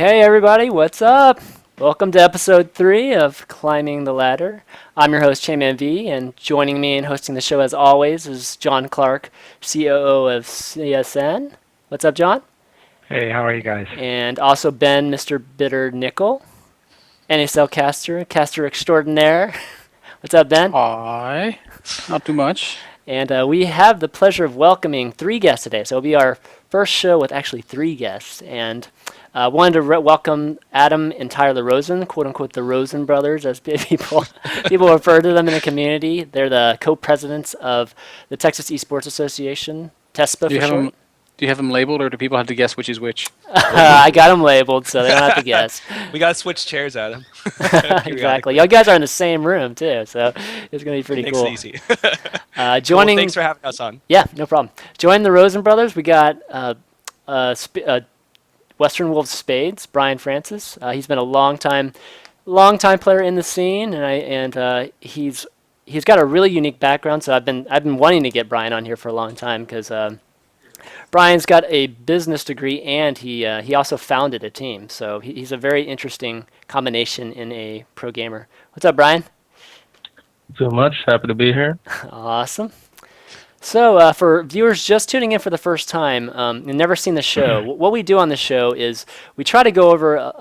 Hey everybody, what's up? Welcome to episode 3 of Climbing the Ladder. I'm your host, ChanmanV, and joining me and hosting the show as always is John Clark, COO of CSN. What's up, John? Hey, how are you guys? And also Ben, Mr. Bitter Nickel, NSL caster extraordinaire. What's up, Ben? Hi, not too much. And we have the pleasure of welcoming 3 guests today. So it'll be our first show with actually 3 guests. And wanted to welcome Adam and Tyler Rosen, quote unquote the Rosen brothers, as people refer to them in the community. They're the co-presidents of the Texas Esports Association, TESPA Do you for have short. them? Do you have them labeled, or do people have to guess which is which? I got them labeled, so they don't have to guess. We gotta switch chairs, Adam. Exactly. You guys are in the same room too, so it's gonna be pretty Makes cool. it easy. Joining. Cool, thanks for having us on. Yeah, no problem. Joining the Rosen brothers, we got Western wWSpades, Brian Francis. He's been a long time player in the scene, and he's got a really unique background. So I've been wanting to get Brian on here for a long time because Brian's got a business degree and he also founded a team. So he's a very interesting combination in a pro gamer. What's up, Brian? So much. Happy to be here. Awesome. So for viewers just tuning in for the first time and never seen the show, what we do on the show is we try to go over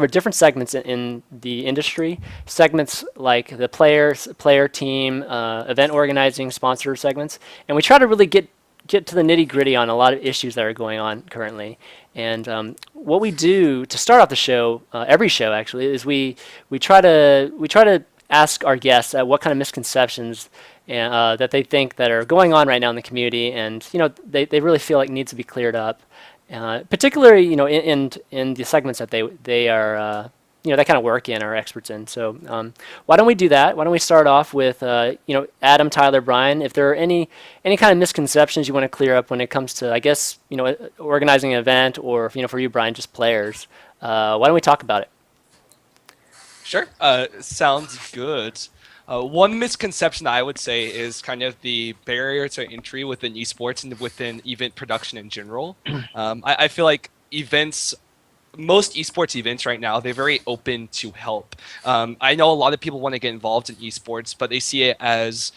different segments in the industry, segments like the player team, event organizing, sponsor segments, and we try to really get to the nitty gritty on a lot of issues that are going on currently. And what we do to start off the show, every show actually, is we try to ask our guests what kind of misconceptions that they think that are going on right now in the community, and they really feel like needs to be cleared up, particularly in the segments that they are they kind of work in or are experts in. So why don't we do that? Why don't we start off with Adam, Tyler, Brian? If there are any kind of misconceptions you want to clear up when it comes to, I guess, organizing an event, or for you, Brian, just players, why don't we talk about it? Sure. Sounds good. One misconception I would say is kind of the barrier to entry within esports and within event production in general. I feel like most esports events right now, they're very open to help. I know a lot of people want to get involved in esports, but they see it as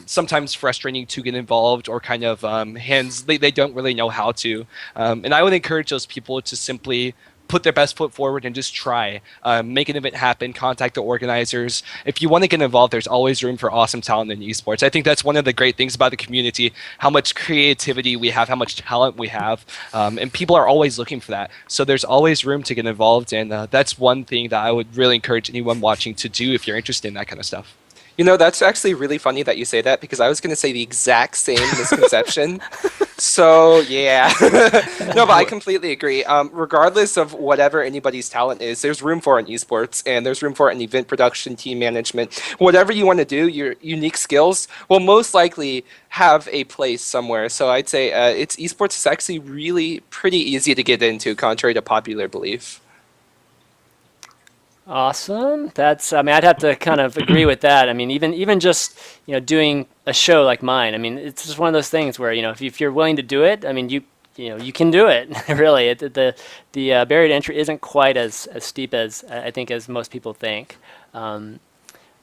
sometimes frustrating to get involved, or kind of they don't really know how to. And I would encourage those people to simply put their best foot forward and just try. Make an event happen, contact the organizers. If you want to get involved, there's always room for awesome talent in esports. I think that's one of the great things about the community, how much creativity we have, how much talent we have, and people are always looking for that. So there's always room to get involved, and that's one thing that I would really encourage anyone watching to do if you're interested in that kind of stuff. You know, that's actually really funny that you say that, because I was going to say the exact same misconception. So, yeah. No, but I completely agree. Regardless of whatever anybody's talent is, there's room for it in esports, and there's room for it in event production, team management. Whatever you want to do, your unique skills will most likely have a place somewhere. So I'd say esports is actually really pretty easy to get into, contrary to popular belief. Awesome. I'd have to kind of agree with that. I mean, even just doing a show like mine. I mean, it's just one of those things where if you're willing to do it, I mean, you can do it. Really, the barrier to entry isn't quite as steep as I think as most people think. What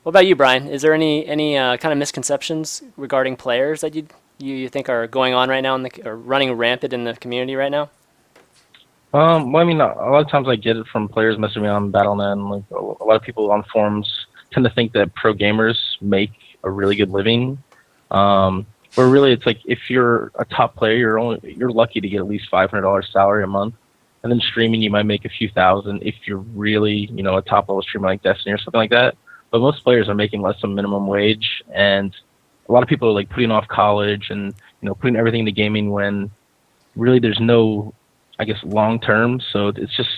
about you, Brian? Is there any kind of misconceptions regarding players that you think are going on right now or running rampant in the community right now? Well, I mean, a lot of times I get it from players messaging me on Battle.net, and like a lot of people on forums tend to think that pro gamers make a really good living. But really, it's like if you're a top player, you're lucky to get at least $500 salary a month, and then streaming you might make a few thousand if you're really a top level streamer like Destiny or something like that. But most players are making less than minimum wage, and a lot of people are like putting off college and putting everything into gaming when really there's no, I guess, long term. So it's just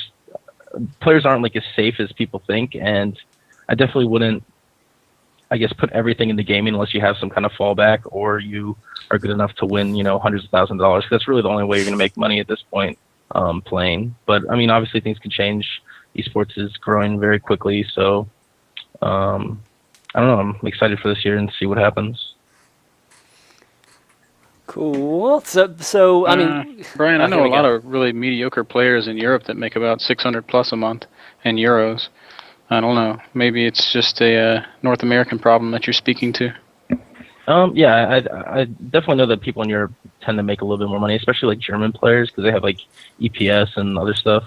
players aren't like as safe as people think, and I definitely wouldn't, I guess, put everything into gaming unless you have some kind of fallback or you are good enough to win hundreds of thousands of dollars. That's really the only way you're going to make money at this point playing. But I mean, obviously things can change. Esports is growing very quickly, so I don't know. I'm excited for this year and see what happens. Cool. So I mean, Brian, I here know we a lot go. of really mediocre players in Europe that make about 600 plus a month in euros. I don't know. Maybe it's just a North American problem that you're speaking to. Yeah, I definitely know that people in Europe tend to make a little bit more money, especially like German players because they have like EPS and other stuff.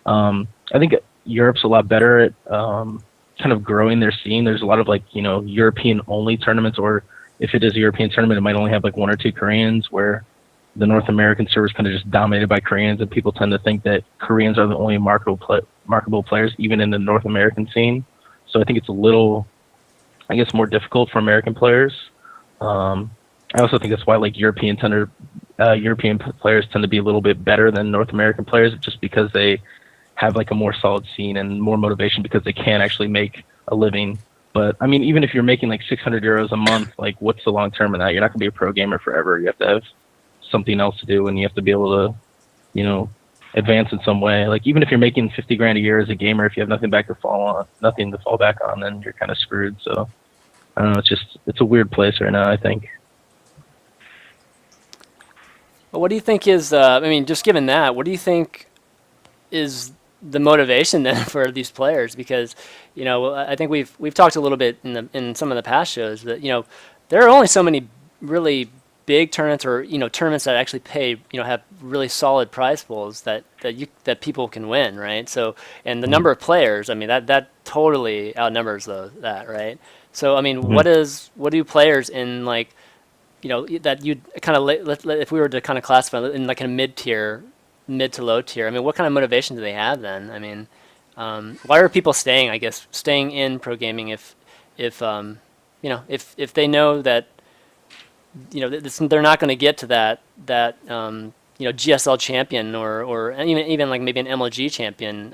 I think Europe's a lot better at kind of growing their scene. There's a lot of like European only tournaments, or if it is a European tournament, it might only have like one or two Koreans. Where the North American servers kind of just dominated by Koreans, and people tend to think that Koreans are the only marketable players, even in the North American scene. So I think it's a little, I guess, more difficult for American players. I also think that's why like European players tend to be a little bit better than North American players, just because they have like a more solid scene and more motivation because they can actually make a living. But I mean, even if you're making like 600 euros a month, like what's the long term in that? You're not gonna be a pro gamer forever. You have to have something else to do, and you have to be able to, advance in some way. Like even if you're making 50 grand a year as a gamer, if you have nothing to fall back on, then you're kind of screwed. So I don't know. It's a weird place right now, I think. What do you think is? I mean, just given that, what do you think is the motivation then for these players? Because I think we've talked a little bit in some of the past shows that there are only so many really big tournaments or tournaments that actually pay have really solid prize pools that people can win, right? So and the number of players, I mean that totally outnumbers that, right? So I mean, what do players in like that you'd kind of if we were to kind of classify in like a mid to low tier, I mean, what kind of motivation do they have then? I mean, why are people staying? I guess staying in pro gaming if if they know that they're not going to get to that GSL champion or even like maybe an MLG champion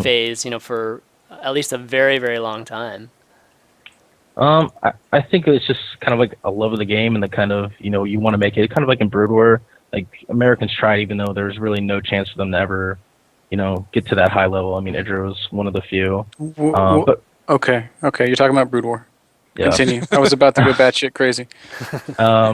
phase for at least a very, very long time. I think it's just kind of like a love of the game and the kind of you want to make it kind of like in Brood War. Like Americans tried, even though there's really no chance for them to ever get to that high level. I mean, Idra was one of the few. But Okay, you're talking about Brood War. yeah. Continue. I was about to go batshit crazy. I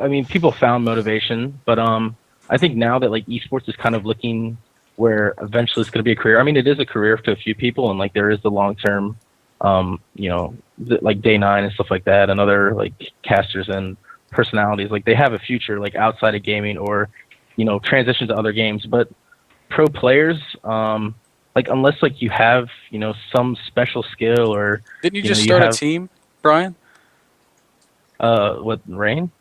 mean, people found motivation, but I think now that like esports is kind of looking where eventually it's going to be a career. I mean, it is a career to a few people, and like there is the long term, like Day 9 and stuff like that, and other like casters and personalities. Like they have a future like outside of gaming or transition to other games. But pro players, like unless like you have some special skill or didn't you just start a team, Brian? What, Rain?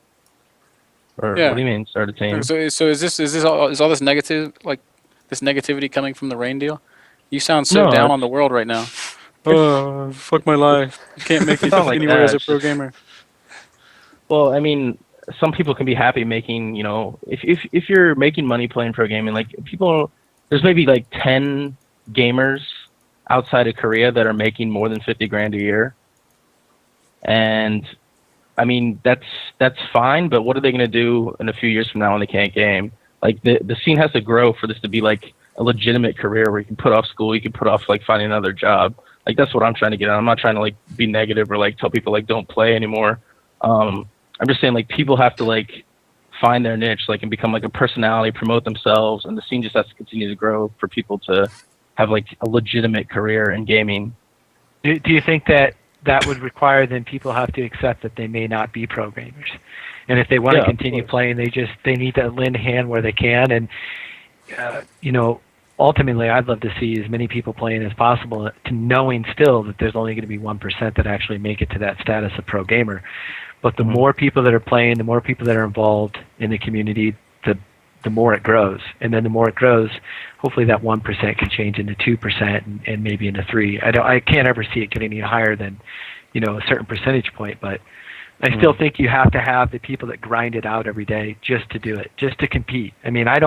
Or Yeah. what do you mean start a team? So is all this negativity coming from the Rain deal? You sound so No, down on the world right now. Oh, fuck my life. You can't make it It's not like anywhere that, as a it's pro just- gamer. Well, I mean, some people can be happy making, if you're making money playing pro gaming, like there's maybe like 10 gamers outside of Korea that are making more than 50 grand a year. And I mean, that's fine, but what are they going to do in a few years from now when they can't game? Like the scene has to grow for this to be like a legitimate career where you can put off school, you can put off like finding another job. Like that's what I'm trying to get at. I'm not trying to like be negative or like tell people like don't play anymore. I'm just saying like people have to like find their niche, like and become like a personality, promote themselves, and the scene just has to continue to grow for people to have like a legitimate career in gaming. Do you think that would require then people have to accept that they may not be pro gamers, and if they want Yeah, to of continue course. playing, they need to lend a hand where they can, and ultimately, I'd love to see as many people playing as possible, to knowing still that there's only going to be 1% that actually make it to that status of pro gamer. But the more people that are playing, the more people that are involved in the community, the more it grows. And then the more it grows, hopefully that 1% can change into 2% and maybe into 3%. I can't ever see it getting any higher than, a certain percentage point, but I still think you have to have the people that grind it out every day just to do it, just to compete. I mean, I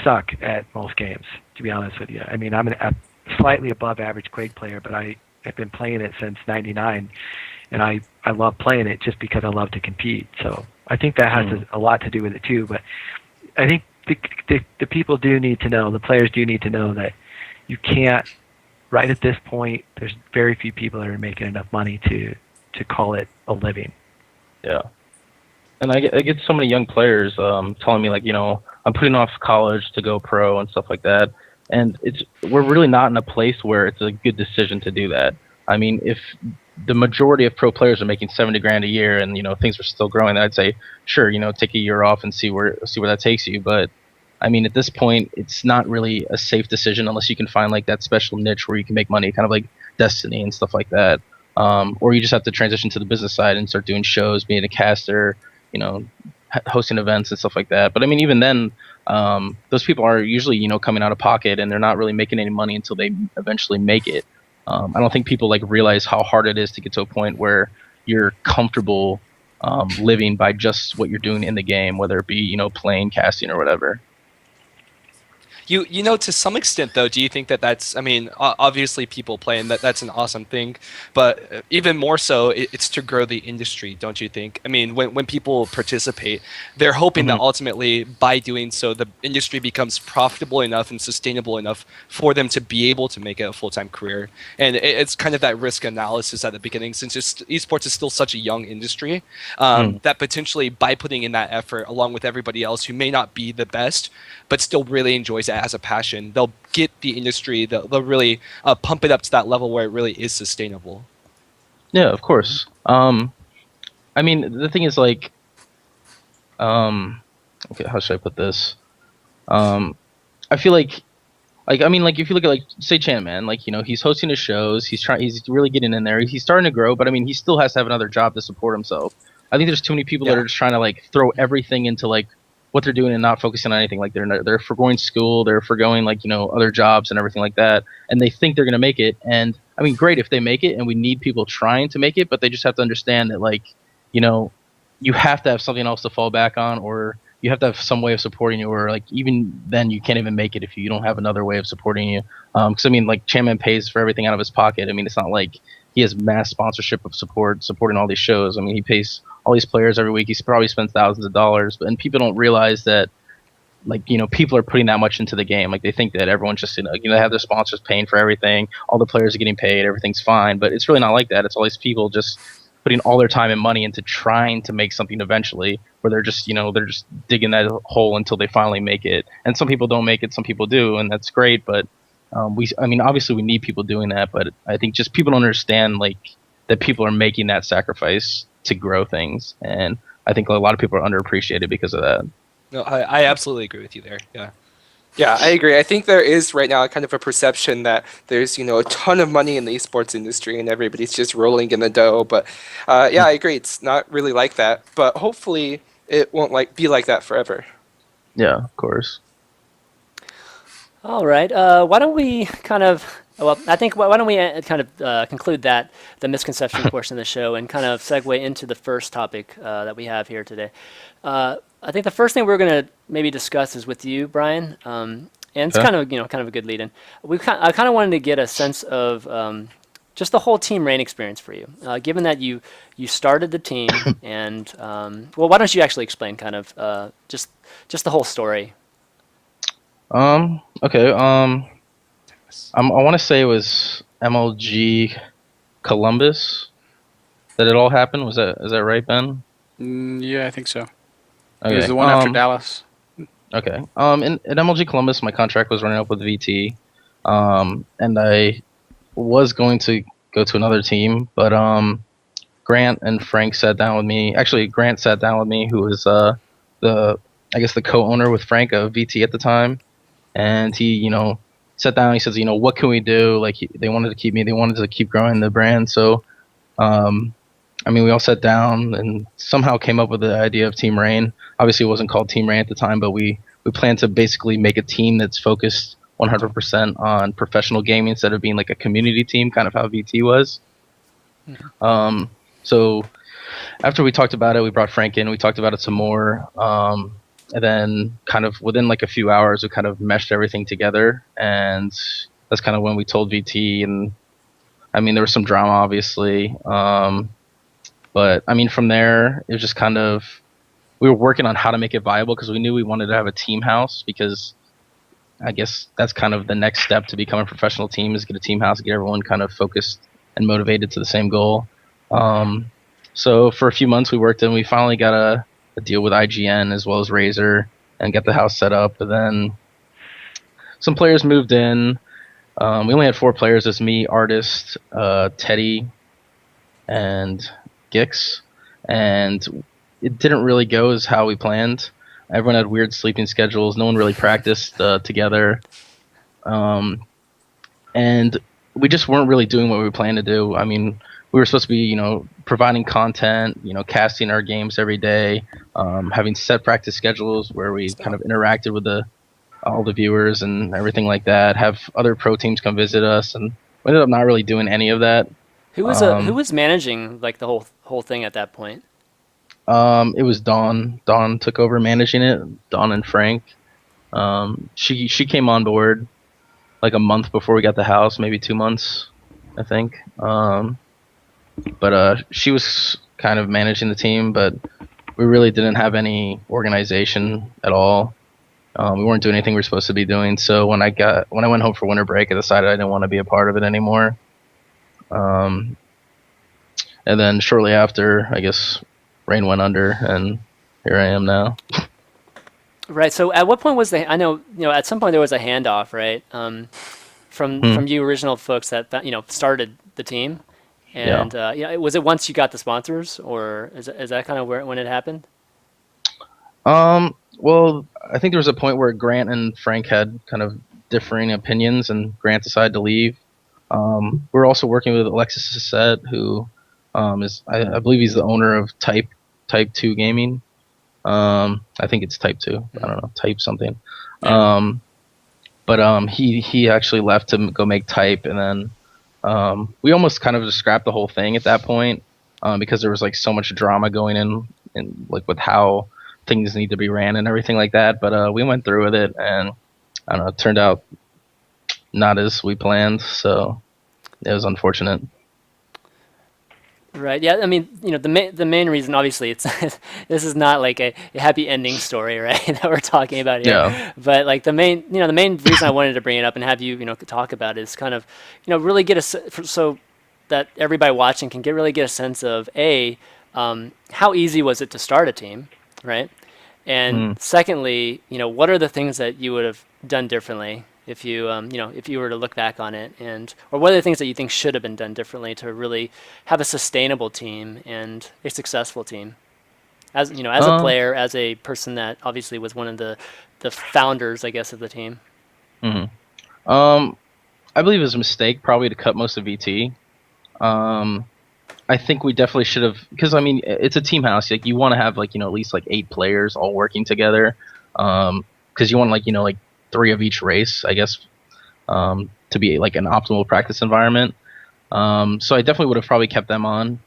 suck at most games, to be honest with you. I mean, I'm a slightly above average Quake player, but I've been playing it since '99, and I love playing it just because I love to compete. So I think that has a lot to do with it too. But I think the people do need to know, the players do need to know that you can't, right at this point, there's very few people that are making enough money to call it a living. Yeah. And I get so many young players telling me like, I'm putting off college to go pro and stuff like that. And we're really not in a place where it's a good decision to do that. I mean, if the majority of pro players are making 70 grand a year and things are still growing, then I'd say sure, take a year off and see where that takes you. But I mean, at this point, it's not really a safe decision unless you can find like that special niche where you can make money, kind of like Destiny and stuff like that. Or you just have to transition to the business side and start doing shows, being a caster, hosting events and stuff like that. But I mean, even then, those people are usually, coming out of pocket and they're not really making any money until they eventually make it. I don't think people like realize how hard it is to get to a point where you're comfortable living by just what you're doing in the game, whether it be, playing, casting, or whatever. To some extent, though, do you think that that's, I mean, obviously people playing that's an awesome thing, but even more so, it's to grow the industry, don't you think? I mean, when people participate, they're hoping that ultimately by doing so, the industry becomes profitable enough and sustainable enough for them to be able to make it a full-time career. And it's kind of that risk analysis at the beginning, since esports is still such a young industry, that potentially by putting in that effort along with everybody else who may not be the best, but still really enjoys it as a passion, they'll get the industry, they'll really pump it up to that level where it really is sustainable. Yeah, of course. I mean, the thing is like, okay, how should I put this? I feel like I mean, like if you look at like say ChanmanV, like he's hosting his shows, he's really getting in there, he's starting to grow, but I mean, he still has to have another job to support himself. I think there's too many people that are just trying to like throw everything into like what they're doing and not focusing on anything. Like they're forgoing school, they're forgoing like other jobs and everything like that, and they think they're gonna make it. And I mean, great if they make it, and we need people trying to make it, but they just have to understand that like you have to have something else to fall back on, or you have to have some way of supporting you, or like even then you can't even make it if you don't have another way of supporting you. Because I mean, like ChanmanV pays for everything out of his pocket. I mean, it's not like he has mass sponsorship of supporting all these shows. I mean, he pays all these players every week. He probably spends thousands of dollars, and people don't realize that, like people are putting that much into the game. Like they think that everyone's just they have their sponsors paying for everything, all the players are getting paid, everything's fine. But it's really not like that. It's all these people just putting all their time and money into trying to make something eventually, where they're just they're just digging that hole until they finally make it. And some people don't make it, some people do, and that's great. But I mean, obviously we need people doing that, but I think just people don't understand like that people are making that sacrifice to grow things, and I think a lot of people are underappreciated because of that. No, I absolutely agree with you there. Yeah. Yeah, I agree. I think there is right now a kind of a perception that there's, a ton of money in the esports industry and everybody's just rolling in the dough. But yeah, I agree. It's not really like that. But hopefully it won't be like that forever. Yeah, of course. All right. Why don't we kind of, well, I think why don't we kind of conclude the misconception portion of the show and kind of segue into the first topic that we have here today. I think the first thing we're going to maybe discuss is with you, Brian, and it's kind of a good lead-in. I kind of wanted to get a sense of just the whole Team Rain experience for you, given that you started the team, and well, why don't you actually explain kind of just the whole story? Okay. I want to say it was MLG Columbus that it all happened. Is that right, Ben? Yeah, I think so. Okay. It was the one after Dallas. Okay. At MLG Columbus, my contract was running up with VT, and I was going to go to another team, but Grant and Frank sat down with me. Actually, Grant sat down with me, who was the co-owner with Frank of VT at the time, and he sat down. He says, what can we do? Like they wanted to keep me. They wanted to keep growing the brand. So, I mean, we all sat down and somehow came up with the idea of Team Rain. Obviously, it wasn't called Team Rain at the time, but we planned to basically make a team that's focused 100% on professional gaming instead of being like a community team, kind of how VT was. So after we talked about it, we brought Frank in. We talked about it some more. And then kind of within like a few hours, we kind of meshed everything together. And that's kind of when we told VT. And I mean, there was some drama, obviously. But I mean, from there, it was just kind of, we were working on how to make it viable because we knew we wanted to have a team house, because I guess that's kind of the next step to become a professional team, is get a team house, get everyone kind of focused and motivated to the same goal. So for a few months we worked, and we finally got a deal with IGN as well as Razer and get the house set up. And then some players moved in. We only had 4 players. It's me, Artist, Teddy, and Gix. And it didn't really go as how we planned. Everyone had weird sleeping schedules. No one really practiced together. And we just weren't really doing what we planned to do. I mean, we were supposed to be, providing content, casting our games every day, having set practice schedules where we kind of interacted with all the viewers and everything like that. Have other pro teams come visit us, and we ended up not really doing any of that. Who was managing like the whole thing at that point? It was Dawn. Dawn took over managing it. Dawn and Frank. She came on board like a month before we got the house, maybe 2 months, I think. But she was kind of managing the team, but we really didn't have any organization at all. We weren't doing anything we were supposed to be doing. So when I went home for winter break, I decided I didn't want to be a part of it anymore. And then shortly after, I guess Rain went under, and here I am now. Right. So at what point was I know, at some point there was a handoff, right? From you original folks that started the team. And was it once you got the sponsors, or is that kind of when it happened? Well, I think there was a point where Grant and Frank had kind of differing opinions, and Grant decided to leave. We're also working with Alexis Sissette, who is I believe he's the owner of Type 2 Gaming. I think it's Type 2. I don't know, Type something. But he actually left to go make Type, and then we almost kind of just scrapped the whole thing at that point because there was like so much drama going in like with how things need to be ran and everything like that. But we went through with it, and I don't know, it turned out not as we planned, so it was unfortunate. Right. Yeah. I mean, the main reason, obviously, it's this is not like a happy ending story, right? That we're talking about here. Yeah. But like the main reason I wanted to bring it up and have you, talk about it is kind of, really so that everybody watching can really get a sense of how easy was it to start a team, right? And secondly, what are the things that you would have done differently if you if you were to look back on it, or what are the things that you think should have been done differently to really have a sustainable team and a successful team, as as a player, as a person that obviously was one of the founders, I guess, of the team. I believe it was a mistake probably to cut most of VT. I think we definitely should have, because I mean it's a team house. Like you want to have at least 8 players all working together, because you want like 3 of each race, I guess, to be like an optimal practice environment. So I definitely would have probably kept them on.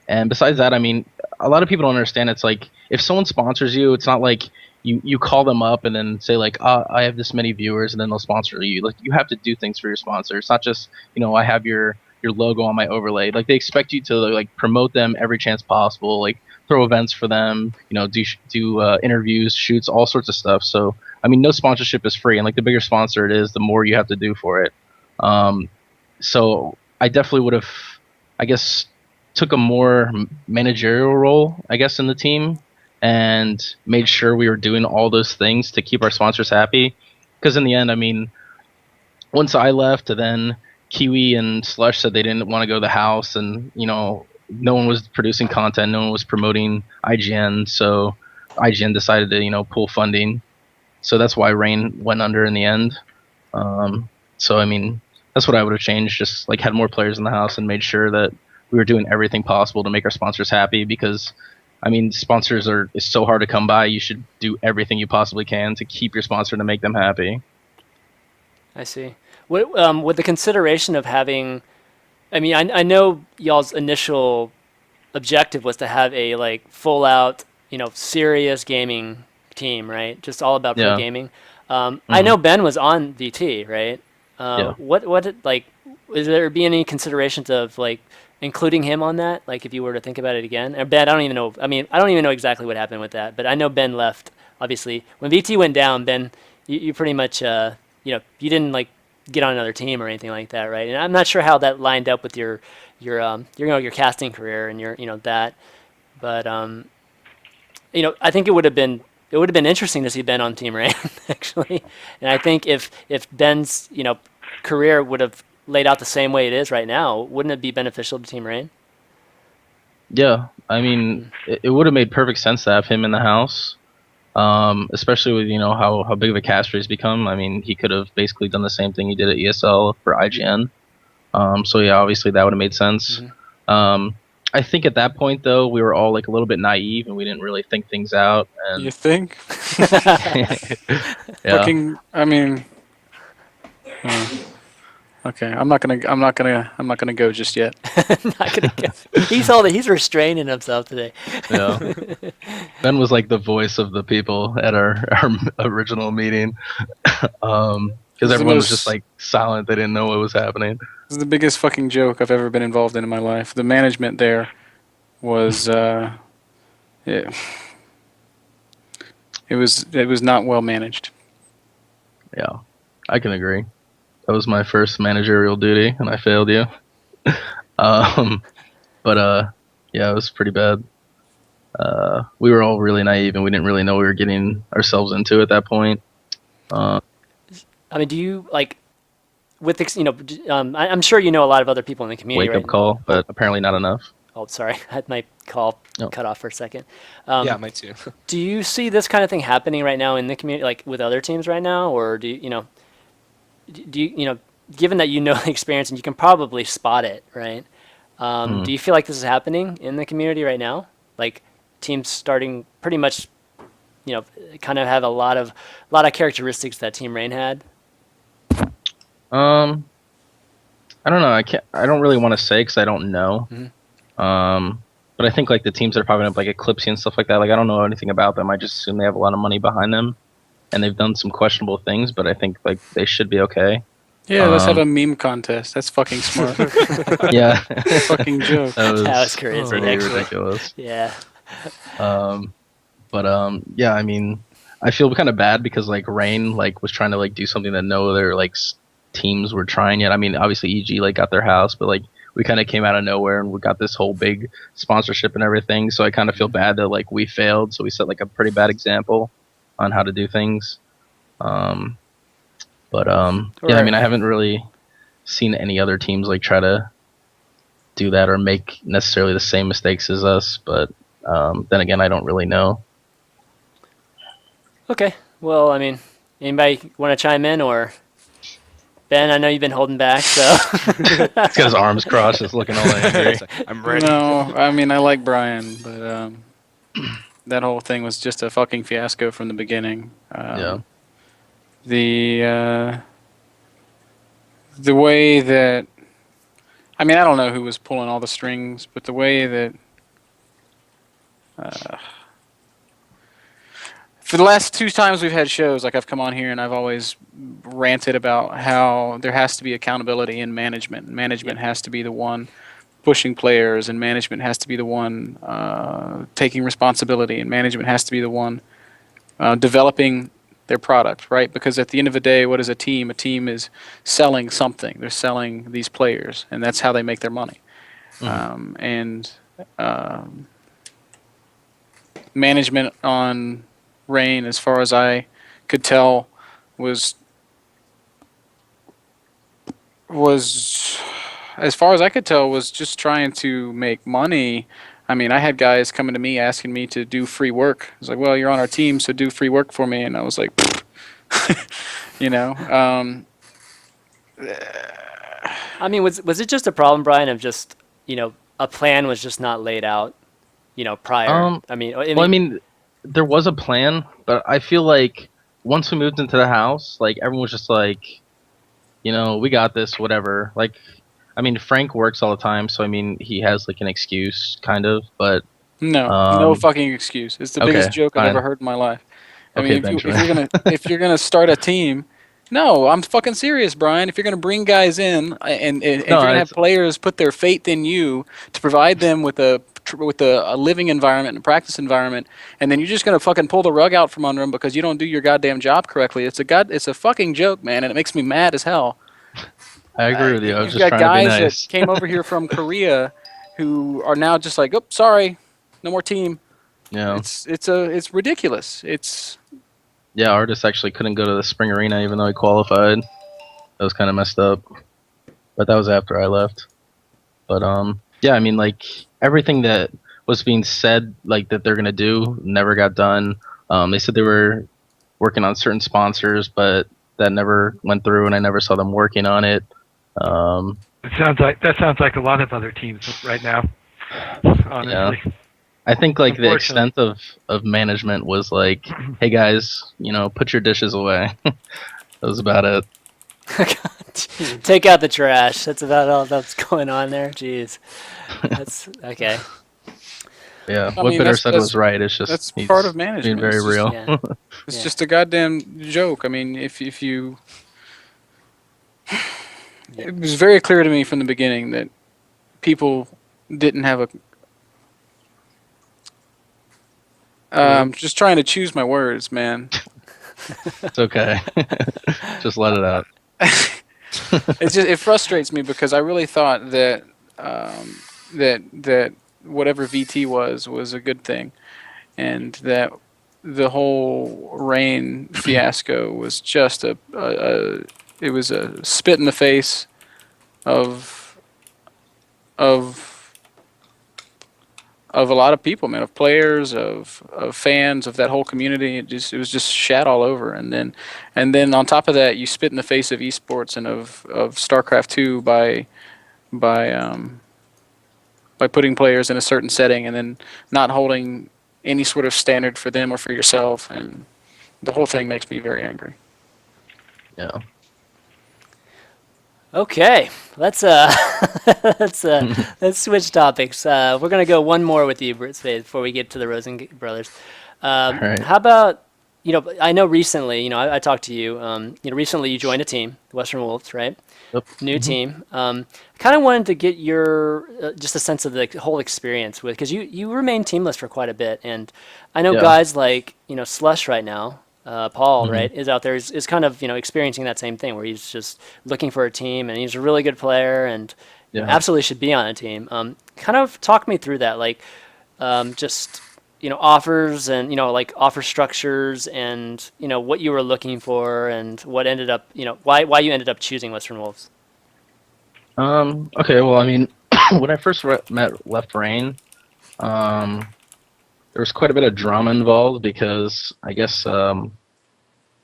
And besides that, I mean, a lot of people don't understand. It's like if someone sponsors you, it's not like you call them up and then say like, I have this many viewers, and then they'll sponsor you. Like you have to do things for your sponsor. It's not just I have your logo on my overlay. Like they expect you to like promote them every chance possible. Like throw events for them, do interviews, shoots, all sorts of stuff. So I mean, no sponsorship is free, and like the bigger sponsor it is, the more you have to do for it. So I definitely would have, I guess, took a more managerial role, I guess, in the team, and made sure we were doing all those things to keep our sponsors happy. Because in the end, I mean, once I left, then Kiwi and Slush said they didn't want to go to the house, and no one was producing content, no one was promoting IGN, so IGN decided to pull funding. So that's why Rain went under in the end. So I mean, that's what I would have changed, just like had more players in the house and made sure that we were doing everything possible to make our sponsors happy, because I mean, sponsors is so hard to come by. You should do everything you possibly can to keep your sponsor, to make them happy. I see. With the consideration of having, I mean, I know y'all's initial objective was to have a like full out, serious gaming team, right? Just all about pro gaming. I know Ben was on VT, right? What like, is there be any considerations of like including him on that? Like if you were to think about it again, or Ben, I don't even know. I mean, I don't even know exactly what happened with that, but I know Ben left. Obviously, when VT went down, Ben, you pretty much, you didn't like get on another team or anything like that, right? And I'm not sure how that lined up with your casting career and your that, But I think it would have been interesting to see Ben on Team Rain actually, and I think if Ben's career would have laid out the same way it is right now, wouldn't it be beneficial to Team Rain? Yeah, I mean, it would have made perfect sense to have him in the house, especially with how big of a caster he's become. I mean, he could have basically done the same thing he did at ESL for IGN. So yeah, obviously that would have made sense. I think at that point though, we were all like a little bit naive and we didn't really think things out. And You think? yeah, Fucking. I mean. Okay, I'm not gonna go just yet. Not gonna go. He's restraining himself today. yeah. Ben was like the voice of the people at our original meeting, because everyone was just like silent. They didn't know what was happening. This is the biggest fucking joke I've ever been involved in my life. The management there was it was not well managed. Yeah, I can agree. That was my first managerial duty, and I failed you. But yeah, it was pretty bad. We were all really naive, and we didn't really know what we were getting ourselves into at that point. I mean, do you like with I'm sure you know a lot of other people in the community. Wake up call, but apparently not enough. Oh, sorry, I had my call cut off for a second. Yeah, mine too. Do you see this kind of thing happening right now in the community, like with other teams right now, or do you given that you know the experience and you can probably spot it, right? Do you feel like this is happening in the community right now? Like teams starting pretty much, kind of have a lot of characteristics that Team Rain had. I don't know. I don't really want to say because I don't know. But I think like the teams that are popping up, like Eclipse and stuff like that. Like I don't know anything about them. I just assume they have a lot of money behind them, and they've done some questionable things. But I think like they should be okay. Yeah, let's have a meme contest. That's fucking smart. Yeah, Fucking joke. That was crazy. Pretty Actually. ridiculous. Yeah. Yeah. I mean, I feel kind of bad because like Rain like was trying to like do something that no other like teams were trying yet. I mean, obviously EG like got their house, but like we kind of came out of nowhere and we got this whole big sponsorship and everything. So I kind of feel bad that like we failed. So we set like a pretty bad example on how to do things. Yeah, I mean, I haven't really seen any other teams like try to do that or make necessarily the same mistakes as us. But then again, I don't really know. Okay. Well, I mean, anybody want to chime in or Ben? I know you've been holding back, so. He's got his arms crossed, just looking all angry. I'm ready. No, I mean I like Brian, but that whole thing was just a fucking fiasco from the beginning. Yeah. The way that, I mean, I don't know who was pulling all the strings, but the way that for the last 2 times we've had shows, like I've come on here and I've always ranted about how there has to be accountability in management. Management has to be the one pushing players, and management has to be the one taking responsibility, and management has to be the one developing their product, right? Because at the end of the day, what is a team? A team is selling something. They're selling these players, and that's how they make their money. Management on Rain, as far as I could tell, was as far as I could tell was just trying to make money. I mean, I had guys coming to me asking me to do free work. I was like, well, you're on our team, so do free work for me. And I was like, I mean, was it just a problem, Brian, of just, a plan was just not laid out, prior? I mean, there was a plan, but I feel like once we moved into the house, like everyone was just like, we got this, whatever. Like, I mean, Frank works all the time, so I mean, he has like an excuse, kind of. But no fucking excuse. It's the biggest joke I've ever heard in my life. I mean, if you're gonna start a team, no, I'm fucking serious, Brian. If you're gonna bring guys in and if you're gonna have players put their faith in you to provide them with a living environment and a practice environment, and then you're just gonna fucking pull the rug out from under them because you don't do your goddamn job correctly, it's a fucking joke, man, and it makes me mad as hell. I agree with you. I was You've just got trying to be guys nice. that came over here from Korea who are now just like, oh, sorry, no more team. Yeah. It's ridiculous. It's Yeah, Artis actually couldn't go to the spring arena even though he qualified. That was kind of messed up. But that was after I left. But yeah, I mean, like everything that was being said, like that they're gonna do, never got done. They said they were working on certain sponsors, but that never went through, and I never saw them working on it. That sounds like a lot of other teams right now. Honestly. Yeah. I think like the Unfortunately. extent of management was like, hey guys, put your dishes away. That was about it. Take out the trash. That's about all that's going on there. Jeez. That's okay. Yeah, I what mean, Bitter that's- said that's- was right. It's just that's he's part of being management. very It's just- real. Yeah. It's Yeah. just a goddamn joke. I mean, if you, it was very clear to me from the beginning that people didn't have a. I'm just trying to choose my words, man. It's okay. Just let it out. It frustrates me because I really thought that that whatever VT was a good thing, and that the whole rain fiasco was just it was a spit in the face of of of a lot of people, man, of players, of fans, of that whole community. It was just shat all over, and then on top of that, you spit in the face of esports and of StarCraft 2 by putting players in a certain setting and then not holding any sort of standard for them or for yourself, and the whole thing makes me very angry. Yeah. Okay, let's let's switch topics. We're gonna go one more with you, wWSpades, before we get to the Rosen brothers. right. How about I know recently, I talked to you. Recently you joined a team, the Western Wolves, right? Yep. New team. Kind of wanted to get your just a sense of the whole experience with, because you remained teamless for quite a bit, and I know Yeah. guys like Slush right now. Paul, Mhm. right, is out there, is kind of experiencing that same thing where he's just looking for a team, and he's a really good player, and Yeah. absolutely should be on a team. Kind of talk me through that, like just offers and like offer structures and what you were looking for and what ended up why you ended up choosing Western Wolves. Okay. Well, I mean, when I first met Left Rain, there was quite a bit of drama involved because I guess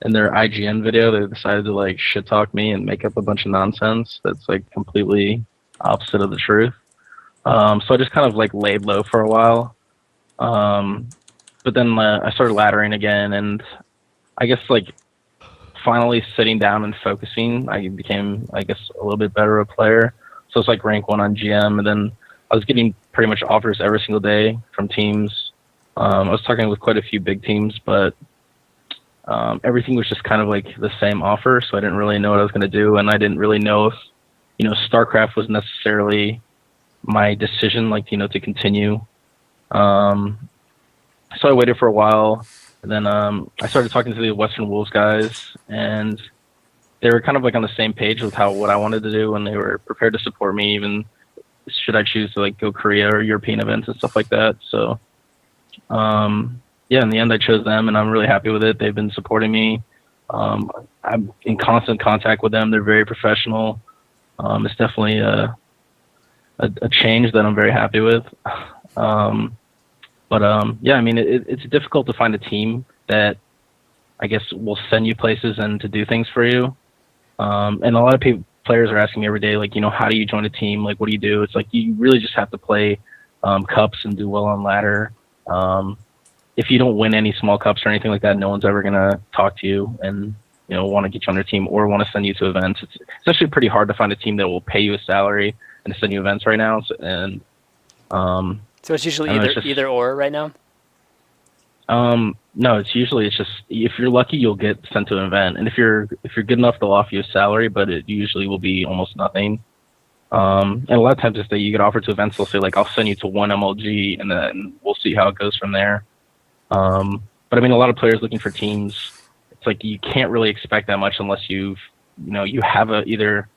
in their IGN video they decided to like shit talk me and make up a bunch of nonsense that's like completely opposite of the truth. So I just kind of like laid low for a while. But then I started laddering again, and I guess like finally sitting down and focusing, I became, I guess, a little bit better a player. So it's like rank 1 on GM, and then I was getting pretty much offers every single day from teams. I was talking with quite a few big teams, but everything was just kind of like the same offer, so I didn't really know what I was going to do, and I didn't really know if, StarCraft was necessarily my decision, like, to continue. So I waited for a while, and then I started talking to the Western Wolves guys, and they were kind of like on the same page with what I wanted to do, and they were prepared to support me even should I choose to like go Korea or European events and stuff like that. So yeah, in the end I chose them, and I'm really happy with it. They've been supporting me. I'm in constant contact with them. They're very professional. It's definitely a change that I'm very happy with. But yeah, I mean, it's difficult to find a team that I guess will send you places and to do things for you. And a lot of players are asking me every day, like, how do you join a team? Like, what do you do? It's like you really just have to play cups and do well on ladder. If you don't win any small cups or anything like that, no one's ever gonna talk to you and want to get you on their team or want to send you to events. It's actually pretty hard to find a team that will pay you a salary and to send you events right now. And So it's usually I don't know, either or right now. no, it's just if you're lucky, you'll get sent to an event, and if you're good enough, they'll offer you a salary, but it usually will be almost nothing. And a lot of times, if you get offered to events, they'll say like, "I'll send you to one MLG, and then we'll see how it goes from there." But I mean, a lot of players looking for teams, it's like you can't really expect that much unless you have either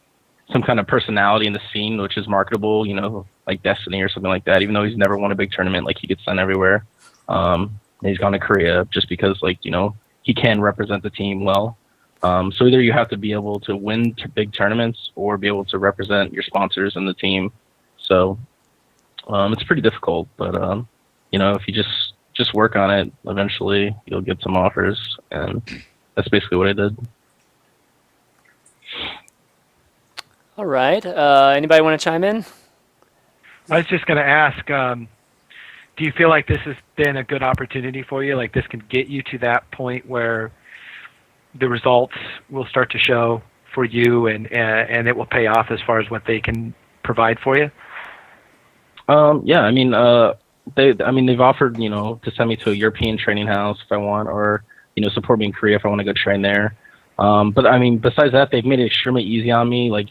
some kind of personality in the scene which is marketable, like Destiny or something like that. Even though he's never won a big tournament, like he gets sent everywhere. He's gone to Korea just because, like, he can represent the team well. So either you have to be able to win big tournaments or be able to represent your sponsors and the team. So it's pretty difficult, but if you just work on it, eventually you'll get some offers, and that's basically what I did. All right. Anybody want to chime in? I was just going to ask, do you feel like this has been a good opportunity for you? Like this can get you to that point where the results will start to show for you, and it will pay off as far as what they can provide for you? Yeah, I mean, they've offered, to send me to a European training house if I want, or, support me in Korea if I want to go train there. But I mean, besides that, they've made it extremely easy on me. Like,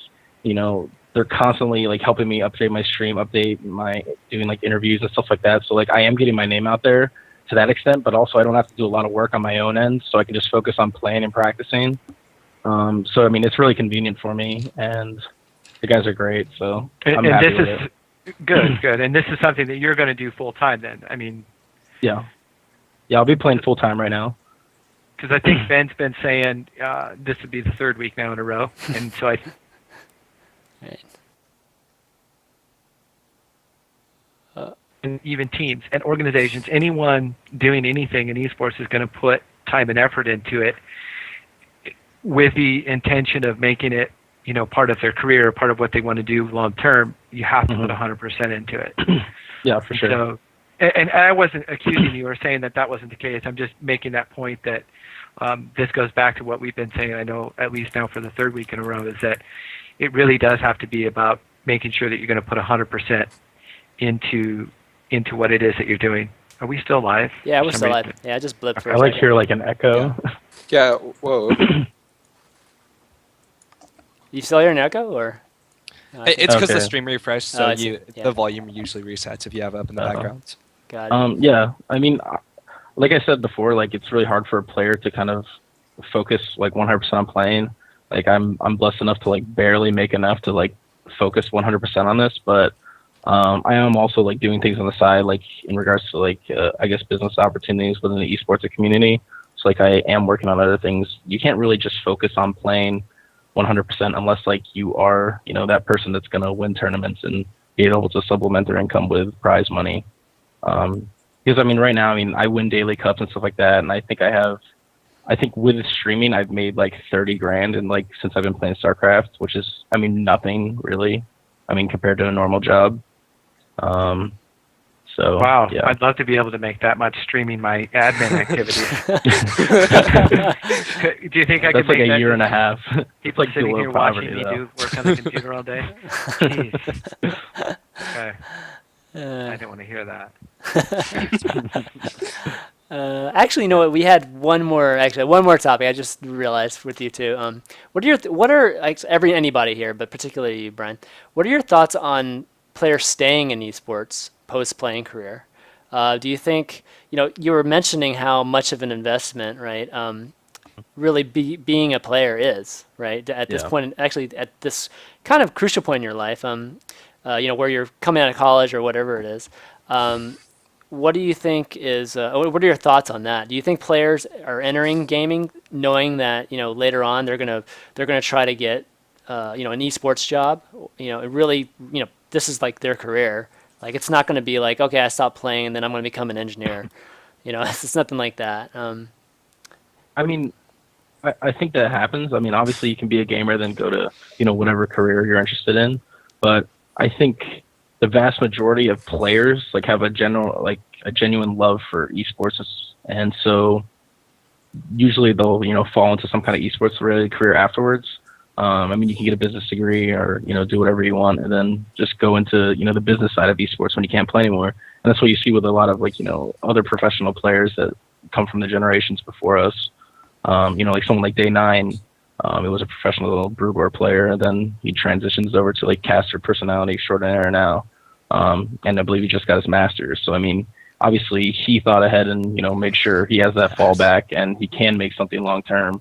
they're constantly like helping me update my stream, doing like interviews and stuff like that. So like I am getting my name out there to that extent, but also I don't have to do a lot of work on my own end, so I can just focus on playing and practicing. So I mean, it's really convenient for me, and the guys are great. So I'm happy with it. Good. And this is something that you're going to do full time then? I mean, yeah, I'll be playing full time right now. Because I think Ben's been saying this would be the third week now in a row, and so Right. And even teams and organizations, anyone doing anything in esports is going to put time and effort into it with the intention of making it, part of their career, part of what they want to do long term. You have to put 100% into it. Yeah, for sure. So, and I wasn't accusing you or saying that wasn't the case. I'm just making that point that this goes back to what we've been saying, I know, at least now for the third week in a row, is that it really does have to be about making sure that you're going to put 100% into what it is that you're doing. Are we still live? Yeah, we're still live. Yeah, I just blipped for a I like second. hear like an echo. Yeah, whoa. You still hear an echo, or? No, I think- It's because the Okay. stream refreshed, so I see. Yeah. the volume usually resets if you have it up in the background. Got it. Yeah, I mean, like I said before, like it's really hard for a player to kind of focus like 100% on playing. Like I'm blessed enough to like barely make enough to like focus 100% on this, but I am also like doing things on the side, like in regards to like I guess business opportunities within the esports community. So like I am working on other things. You can't really just focus on playing 100% unless like you are, that person that's going to win tournaments and be able to supplement their income with prize money. Because I mean, right now, I win daily cups and stuff like that, and I think with streaming, I've made like 30 grand and like since I've been playing StarCraft, which is, nothing really. Compared to a normal job. So Wow, yeah. I'd love to be able to make that much streaming my admin activities. Do you think I could That's like make a that year and a half. People like sitting below here poverty, watching me though. work on the computer all day? Jeez. Okay. I didn't want to hear that. Actually, you know what? We had one more topic. I just realized with you two. What are like anybody here, but particularly you, Brian? What are your thoughts on players staying in esports post playing career? Do you think you were mentioning how much of an investment, right? Really being a player is, right? At this point, actually at this kind of crucial point in your life, where you're coming out of college or whatever it is. What do you think is? What are your thoughts on that? Do you think players are entering gaming knowing that later on they're gonna try to get an esports job? Really, this is like their career. Like it's not going to be like, okay, I stopped playing and then I'm going to become an engineer. It's nothing like that. I think that happens. Obviously you can be a gamer then go to whatever career you're interested in, but I think the vast majority of players like have a genuine love for esports, and so usually they'll fall into some kind of esports related career afterwards. You can get a business degree or do whatever you want, and then just go into the business side of esports when you can't play anymore. And that's what you see with a lot of other professional players that come from the generations before us. Like someone like Day9. It was a professional Brugor player, and then he transitions over to like caster personality extraordinaire now. And I believe he just got his master's. So obviously he thought ahead and made sure he has that fallback and he can make something long term.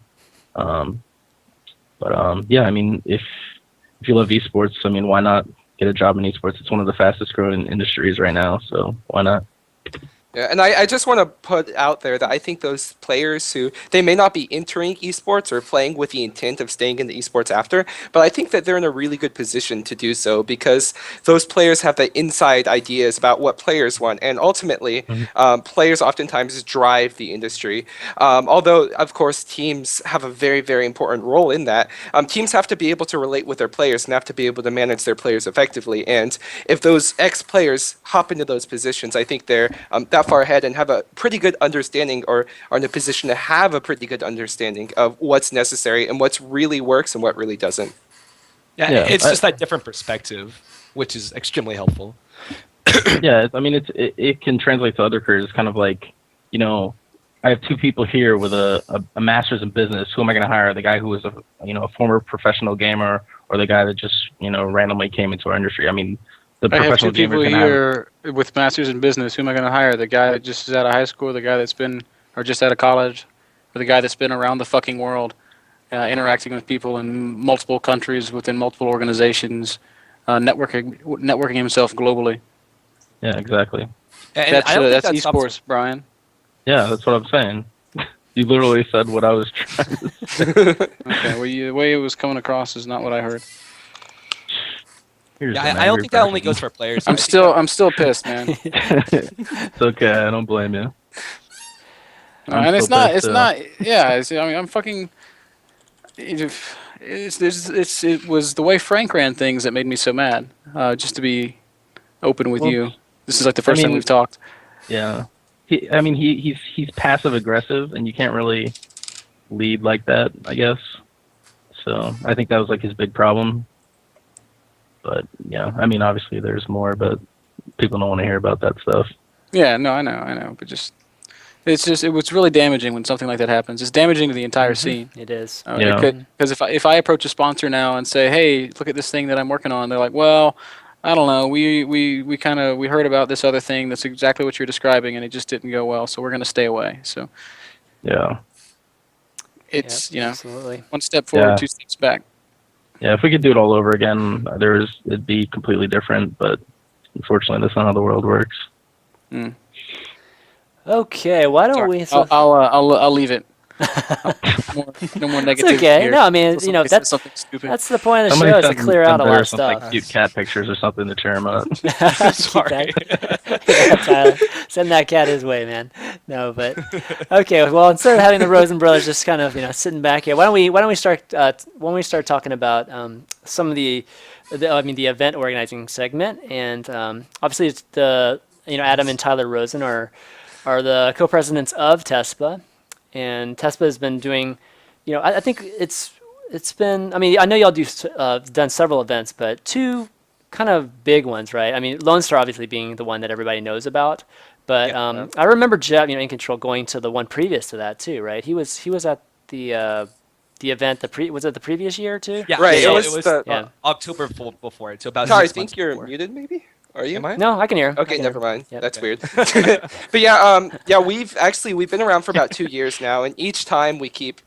If you love esports, why not get a job in esports. It's one of the fastest growing industries right now, so why not? Yeah, and I just want to put out there that I think those players who they may not be entering esports or playing with the intent of staying in the esports after, but I think that they're in a really good position to do so because those players have the inside ideas about what players want, and ultimately, players oftentimes drive the industry. Although, of course, teams have a very, very important role in that. Teams have to be able to relate with their players and have to be able to manage their players effectively. And if those ex-players hop into those positions, I think they're that far ahead and have a pretty good understanding or are in a position to have a pretty good understanding of what's necessary and what really works and what really doesn't. Yeah, Yeah, it's just that different perspective, which is extremely helpful. Yeah, I mean, it can translate to other careers. It's kind of like, you know, I have two people here with a master's in business. Who am I going to hire? The guy who was a former professional gamer, or the guy that just randomly came into our industry? I mean, the I have professional two people gamers can have. here with masters in business. Who am I going to hire? The guy that just is out of high school, the guy that's been, or just out of college, or the guy that's been around the fucking world, interacting with people in multiple countries within multiple organizations, networking himself globally. Yeah, exactly. And I don't think That's that stops- esports, Brian. Yeah, that's what I'm saying. You literally said what I was trying to say. Okay, well, the way it was coming across is not what I heard. You're just Yeah, an I don't angry think that only person. goes for players. I'm I think that- still pissed, man. It's okay. I don't blame you. And it's still not. pissed, It's too. not. Yeah. I mean, I'm fucking. It was the way Frank ran things that made me so mad. Just to be open with Well, you, this is like the first time mean- we've talked. Yeah. He's passive aggressive, and you can't really lead like that, I guess. So I think that was like his big problem. But yeah, I mean, obviously there's more, but people don't want to hear about that stuff. Yeah. No, I know. But it was really damaging when something like that happens. It's damaging to the entire scene. It is. Yeah. Because if I approach a sponsor now and say, "Hey, look at this thing that I'm working on," they're like, "Well, I don't know. We heard about this other thing that's exactly what you're describing, and it just didn't go well. So we're going to stay away." So Yeah. it's Yep, absolutely. one step forward, Yeah. two steps back. Yeah, if we could do it all over again, it'd be completely different, but unfortunately that's not how the world works. Okay, why don't we? Sorry. I'll leave it. No more It's negativity okay. here. No, I mean, Until somebody says that's something stupid. that's the point of the Somebody show is to send- clear out send a lot better of some, stuff. like, cute cat pictures or something to cheer him up. Sorry. Yeah, Tyler, send that cat his way, man. No, but okay. Well, instead of having the Rosen brothers just kind of sitting back here, why don't we start talking about some of the event organizing segment, and obviously it's the Adam and Tyler Rosen are the co-presidents of TESPA, and TESPA has been doing, I think it's been. I mean, I know y'all done several events, but two kind of big ones, right? I mean, Lone Star obviously being the one that everybody knows about, but I remember Jeff, In Control, going to the one previous to that too, right? He was at the event was it the previous year too? Yeah, Right, so it was the- Yeah. October before it, so about Sorry, I 6 months think you're before. muted maybe? Are you? Am I? No, I can hear him. I Okay, can never hear him. mind. Yep. That's weird. But yeah, we've been around for about 2 years now, and each time we keep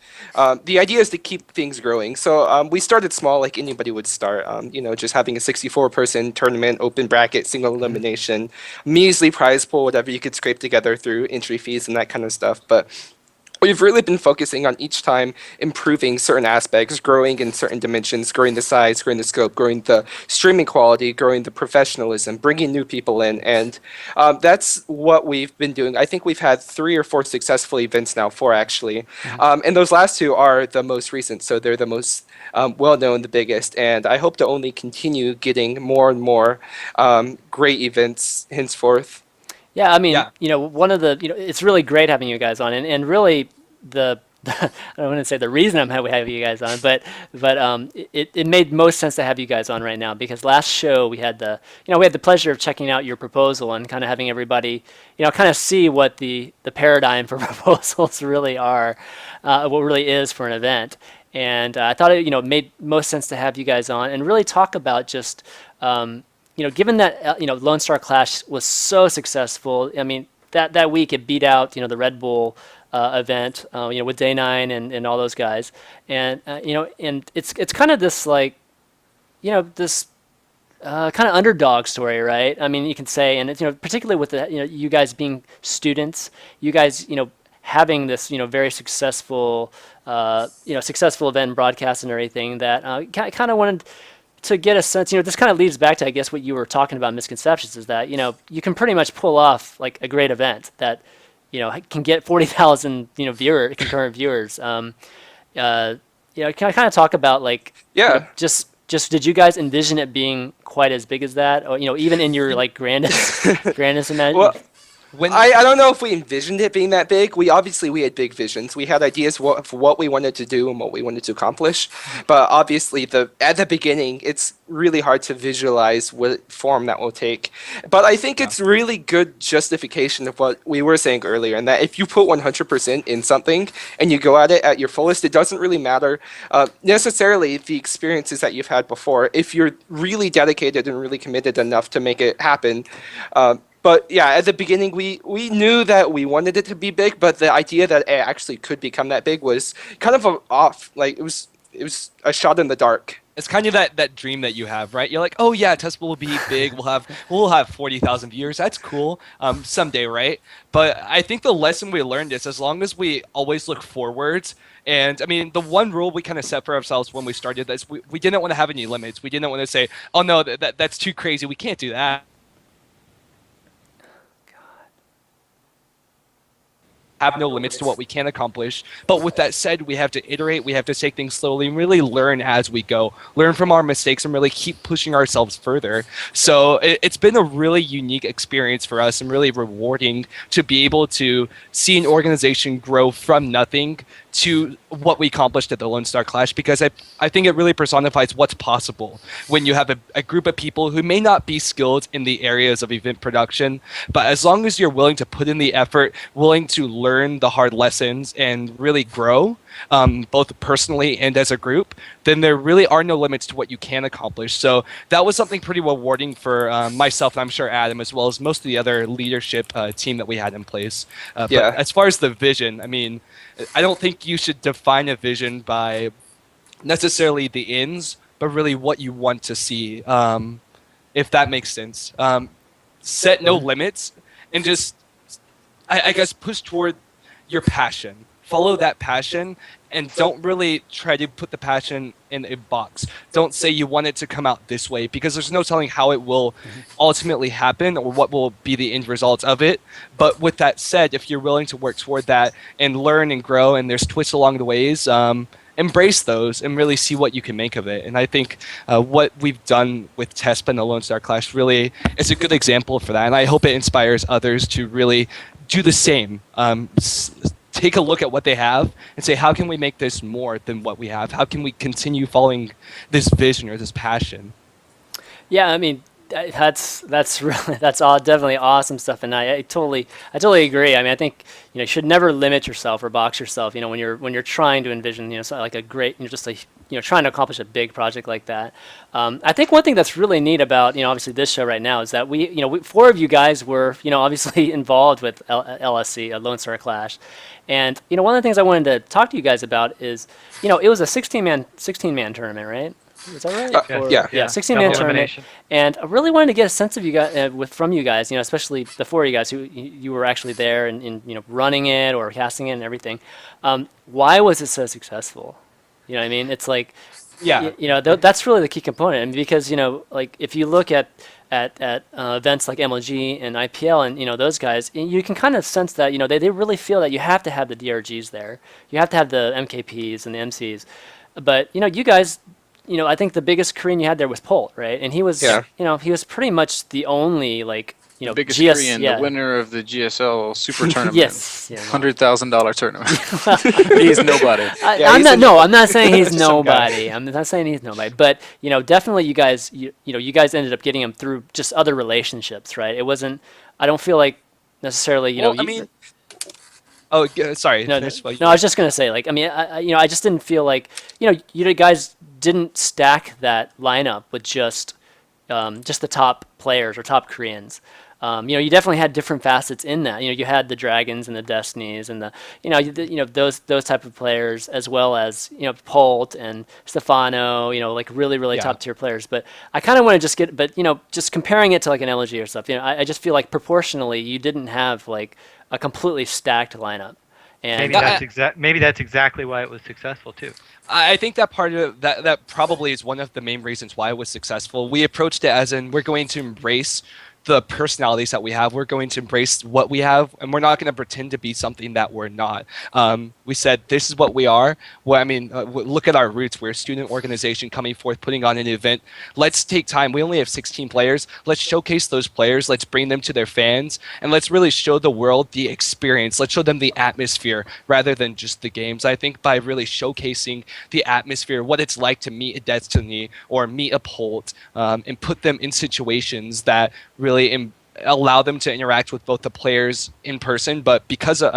the idea is to keep things growing. So we started small, like anybody would start. Just having a 64-person tournament, open bracket, single elimination, measly prize pool, whatever you could scrape together through entry fees and that kind of stuff. But we've really been focusing on each time improving certain aspects, growing in certain dimensions, growing the size, growing the scope, growing the streaming quality, growing the professionalism, bringing new people in. And that's what we've been doing. I think we've had 3 or 4 successful events now, 4 actually. And those last 2 are the most recent. So they're the most well-known, the biggest. And I hope to only continue getting more and more great events henceforth. Yeah, I mean, Yeah. one of the, it's really great having you guys on, and really I don't want to say the reason I'm having you guys on, but it made most sense to have you guys on right now, because last show we had the pleasure of checking out your proposal and kind of having everybody, kind of see what the paradigm for proposals really are, what really is for an event. And I thought it, made most sense to have you guys on and really talk about just, given that Lone Star Clash was so successful. I mean, that week it beat out the Red Bull event, with Day 9 and all those guys, and and it's kind of this like, this kind of underdog story, right? I mean, you can say, and it's, particularly with the, you guys being students, you guys, having this, very successful, successful event broadcast and everything that kind of wanted to get a sense, this kind of leads back to, I guess, what you were talking about misconceptions is that, you can pretty much pull off like a great event that, can get 40,000, concurrent viewers. Can I kind of talk about like, Yeah. just did you guys envision it being quite as big as that, or even in your like grandest imagine? Well, When I don't know if we envisioned it being that big. We had big visions. We had ideas for what we wanted to do and what we wanted to accomplish. But obviously, at the beginning, it's really hard to visualize what form that will take. But I think it's really good justification of what we were saying earlier, and that if you put 100% in something and you go at it at your fullest, it doesn't really matter necessarily the experiences that you've had before. If you're really dedicated and really committed enough to make it happen. But yeah, at the beginning, we knew that we wanted it to be big, but the idea that it actually could become that big was kind of it was a shot in the dark. it's kind of that dream that you have, right? You're like, oh yeah, Tespel will be big. We'll have 40,000 viewers. That's cool. Someday, right? But I think the lesson we learned is as long as we always look forwards. And I mean, the one rule we kind of set for ourselves when we started this, we didn't want to have any limits. We didn't want to say, oh no, that's too crazy. We can't do that. Have no limits to what we can accomplish. But with that said, we have to iterate, we have to take things slowly and really learn as we go. Learn from our mistakes and really keep pushing ourselves further. So it's been a really unique experience for us and really rewarding to be able to see an organization grow from nothing to what we accomplished at the Lone Star Clash, because I think it really personifies what's possible when you have a group of people who may not be skilled in the areas of event production, but as long as you're willing to put in the effort, willing to learn the hard lessons and really grow, both personally and as a group, then there really are no limits to what you can accomplish. So that was something pretty rewarding for myself, and I'm sure Adam, as well as most of the other leadership team that we had in place. But as far as the vision, I mean, I don't think you should define a vision by necessarily the ends, but really what you want to see, if that makes sense. Set no limits and just, I guess, push toward your passion. Follow that passion and don't really try to put the passion in a box. Don't say you want it to come out this way, because there's no telling how it will ultimately happen or what will be the end result of it. But with that said, if you're willing to work toward that and learn and grow, and there's twists along the ways, embrace those and really see what you can make of it. And I think what we've done with TESP and the Lone Star Clash really is a good example for that. And I hope it inspires others to really do the same. Take a look at what they have and say, how can we make this more than what we have? How can we continue following this vision or this passion? Yeah, I mean, that's really definitely awesome stuff, and I totally agree. I mean, I think you should never limit yourself or box yourself. When you're trying to envision something like a great, just like trying to accomplish a big project like that. I think one thing that's really neat about obviously this show right now is that we four of you guys were obviously involved with LSC, Lone Star Clash, and one of the things I wanted to talk to you guys about is it was a 16-man tournament, right? Is that right? Yeah. 16-man tournament, and I really wanted to get a sense of you guys, from you guys, especially the four of you guys who you were actually there and running it or casting it and everything. Why was it so successful? You know what I mean? It's like, that's really the key component, and because like if you look at events like MLG and IPL and those guys, you can kind of sense that they really feel that you have to have the DRGs there, you have to have the MKPs and the MCs, but you guys. I think the biggest Korean you had there was Polt, right? And he was, he was pretty much the only the biggest Korean, the winner of the GSL Super Tournament. Yes, $100,000 tournament. He's nobody. I'm not saying he's nobody. I'm not saying he's nobody. But definitely you guys, you guys ended up getting him through just other relationships, right? It wasn't. I don't feel like necessarily, Well, I mean. Oh, sorry. No, I was just gonna say, I just didn't feel like, you guys didn't stack that lineup with just the top players or top Koreans. You definitely had different facets in that. You had the Dragons and the Destinies and those type of players, as well as Polt and Stefano. Like really Yeah. top tier players. But I kind of want to just just comparing it to like an LG or stuff. I just feel like proportionally you didn't have like a completely stacked lineup. And Maybe that's exactly why it was successful too. I think that part of that probably is one of the main reasons why it was successful. We approached it as in we're going to embrace the personalities that we have. We're going to embrace what we have, and we're not going to pretend to be something that we're not. We said this is what we are. Well, look at our roots. We're a student organization coming forth, putting on an event. Let's take time. We only have 16 players. Let's showcase those players. Let's bring them to their fans, and let's really show the world the experience. Let's show them the atmosphere rather than just the games. I think by really showcasing the atmosphere, what it's like to meet a Destiny or meet a Polt, and put them in situations that really allow them to interact with both the players in person, but because of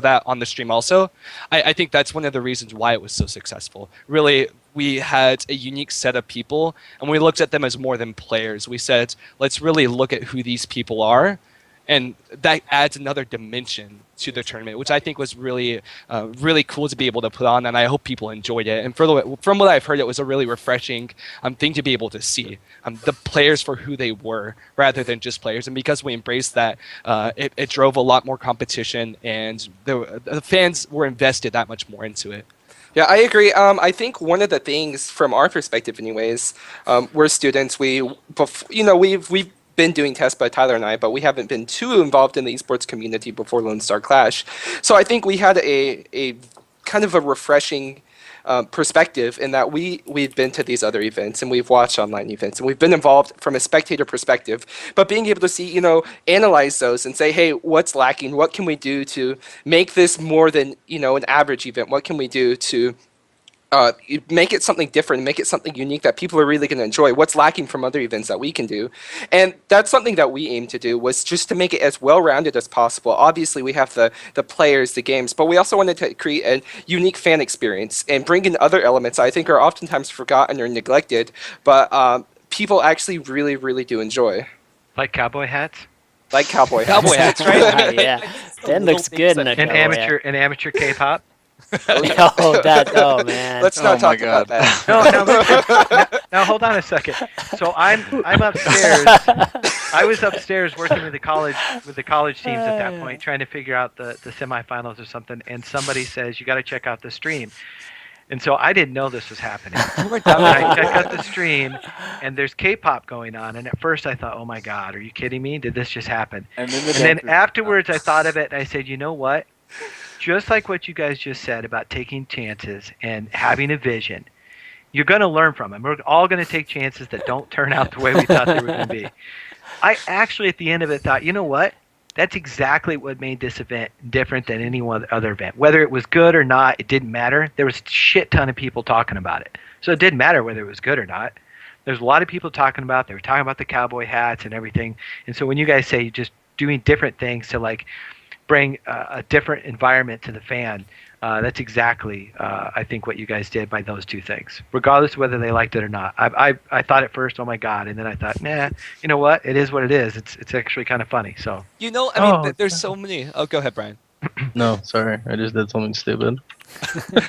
that on the stream also, I think that's one of the reasons why it was so successful. Really, we had a unique set of people, and we looked at them as more than players. We said, let's really look at who these people are, and that adds another dimension to the tournament, which I think was really cool to be able to put on, and I hope people enjoyed it. And from what I've heard, it was a really refreshing thing to be able to see the players for who they were rather than just players. And because we embraced that, it drove a lot more competition, and the fans were invested that much more into it. Yeah, I agree. I think one of the things from our perspective, anyways, we're students. We've been doing tests by Tyler and I, but we haven't been too involved in the esports community before Lone Star Clash. So I think we had a kind of a refreshing perspective in that we've been to these other events and we've watched online events and we've been involved from a spectator perspective, but being able to see, analyze those and say, hey, what's lacking? What can we do to make this more than, an average event? What can we do to make it something different, make it something unique that people are really going to enjoy? What's lacking from other events that we can do? And that's something that we aim to do, was just to make it as well-rounded as possible. Obviously, we have the players, the games, but we also wanted to create a unique fan experience and bring in other elements I think are oftentimes forgotten or neglected, but people actually really, really do enjoy. Like cowboy hats? Like cowboy hats. Cowboy hats, right? Yeah, that looks good in a An cowboy amateur K-pop? hat. Oh man. Let's not talk about that. Now hold on a second. So I'm upstairs. I was upstairs working with the college teams at that point, trying to figure out the semifinals or something. And somebody says, you got to check out the stream. And so I didn't know this was happening. And I check out the stream, and there's K-pop going on. And at first I thought, oh my God, are you kidding me? Did this just happen? And then afterwards I thought of it, and I said, you know what? Just like what you guys just said about taking chances and having a vision, you're going to learn from them. We're all going to take chances that don't turn out the way we thought they were going to be. I actually, at the end of it, thought, you know what? That's exactly what made this event different than any other event. Whether it was good or not, it didn't matter. There was a shit ton of people talking about it. So it didn't matter whether it was good or not. There's a lot of people talking about it. They were talking about the cowboy hats and everything. And so when you guys say just doing different things to like bring a different environment to the fan, that's exactly, I think, what you guys did by those two things, regardless of whether they liked it or not. I thought at first, oh my God, and then I thought, nah, you know what? It is what it is. It's actually kind of funny. So There's so many. Oh, go ahead, Brian. No, sorry, I just did something stupid.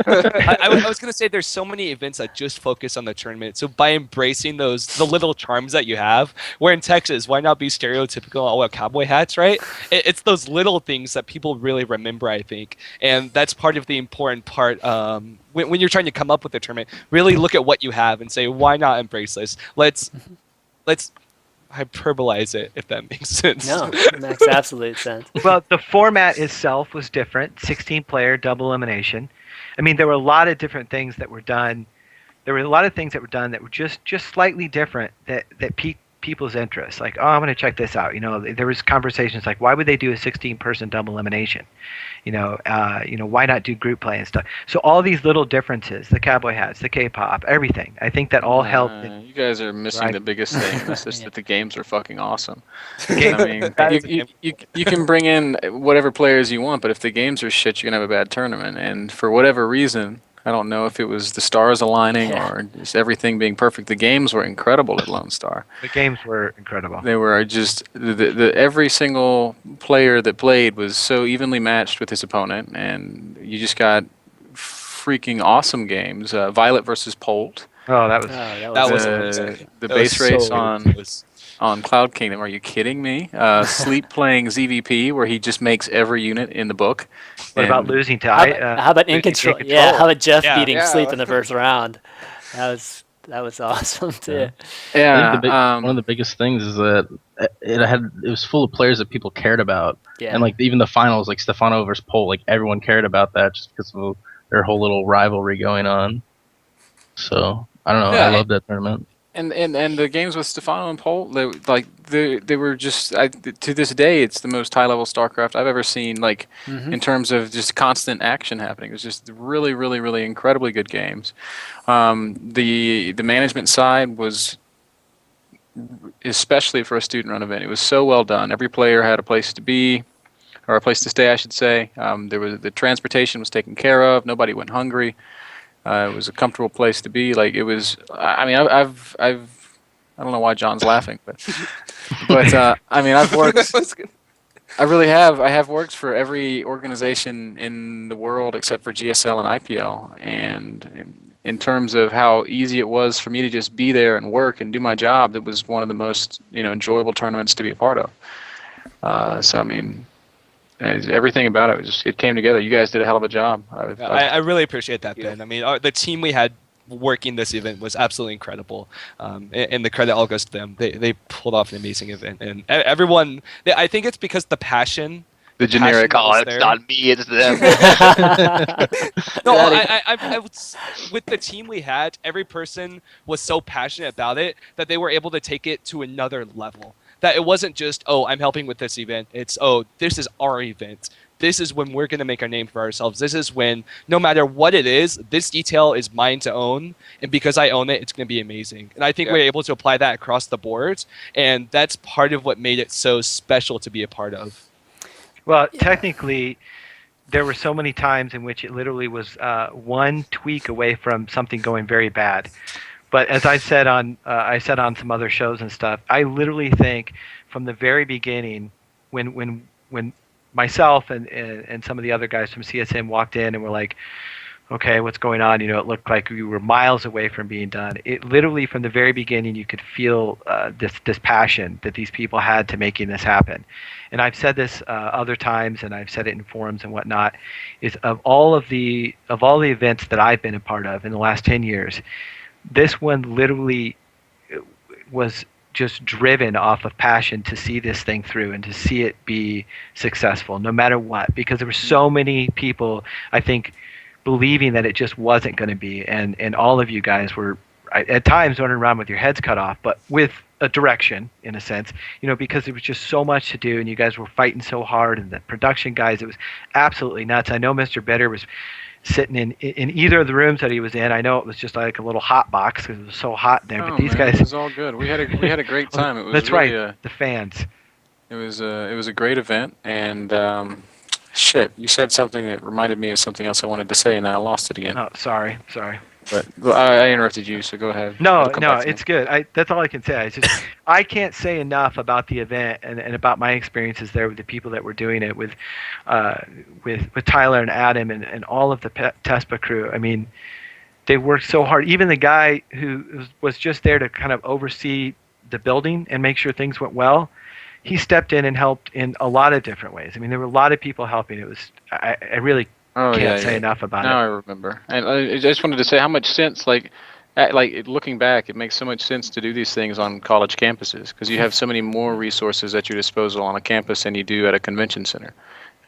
I was going to say there's so many events that just focus on the tournament. So by embracing the little charms that you have, we're in Texas, why not be stereotypical all about cowboy hats, right? It's those little things that people really remember, I think. And that's part of the important part when you're trying to come up with a tournament. Really look at what you have and say, why not embrace this? Let's hyperbolize it, if that makes sense. No, it makes absolute sense. Well, the format itself was different. 16-player double elimination. I mean, there were a lot of different things that were done. There were a lot of things that were done that were just slightly different that piqued people's interest. Like, oh, I'm going to check this out. There was conversations like, why would they do a 16-person double elimination? Why not do group play and stuff? So all these little differences, the cowboy hats, the K-pop, everything. I think that all helped. You guys are missing the biggest thing. And that's just that the games are fucking awesome. You can bring in whatever players you want, but if the games are shit, you're gonna have a bad tournament. And for whatever reason, I don't know if it was the stars aligning or just everything being perfect. The games were incredible at Lone Star. The games were incredible. They were just every single player that played was so evenly matched with his opponent, and you just got freaking awesome games. Violet versus Polt. Oh, that was That was amazing. The That was base race so- on it was- on Cloud Kingdom. Are you kidding me? Sleep playing ZVP, where he just makes every unit in the book. What about And losing to How about in losing to control? Yeah, how about Jeff Yeah. beating Yeah. Sleep in the first round? That was awesome too. Yeah, I think one of the biggest things is that it was full of players that people cared about, Yeah. and like even the finals, like Stefano versus Pole, like everyone cared about that just because of their whole little rivalry going on. So I don't know, Yeah. I love that tournament. And the games with Stefano and Polt, they were just to this day, it's the most high level StarCraft I've ever seen. Like in terms of just constant action happening, it was just really, really, really incredibly good games. The management side was, especially for a student run event, it was so well done. Every player had a place to be, or a place to stay, I should say. The transportation was taken care of. Nobody went hungry. It was a comfortable place to be. Like it was. I mean, I've. I don't know why John's laughing, but I mean, I've worked. I really have. I have worked for every organization in the world except for GSL and IPL, and in terms of how easy it was for me to just be there and work and do my job, that was one of the most enjoyable tournaments to be a part of. So I mean. Everything about it came together. You guys did a hell of a job. I really appreciate that, Ben. I mean, the team we had working this event was absolutely incredible, and the credit all goes to them. They pulled off an amazing event, and everyone. I think it's because the passion. The generic, passion that was it's there. not me, it's them. No, I would, with the team we had, every person was so passionate about it that they were able to take it to another level. That it wasn't just, oh, I'm helping with this event. It's, oh, this is our event. This is when we're going to make our name for ourselves. This is when, no matter what it is, this detail is mine to own. And because I own it, it's going to be amazing. And I think we're able to apply that across the board. And that's part of what made it so special to be a part of. Well, technically, there were so many times in which it literally was one tweak away from something going very bad. But as I said on some other shows and stuff, I literally think from the very beginning, when myself and some of the other guys from CSM walked in and were like, okay, what's going on? It looked like we were miles away from being done. It literally from the very beginning, you could feel this passion that these people had to making this happen. And I've said this other times, and I've said it in forums and whatnot, is of all the events that I've been a part of in the last 10 years. This one literally was just driven off of passion to see this thing through and to see it be successful, no matter what, because there were so many people, I think, believing that it just wasn't going to be, and all of you guys were at times running around with your heads cut off, but with a direction, in a sense, because there was just so much to do, and you guys were fighting so hard, and the production guys, it was absolutely nuts. I know Mr. Bitter was sitting in either of the rooms that he was in. I know it was just like a little hot box because it was so hot there. But these guys, it was all good. We had a great time. It was that's really, right. The fans. It was a great event, and shit, you said something that reminded me of something else I wanted to say, and I lost it again. Oh, sorry. But I interrupted you, so go ahead. No, It'll come back to me. it's good. That's all I can say. I can't say enough about the event and about my experiences there with the people that were doing it with Tyler and Adam and all of the TESPA crew. I mean, they worked so hard. Even the guy who was just there to kind of oversee the building and make sure things went well, he stepped in and helped in a lot of different ways. I mean, there were a lot of people helping. It was I really can't say enough about now it. I remember. And I just wanted to say how much sense, like looking back, it makes so much sense to do these things on college campuses because you have so many more resources at your disposal on a campus than you do at a convention center.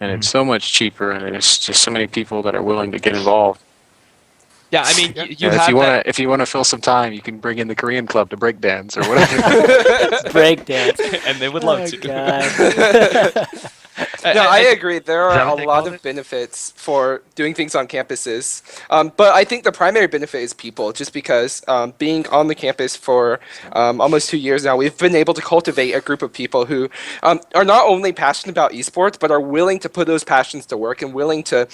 And it's so much cheaper, and there's just so many people that are willing to get involved. Yeah, I mean, if you want to fill some time, you can bring in the Korean club to break dance or whatever. Breakdance. and they would love to. God. No, I agree. There Is that are what a they lot called of it? benefits for doing things on campuses. But I think the primary benefit is people, just because being on the campus for almost 2 years now, we've been able to cultivate a group of people who are not only passionate about esports, but are willing to put those passions to work and willing to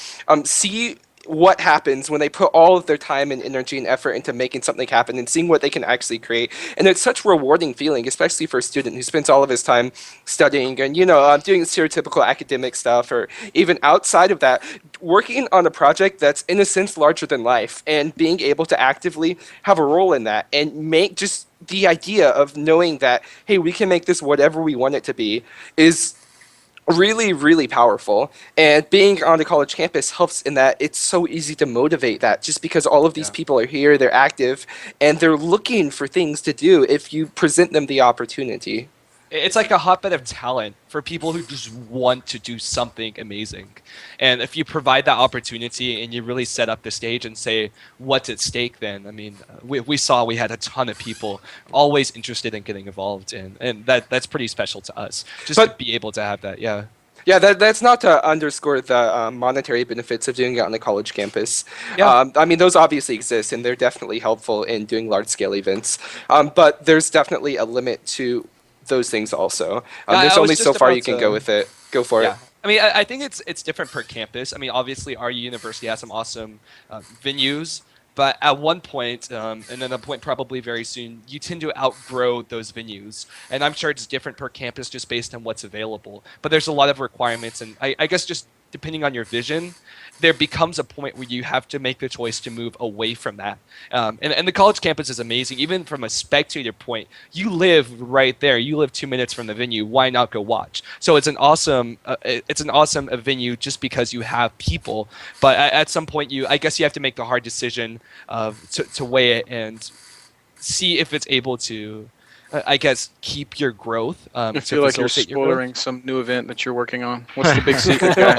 see what happens when they put all of their time and energy and effort into making something happen and seeing what they can actually create. And it's such a rewarding feeling, especially for a student who spends all of his time studying and, doing stereotypical academic stuff, or even outside of that, working on a project that's in a sense larger than life and being able to actively have a role in that and make just the idea of knowing that, hey, we can make this whatever we want it to be is really, really powerful. And being on the college campus helps in that it's so easy to motivate that, just because all of these people are here, they're active, and they're looking for things to do if you present them the opportunity. It's like a hotbed of talent for people who just want to do something amazing. And if you provide that opportunity and you really set up the stage and say what's at stake, then, I mean, we saw we had a ton of people always interested in getting involved, and that's pretty special to us, just to be able to have that, yeah. Yeah, that's not to underscore the monetary benefits of doing it on the college campus. Yeah. I mean, those obviously exist, and they're definitely helpful in doing large-scale events. But there's definitely a limit to those things also. There's only so far you can go with it. Go for it. I mean, I think it's different per campus. I mean, obviously, our university has some awesome venues, but at one point, and then a point probably very soon, you tend to outgrow those venues. And I'm sure it's different per campus just based on what's available. But there's a lot of requirements, and I guess just depending on your vision, there becomes a point where you have to make the choice to move away from that. And the college campus is amazing. Even from a spectator point, you live right there. You live 2 minutes from the venue. Why not go watch? So it's an awesome venue just because you have people. But at some point, I guess you have to make the hard decision to weigh it and see if it's able to, I guess, keep your growth. I feel like you're spoiling some new event that you're working on. What's the big secret, guy?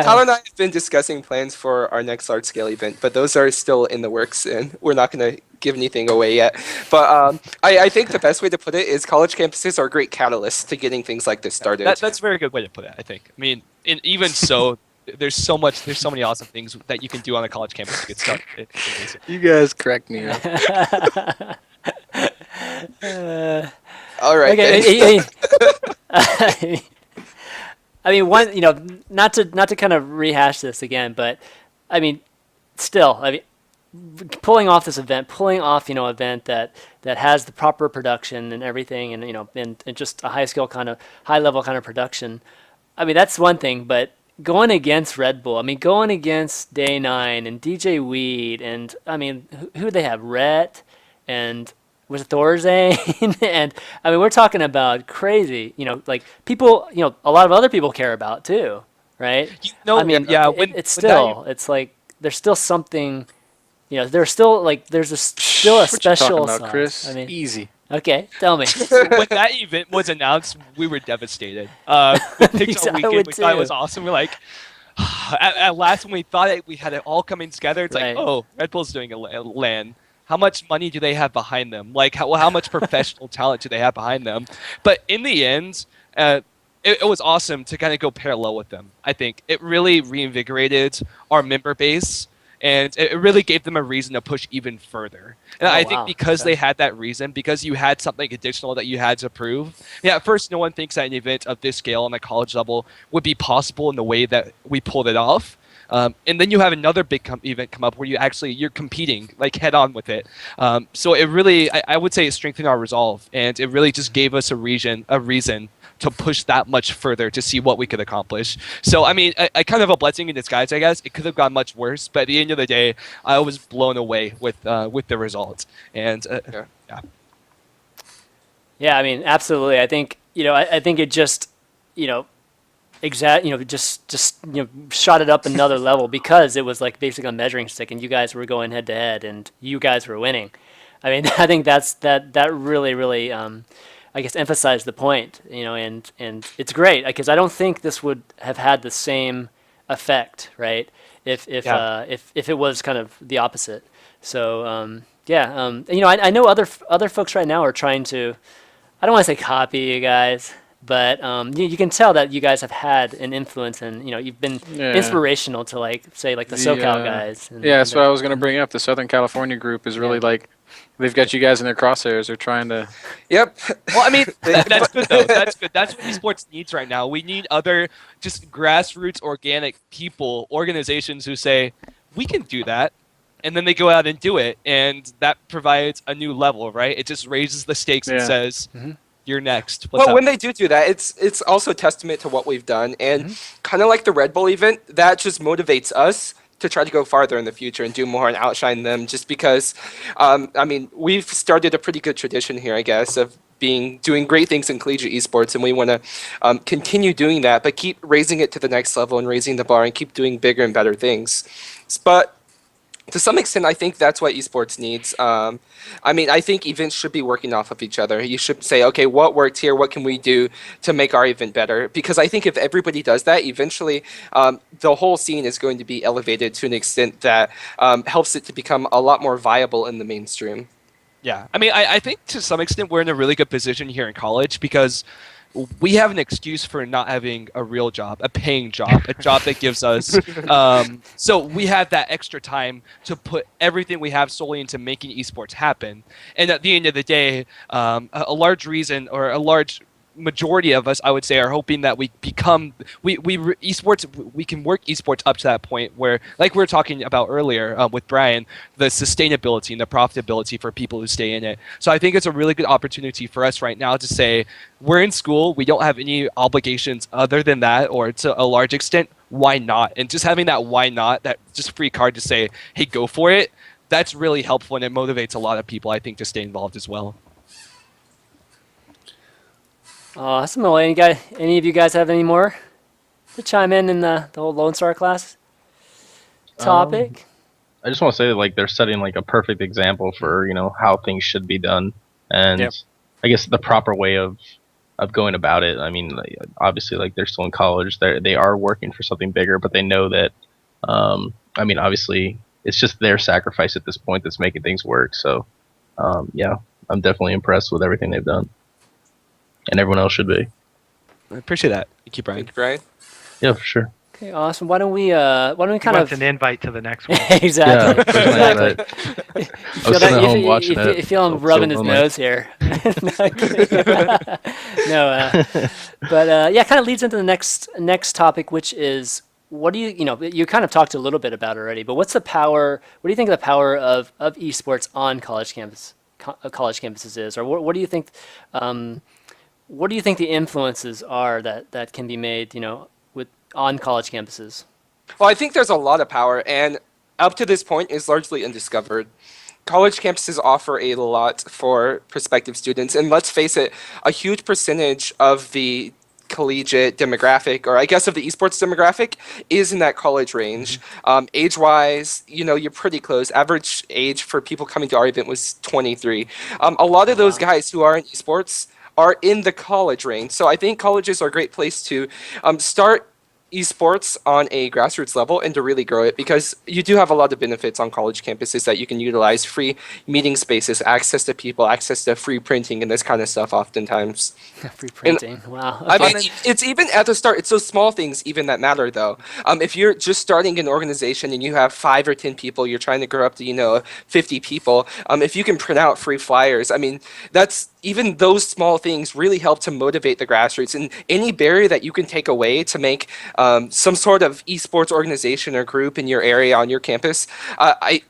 Tyler and I have been discussing plans for our next large-scale event, but those are still in the works, and we're not going to give anything away yet. But I think the best way to put it is college campuses are great catalysts to getting things like this started. That's a very good way to put it, I think. I mean, even so, there's so many awesome things that you can do on a college campus to get started. It's amazing. You guys crack me up. All right. Okay, I mean, not to kind of rehash this again, but I mean, still, I mean, pulling off this event, event that has the proper production and everything, and and just a high level kind of production. I mean, that's one thing, but going against Red Bull, I mean, going against Day 9 and DJ Weed, and I mean, who they have, Rhett, and was it Thorzane? And I mean, we're talking about crazy, like people, a lot of other people care about too, right? I mean, it's like there's still something, there's still still a special what you talking about, Chris? I mean, easy. Okay, tell me. When that event was announced, we were devastated. The Pixar weekend, we thought it was awesome. We're like, at last, when we thought we had it all coming together, it's like, oh, Red Bull's doing a LAN. How much money do they have behind them? Like, how much professional talent do they have behind them? But in the end, it was awesome to kind of go parallel with them. I think it really reinvigorated our member base, and it really gave them a reason to push even further. And I think because they had that reason, because you had something additional that you had to prove. Yeah, at first, no one thinks that an event of this scale on the college level would be possible in the way that we pulled it off. And then you have another big event come up where you're competing like head on with it. So it really, I would say, it strengthened our resolve, and it really just gave us a reason to push that much further to see what we could accomplish. So I mean, I kind of a blessing in disguise, I guess. It could have gone much worse, but at the end of the day, I was blown away with the results. And yeah, I mean, absolutely. I think I think it just just shot it up another level, because it was like basically a measuring stick, and you guys were going head to head, and you guys were winning. I mean, I think that really I guess emphasized the point, and it's great, because I don't think this would have had the same effect, right? If it was kind of the opposite. So I know other folks right now are trying to, I don't want to say copy you guys, but you can tell that you guys have had an influence, and you've been inspirational to the SoCal guys. That's what I was going to bring up. The Southern California group is really like They've got you guys in their crosshairs. They're trying to. Yep. Well, I mean, that's good though. That's good. That's what esports needs right now. We need other just grassroots, organic people, organizations who say we can do that, and then they go out and do it, and that provides a new level, right? It just raises the stakes and Yeah. says, "You're next." What's Well, up? when they do that, it's also a testament to what we've done, and kind of like the Red Bull event, that just motivates us to try to go farther in the future and do more and outshine them. Just because, I mean, we've started a pretty good tradition here, I guess, of doing great things in collegiate esports, and we want to continue doing that, but keep raising it to the next level and raising the bar and keep doing bigger and better things. But to some extent, I think that's what esports needs. I mean, I think events should be working off of each other. You should say, okay, what worked here? What can we do to make our event better? Because I think if everybody does that, eventually the whole scene is going to be elevated to an extent that helps it to become a lot more viable in the mainstream. Yeah, I mean, I think to some extent we're in a really good position here in college because we have an excuse for not having a real job, a paying job, a job that gives us. So we have that extra time to put everything we have solely into making esports happen. And at the end of the day, a large reason or a large majority of us, I would say, are hoping that we become esports. We can work esports up to that point where, like we were talking about earlier with Brian, the sustainability and the profitability for people who stay in it. So I think it's a really good opportunity for us right now to say we're in school. We don't have any obligations other than that, or to a large extent, why not? And just having that why not, that just free card to say, hey, go for it. That's really helpful, and it motivates a lot of people, I think, to stay involved as well. Awesome. Well, any of you guys have any more to chime in the whole Lone Star class topic? I just want to say that, like, they're setting like a perfect example for, you know, how things should be done, and Yep. I guess the proper way of going about it. I mean, like, obviously, like, they're still in college, they are working for something bigger, but they know that. I mean, obviously, it's just their sacrifice at this point that's making things work. So, yeah, I'm definitely impressed with everything they've done, and everyone else should be. I appreciate that. Thank you, Brian. Thank you, Brian. Yeah, for sure. Okay, awesome. Why don't we kind Wants of an invite to the next one. exactly. Yeah, Exactly. but I was sitting at home watching it. You feel him rubbing his nose here. No, but yeah, kind of leads into the next topic, which is what do you kind of talked a little bit about already, but what's the power? What do you think the power of esports on college campuses is, or what do you think? What do you think the influences are that can be made, on college campuses? Well, I think there's a lot of power, and up to this point is largely undiscovered. College campuses offer a lot for prospective students, and let's face it, a huge percentage of the collegiate demographic, or I guess of the esports demographic, is in that college range. Age-wise, you're pretty close. Average age for people coming to our event was 23. A lot of those guys who are in esports are in the college range, so I think colleges are a great place to start esports on a grassroots level and to really grow it, because you do have a lot of benefits on college campuses that you can utilize: free meeting spaces, access to people, access to free printing, and this kind of stuff oftentimes. Free printing. Wow. I Okay. mean, it's even at the start, it's those small things even that matter, though. If you're just starting an organization and you have 5 or 10 people, you're trying to grow up to, 50 people, if you can print out free flyers, I mean, even those small things really help to motivate the grassroots. And any barrier that you can take away to make some sort of esports organization or group in your area on your campus, I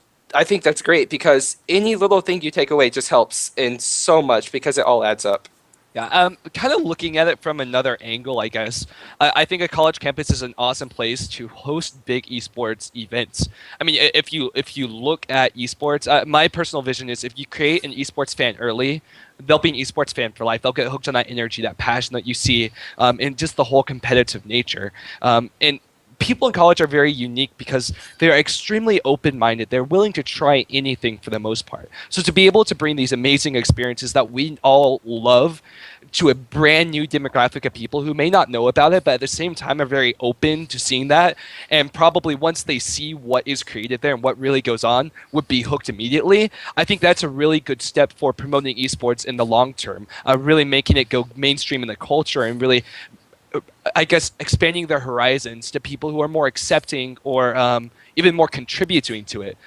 think that's great, because any little thing you take away just helps in so much, because it all adds up. Yeah, kind of looking at it from another angle, I guess. I think a college campus is an awesome place to host big esports events. I mean, if you look at esports, my personal vision is if you create an esports fan early, they'll be an esports fan for life. They'll get hooked on that energy, that passion that you see, and just the whole competitive nature. And people in college are very unique because they're extremely open-minded. They're willing to try anything for the most part. So to be able to bring these amazing experiences that we all love to a brand new demographic of people who may not know about it, but at the same time are very open to seeing that, and probably once they see what is created there and what really goes on, would be hooked immediately. I think that's a really good step for promoting esports in the long term, really making it go mainstream in the culture and really, I guess, expanding their horizons to people who are more accepting or even more contributing to it.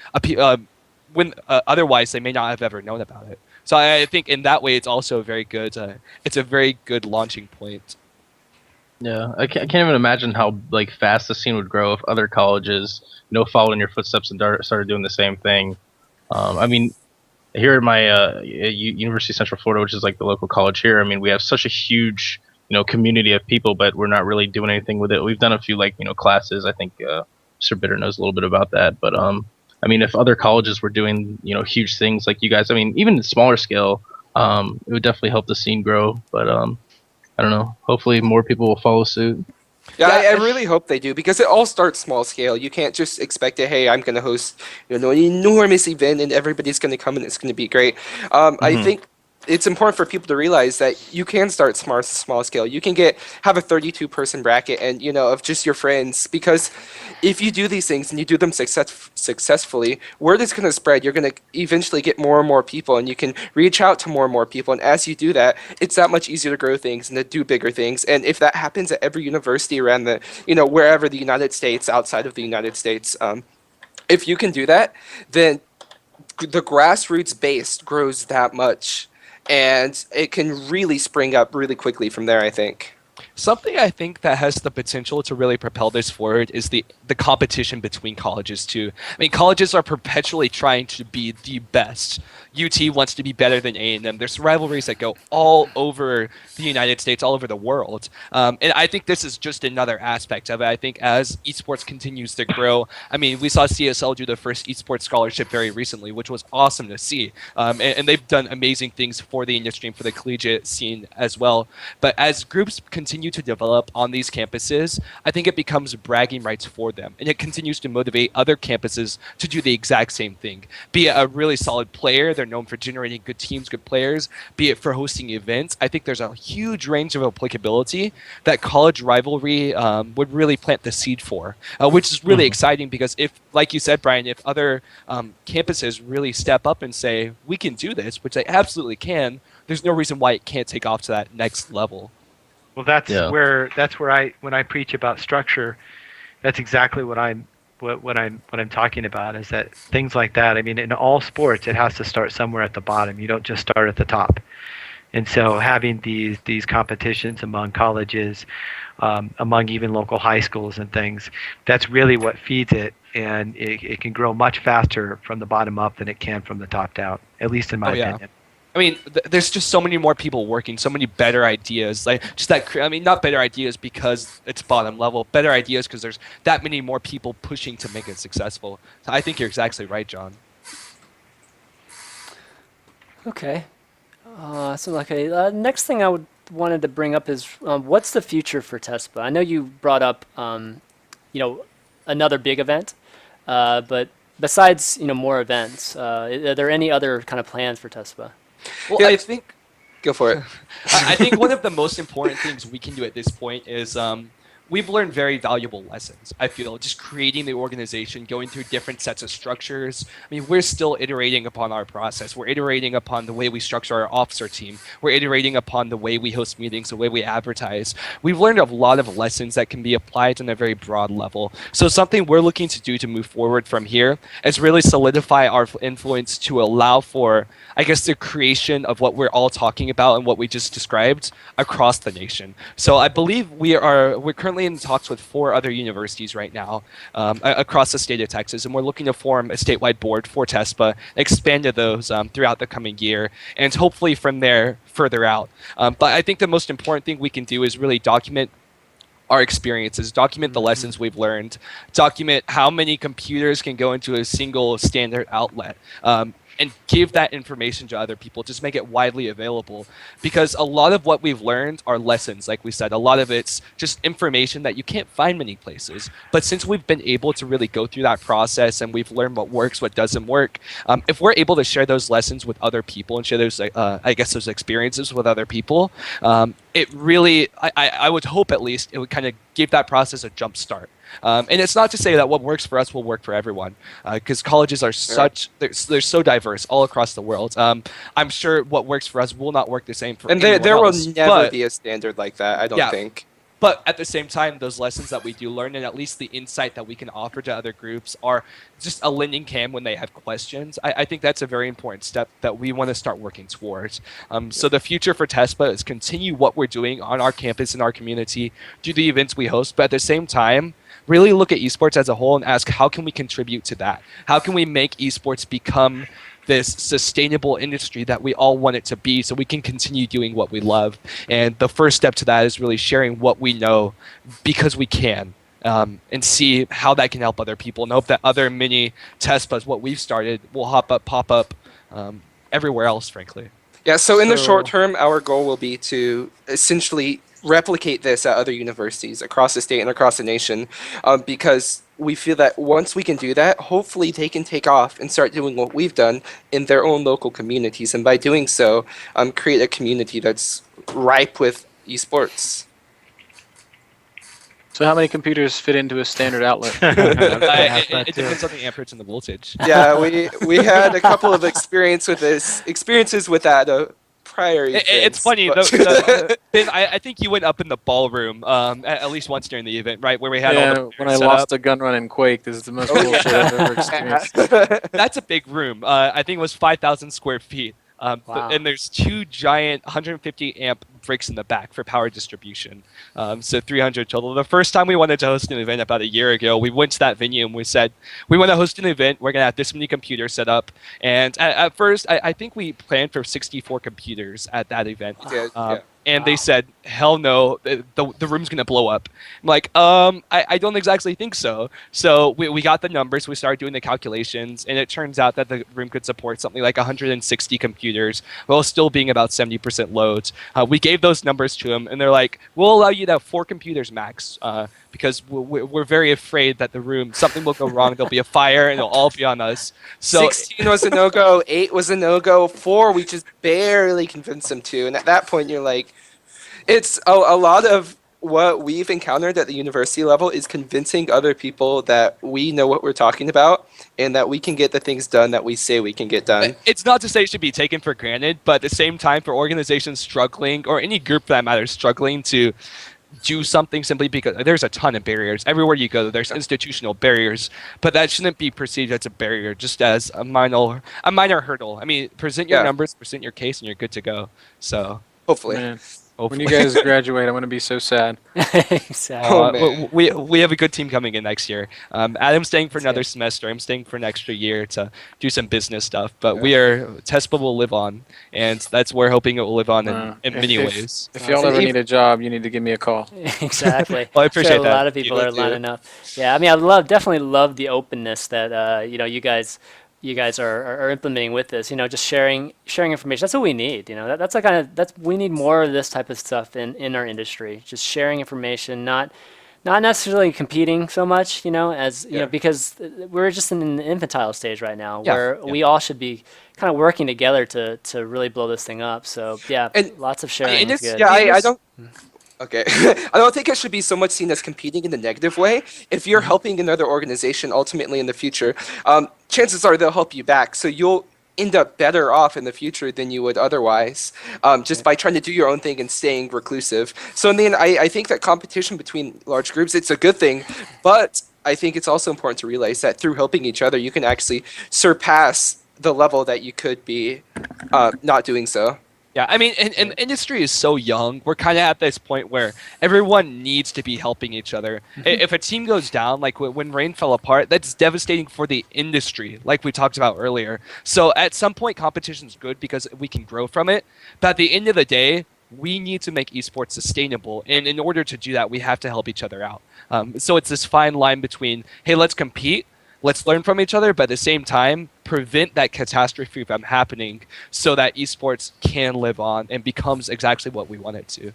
when otherwise they may not have ever known about it. So I think in that way it's also very good. It's a very good launching point. Yeah, I can't even imagine how like fast the scene would grow if other colleges, followed in your footsteps and started doing the same thing. I mean, here at my University of Central Florida, which is like the local college here, I mean, we have such a huge, community of people, but we're not really doing anything with it. We've done a few like, classes. I think Mr. Bitter knows a little bit about that, but I mean, if other colleges were doing, huge things like you guys, I mean, even smaller scale, it would definitely help the scene grow. But I don't know. Hopefully, more people will follow suit. Yeah, I really hope they do, because it all starts small scale. You can't just expect it. Hey, I'm going to host an enormous event and everybody's going to come and it's going to be great. I think it's important for people to realize that you can start small scale. You can have a 32-person bracket and of just your friends, because if you do these things and you do them successfully, word is going to spread. You're going to eventually get more and more people, and you can reach out to more and more people. And as you do that, it's that much easier to grow things and to do bigger things. And if that happens at every university around the wherever the United States, outside of the United States, if you can do that, then the grassroots base grows that much. And it can really spring up really quickly from there, I think. Something I think that has the potential to really propel this forward is the competition between colleges too. I mean, colleges are perpetually trying to be the best. UT wants to be better than A&M. There's rivalries that go all over the United States, all over the world. And I think this is just another aspect of it. I think as esports continues to grow, I mean, we saw CSL do the first esports scholarship very recently, which was awesome to see. And they've done amazing things for the industry and for the collegiate scene as well. But as groups continue to develop on these campuses, I think it becomes bragging rights for them. And it continues to motivate other campuses to do the exact same thing. Be it a really solid player, they're known for generating good teams, good players, be it for hosting events. I think there's a huge range of applicability that college rivalry would really plant the seed for, which is really exciting, because if, like you said, Brian, if other campuses really step up and say, we can do this, which they absolutely can, there's no reason why it can't take off to that next level. Well, when I preach about structure, that's exactly what I'm talking about, is that things like that. I mean, in all sports, it has to start somewhere at the bottom. You don't just start at the top. And so having these competitions among colleges, among even local high schools and things, that's really what feeds it. And it can grow much faster from the bottom up than it can from the top down, at least in my opinion. I mean, there's just so many more people working, so many better ideas. Like just that. I mean, not better ideas because it's bottom level. Better ideas because there's that many more people pushing to make it successful. So I think you're exactly right, John. Okay. Next thing I wanted to bring up is what's the future for TESPA? I know you brought up another big event, but besides more events, are there any other kind of plans for TESPA? Well, Yeah, I think Go for it. I think one of the most important things we can do at this point is we've learned very valuable lessons. I feel just creating the organization, going through different sets of structures. I mean, we're still iterating upon our process. We're iterating upon the way we structure our officer team. We're iterating upon the way we host meetings, the way we advertise. We've learned a lot of lessons that can be applied on a very broad level. So something we're looking to do to move forward from here is really solidify our influence to allow for, I guess, the creation of what we're all talking about and what we just described across the nation. So I believe we're currently in talks with 4 other universities right now across the state of Texas, and we're looking to form a statewide board for TESPA, expand to those throughout the coming year, and hopefully from there further out. But I think the most important thing we can do is really document our experiences, document the lessons we've learned, document how many computers can go into a single standard outlet, and give that information to other people, just make it widely available. Because a lot of what we've learned are lessons, like we said. A lot of it's just information that you can't find many places. But since we've been able to really go through that process and we've learned what works, what doesn't work, if we're able to share those lessons with other people and share those, those experiences with other people, it really, I would hope at least, it would kind of give that process a jump start. And it's not to say that what works for us will work for everyone, because colleges are they're so diverse all across the world. I'm sure what works for us will not work the same for anyone there will else, never be a standard like that, I don't think. But at the same time, those lessons that we do learn and at least the insight that we can offer to other groups are just a lending hand when they have questions. I think that's a very important step that we want to start working towards. So the future for TESPA is continue what we're doing on our campus in our community, do the events we host, but at the same time, really look at esports as a whole and ask how can we contribute to that? How can we make esports become this sustainable industry that we all want it to be so we can continue doing what we love? And the first step to that is really sharing what we know because we can. And see how that can help other people and hope that other mini TESPAs, what we've started, will pop up everywhere else, frankly. Yeah, so in the short term, our goal will be to essentially replicate this at other universities across the state and across the nation, because we feel that once we can do that, hopefully they can take off and start doing what we've done in their own local communities, and by doing so, create a community that's ripe with esports. So how many computers fit into a standard outlet? It depends on the amperage and the voltage. Yeah, we had a couple of experiences with that prior events. It's funny, but- Ben, I think you went up in the ballroom at least once during the event, right, where we had all Yeah, the when I set lost up. a gun run in Quake, this is the most bullshit I've ever experienced. That's a big room. I think it was 5,000 square feet. Wow. And there's two giant 150 amp bricks in the back for power distribution. So 300 total. The first time we wanted to host an event about a year ago, we went to that venue and we said, we want to host an event. We're going to have this many computers set up. And at first, I think we planned for 64 computers at that event. Yeah. And they said, hell no, the room's going to blow up. I'm like, I don't exactly think so. So we got the numbers, we started doing the calculations, and it turns out that the room could support something like 160 computers while still being about 70% loads. We gave those numbers to them, and they're like, we'll allow you to have 4 computers max, because we're very afraid that the room, something will go wrong, there'll be a fire, and it'll all be on us. So 16 was a no-go, 8 was a no-go, 4 we just barely convinced them to, and at that point you're like, it's a lot of what we've encountered at the university level is convincing other people that we know what we're talking about and that we can get the things done that we say we can get done. it's not to say it should be taken for granted, but at the same time, for organizations struggling, or any group for that matter, struggling to do something simply because there's a ton of barriers. Everywhere you go, there's institutional barriers, but that shouldn't be perceived as a barrier, just as a minor hurdle. I mean, present your numbers, present your case, and you're good to go. So Hopefully. Man, when hopefully. you guys graduate, I'm going to be so sad. Exactly. Oh, man. we have a good team coming in next year. Adam's staying for another semester. I'm staying for an extra year to do some business stuff. But TESPA will live on, and that's we're hoping it will live on in many ways. If y'all ever need a job, you need to give me a call. Exactly. Well, I appreciate Sure, that. a lot of people You are do. lining up. Yeah, I mean, definitely love the openness that you guys are implementing with this. Just sharing information. That's what we need. We need more of this type of stuff in our industry. Just sharing information, not necessarily competing so much. Because we're just in the infantile stage right now, where we all should be kind of working together to really blow this thing up. So And- lots of sharing And is it's, good. I don't. Okay, I don't think it should be so much seen as competing in the negative way. If you're helping another organization ultimately in the future, chances are they'll help you back. So you'll end up better off in the future than you would otherwise, just by trying to do your own thing and staying reclusive. So in the end, I think that competition between large groups, it's a good thing, but I think it's also important to realize that through helping each other, you can actually surpass the level that you could be not doing so. Yeah, I mean, and the industry is so young. We're kind of at this point where everyone needs to be helping each other. If a team goes down, like when Rain fell apart, that's devastating for the industry, like we talked about earlier. So at some point, competition is good because we can grow from it. But at the end of the day, we need to make esports sustainable. And in order to do that, we have to help each other out. So it's this fine line between, hey, let's compete, let's learn from each other, but at the same time, prevent that catastrophe from happening so that esports can live on and becomes exactly what we want it to.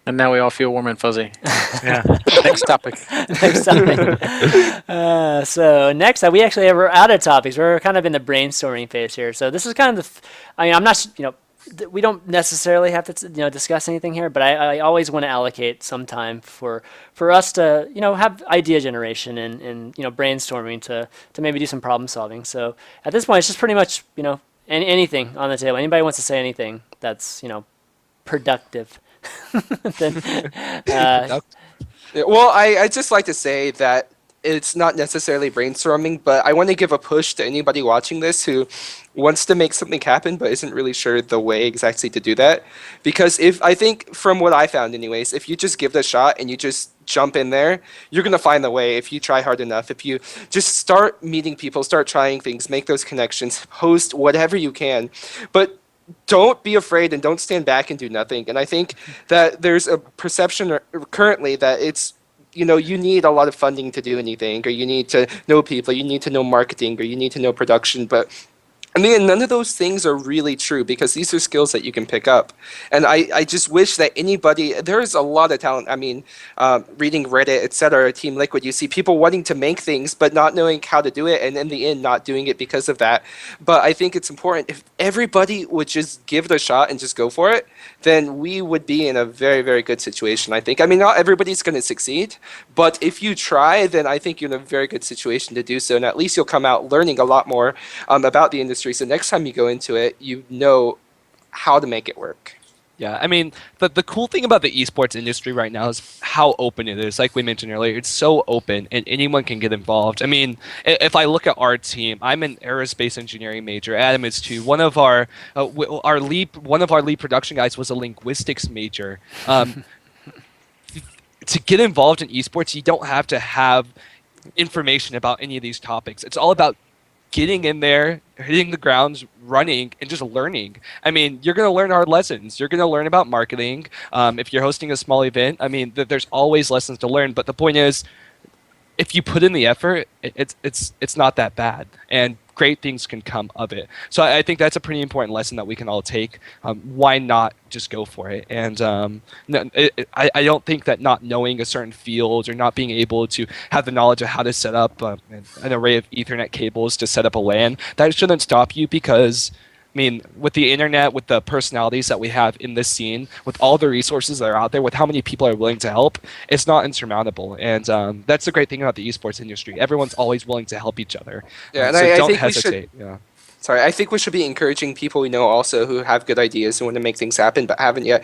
And now we all feel warm and fuzzy. Yeah. Next topic. Next topic. So next, we actually are out of topics. We're kind of in the brainstorming phase here. So this is kind of I'm not, we don't necessarily have to, discuss anything here, but I always want to allocate some time for us to, have idea generation and brainstorming to maybe do some problem solving. So at this point, it's just pretty much, anything on the table. Anybody wants to say anything that's, productive. Then, Yeah, well, I just like to say that it's not necessarily brainstorming, but I want to give a push to anybody watching this who wants to make something happen but isn't really sure the way exactly to do that. Because if I think from what I found anyways, if you just give it a shot and you just jump in there, you're going to find the way if you try hard enough. If you just start meeting people, start trying things, make those connections, post whatever you can. But don't be afraid and don't stand back and do nothing. And I think that there's a perception currently that it's, you need a lot of funding to do anything, or you need to know people, you need to know marketing, or you need to know production. But I mean, none of those things are really true because these are skills that you can pick up. And I just wish that there's a lot of talent. I mean, reading Reddit, etc., Team Liquid, you see people wanting to make things but not knowing how to do it, and in the end not doing it because of that. But I think it's important if everybody would just give it a shot and just go for it, then we would be in a very, very good situation, I think. I mean, not everybody's going to succeed, but if you try, then I think you're in a very good situation to do so, and at least you'll come out learning a lot more about the industry. So next time you go into it, you know how to make it work. Yeah, I mean, the cool thing about the esports industry right now is how open it is. Like we mentioned earlier, it's so open and anyone can get involved. I mean, if I look at our team, I'm an aerospace engineering major. Adam is too. One of our lead production guys was a linguistics major. To get involved in esports, you don't have to have information about any of these topics. It's all about getting in there, hitting the grounds, running, and just learning. I mean, you're going to learn hard lessons. You're going to learn about marketing. If you're hosting a small event, I mean, there's always lessons to learn. But the point is, if you put in the effort, it's not that bad. And great things can come of it. So I think that's a pretty important lesson that we can all take. Why not just go for it? And I don't think that not knowing a certain field or not being able to have the knowledge of how to set up an array of Ethernet cables to set up a LAN, that shouldn't stop you because, I mean, with the internet, with the personalities that we have in this scene, with all the resources that are out there, with how many people are willing to help, it's not insurmountable. And that's the great thing about the esports industry. Everyone's always willing to help each other. Yeah, and so I don't think hesitate. Yeah. Sorry, I think we should be encouraging people we know also who have good ideas and want to make things happen but haven't yet.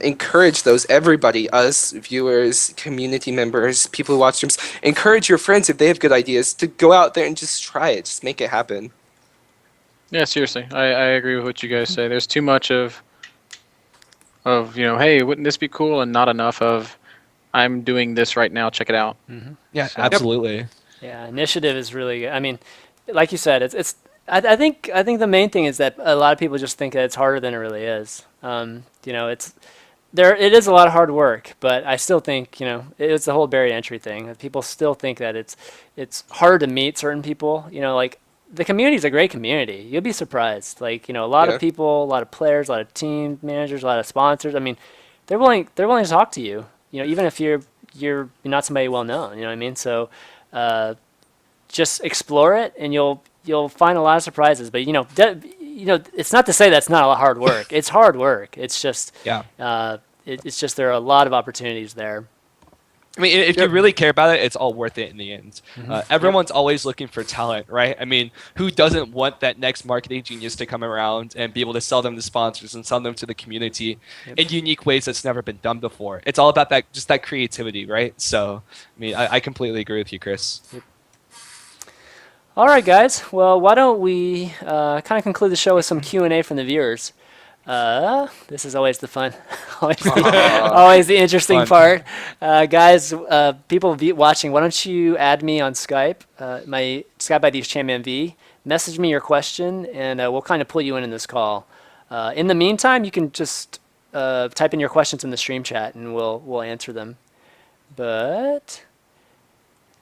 Encourage those, everybody, us, viewers, community members, people who watch streams. Encourage your friends if they have good ideas to go out there and just try it. Just make it happen. Yeah, seriously, I agree with what you guys say. There's too much of hey, wouldn't this be cool, and not enough of I'm doing this right now. Check it out. Mm-hmm. Yeah, absolutely. Yeah, initiative is really good. I mean, like you said, I think the main thing is that a lot of people just think that it's harder than it really is. It is a lot of hard work, but I still think it's the whole barrier to entry thing. People still think that it's hard to meet certain people. Like, the community is a great community. You'll be surprised. Like, a lot of people, a lot of players, a lot of team managers, a lot of sponsors. I mean, they're willing to talk to you. Even if you're not somebody well known. You know what I mean? So, just explore it, and you'll find a lot of surprises. But it's not to say that's not a lot of hard work. It's hard work. It's just it's just there are a lot of opportunities there. I mean, if you really care about it, it's all worth it in the end. Everyone's always looking for talent, right? I mean, who doesn't want that next marketing genius to come around and be able to sell them to sponsors and sell them to the community in unique ways that's never been done before? It's all about that creativity, right? So, I mean, I completely agree with you, Chris. All right, guys. Well, why don't we kind of conclude the show with some Q&A from the viewers. This is always the fun, always the interesting part. Guys, people watching, why don't you add me on Skype? My Skype ID is ChanmanV. Message me your question, and we'll kind of pull you in this call. In the meantime, you can just type in your questions in the stream chat, and we'll answer them. But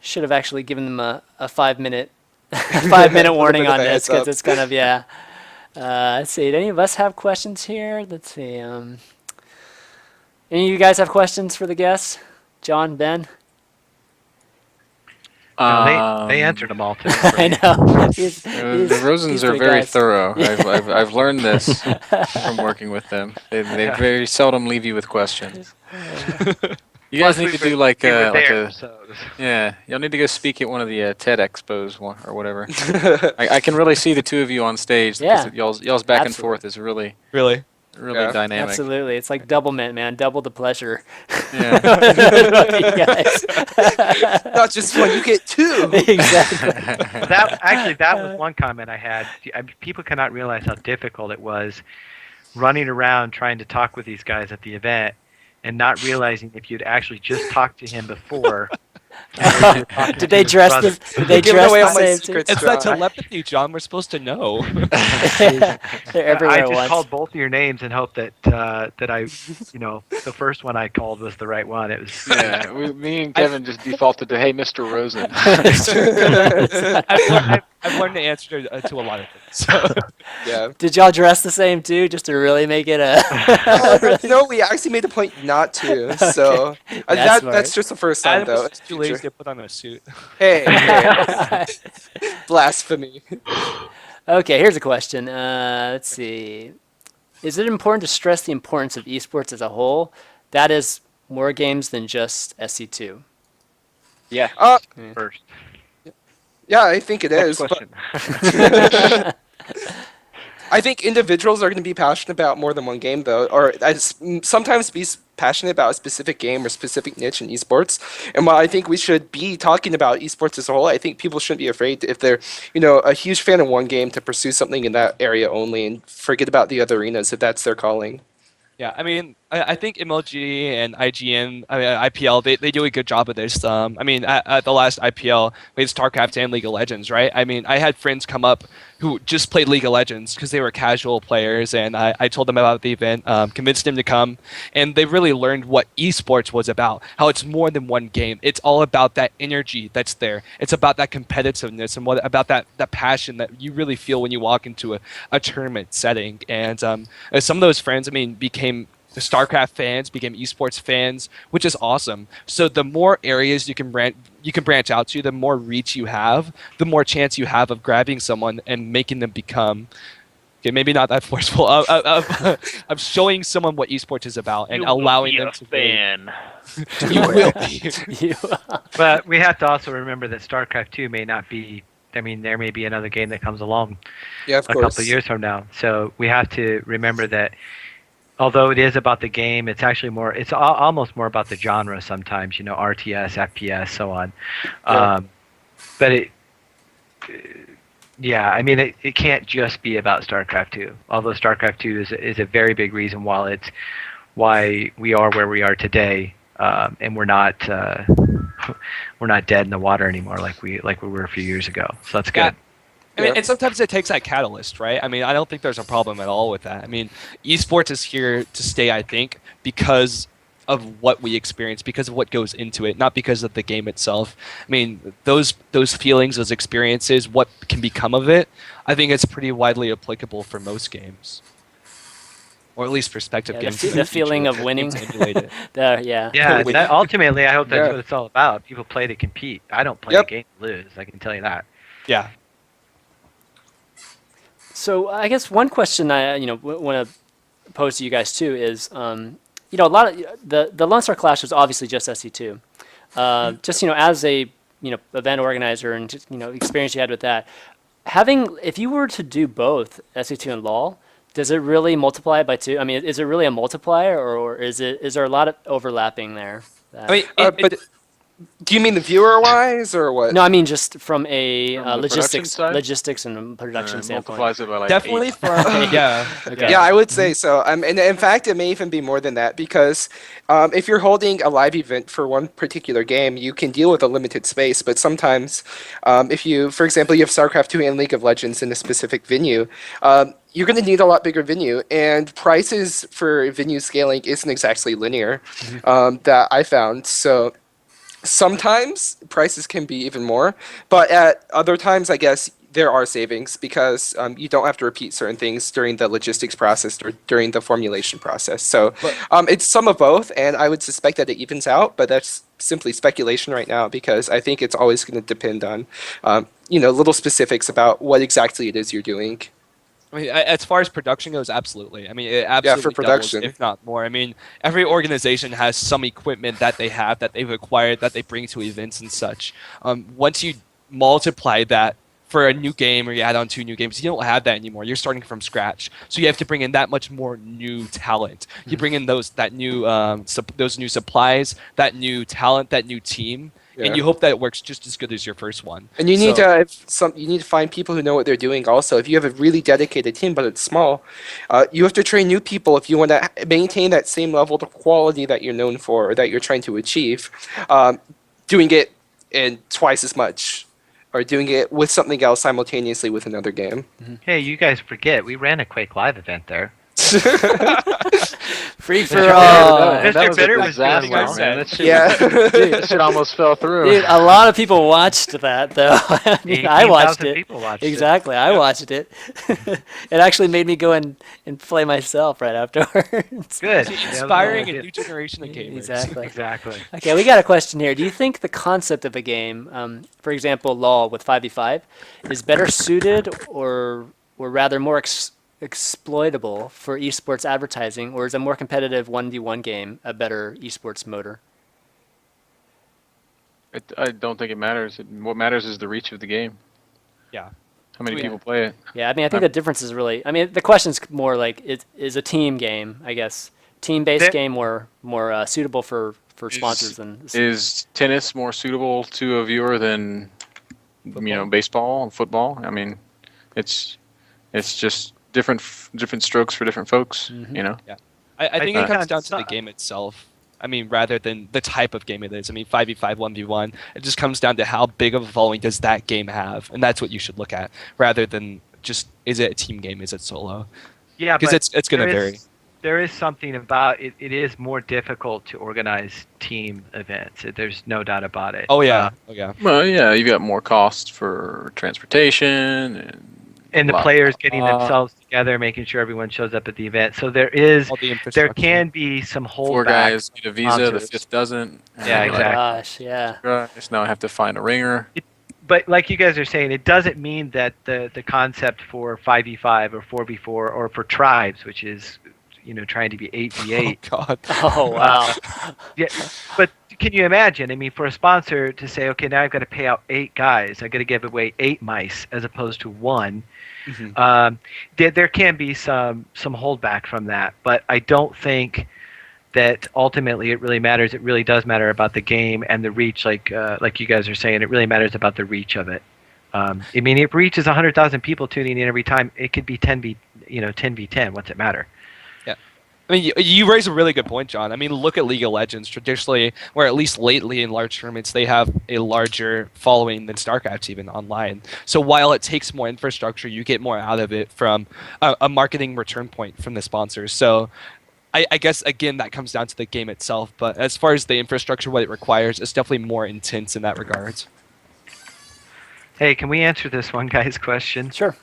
should have actually given them a 5-minute 5-minute warning on this, because it's kind of let's see. Do any of us have questions here? Let's see. Any of you guys have questions for the guests? John, Ben? They answered them all today. I know. The Rosens are very thorough. I've learned this from working with them. They very seldom leave you with questions. You guys need to do y'all need to go speak at one of the TED Expos or whatever. I can really see the two of you on stage. Yeah. Y'all's back and forth is really. Really? really Yeah, dynamic. Absolutely. It's like double mint, man. Double the pleasure. Yeah. Not just one, you get two. Exactly. That was one comment I had. People cannot realize how difficult it was running around trying to talk with these guys at the event and not realizing if you'd actually just talked to him before. Did they dress the? Did they Giving dress away the all my same? Too? secrets. It's that John. telepathy, John. We're supposed to know. They're everywhere I at just once. called both of your names and hoped that I, the first one I called was the right one. It was. Yeah, me and Kevin just defaulted to, hey, Mr. Rosen. I've learned the answer to a lot of things. So. Yeah. Did y'all dress the same too, just to really make it a? No, we actually made a point not to. So That's smart. that's just the first time, Adam though. was too lazy to put on a suit. Hey, blasphemy. Okay, here's a question. Let's see. Is it important to stress the importance of esports as a whole? That is more games than just SC2. Yeah. First. Yeah, I think it Next is. question. I think individuals are going to be passionate about more than one game, though, or sometimes be passionate about a specific game or specific niche in esports. And while I think we should be talking about esports as a whole, I think people shouldn't be afraid if they're, a huge fan of one game to pursue something in that area only and forget about the other arenas if that's their calling. Yeah, I mean, I think MLG and IGN, IPL, they do a good job of this. I mean, at the last IPL, we had StarCraft and League of Legends, right? I mean, I had friends come up who just played League of Legends because they were casual players, and I told them about the event, convinced them to come, and they really learned what esports was about, how it's more than one game. It's all about that energy that's there. It's about that competitiveness and about that passion that you really feel when you walk into a tournament setting. And some of those friends, I mean, became StarCraft fans, became esports fans, which is awesome. So the more areas you can branch out to, the more reach you have, the more chance you have of grabbing someone and making them become, okay, maybe not that forceful, of showing someone what esports is about and allowing them to fan. be. You will be. But we have to also remember that StarCraft 2 may not be. I mean, there may be another game that comes along Yeah, of a course. couple of years from now. So we have to remember that. Although it is about the game, it's actually more. It's almost more about the genre sometimes. RTS, FPS, so on. Yeah. But I mean, it can't just be about StarCraft 2. Although StarCraft 2 is a very big reason why we are where we are today, and we're not dead in the water anymore like we were a few years ago. So that's good. Yeah. I mean, Yeah. and sometimes it takes that catalyst, right? I mean, I don't think there's a problem at all with that. I mean, esports is here to stay, I think, because of what we experience, because of what goes into it, not because of the game itself. I mean, those feelings, those experiences, what can become of it, I think it's pretty widely applicable for most games. Or at least prospective games. The feeling of winning. Emulate it. Yeah, We- ultimately, I hope that's Yeah. what it's all about. People play to compete. I don't play Yep. a game to lose. I can tell you that. Yeah. So I guess one question I want to pose to you guys too is a lot of the Lone Star Clash was obviously just SC2. Just as a event organizer and just experience you had with that, if you were to do both SC2 and LOL, does it really multiply by 2? I mean, is it really a multiplier, or is there a lot of overlapping there? I mean, But do you mean the viewer-wise or what? No, I mean just from a From the production side? logistics and production standpoint. Multiplies it by like definitely 8. from yeah. Okay. Yeah, I would say so. And in fact, it may even be more than that because if you're holding a live event for one particular game, you can deal with a limited space. But sometimes, for example, you have StarCraft 2 and League of Legends in a specific venue, you're going to need a lot bigger venue. And prices for venue scaling isn't exactly linear that I found. So sometimes prices can be even more, but at other times, I guess there are savings because you don't have to repeat certain things during the logistics process or during the formulation process. So it's some of both, and I would suspect that it evens out, but that's simply speculation right now because I think it's always going to depend on, little specifics about what exactly it is you're doing. I mean, as far as production goes, absolutely. I mean, it absolutely for production. doubles, if not more. I mean, every organization has some equipment that they have, that they've acquired, that they bring to events and such. Once you multiply that for a new game or you add on 2 new games, you don't have that anymore. You're starting from scratch, so you have to bring in that much more new talent. You bring in those new supplies, that new talent, that new team, and you hope that it works just as good as your first one. And you need you need to find people who know what they're doing. Also, if you have a really dedicated team, but it's small, you have to train new people if you want to maintain that same level of quality that you're known for or that you're trying to achieve. Doing it in twice as much, or doing it with something else simultaneously with another game. Hey, you guys forget we ran a Quake Live event there. Free for all. That Mr. was Bitter a was disaster, doing well. man. That shit, Yeah. that shit almost fell through. Dude, a lot of people watched that though. I mean, I watched 18,000 it. people watched it. Exactly, I watched it. It actually made me go and play myself right afterwards. Good. Inspiring a new generation of gamers. Exactly. Exactly. Okay, we got a question here. Do you think the concept of a game, for example, LoL with 5v5, is better suited or rather more exploitable for esports advertising, or is a more competitive 1v1 game a better esports motor? I don't think it matters. What matters is the reach of the game. Yeah. How many Yeah. people play it? Yeah, I mean, I think the difference is really, I mean, the question's more like, it is a team game, I guess. Team-based There- game more suitable for sponsors than... Is tennis more suitable to a viewer than baseball and football? I mean, it's just different strokes for different folks. You know. I think think it comes on down to the some- game itself. I mean, rather than the type of game it is. I mean, 5v5, 1v1, it just comes down to how big of a following does that game have, and that's what you should look at, rather than just, is it a team game, is it solo? Yeah, Because it's going to there vary. There is something about it. It is more difficult to organize team events. There's no doubt about it. Oh, yeah. Oh, yeah. Well, yeah, you've got more costs for transportation And the lot- players getting themselves together, making sure everyone shows up at the event. So there is, All the there infrastructure. can be some holdback. 4 guys get a visa, the sponsors. 5th doesn't. And Yeah, you're exactly. Gosh, yeah. Like, "Guys, now I have to find a ringer." But like you guys are saying, it doesn't mean that the concept for 5v5 or 4v4 or for tribes, which is trying to be 8v8. Oh, God. Oh, wow. Yeah, but can you imagine? I mean, for a sponsor to say, okay, now I've got to pay out 8 guys, I've got to give away 8 mice as opposed to 1. There can be some holdback from that, but I don't think that ultimately it really matters. It really does matter about the game and the reach, like you guys are saying. It really matters about the reach of it. I mean, if reach is 100,000 people tuning in every time, it could be 10v10. What's it matter? I mean, you raise a really good point, John. I mean, look at League of Legends. Traditionally, or at least lately in large tournaments, they have a larger following than StarCraft's even online. So while it takes more infrastructure, you get more out of it from a marketing return point from the sponsors. So I guess, again, that comes down to the game itself. But as far as the infrastructure, what it requires, it's definitely more intense in that regard. Hey, can we answer this one guy's question? Sure.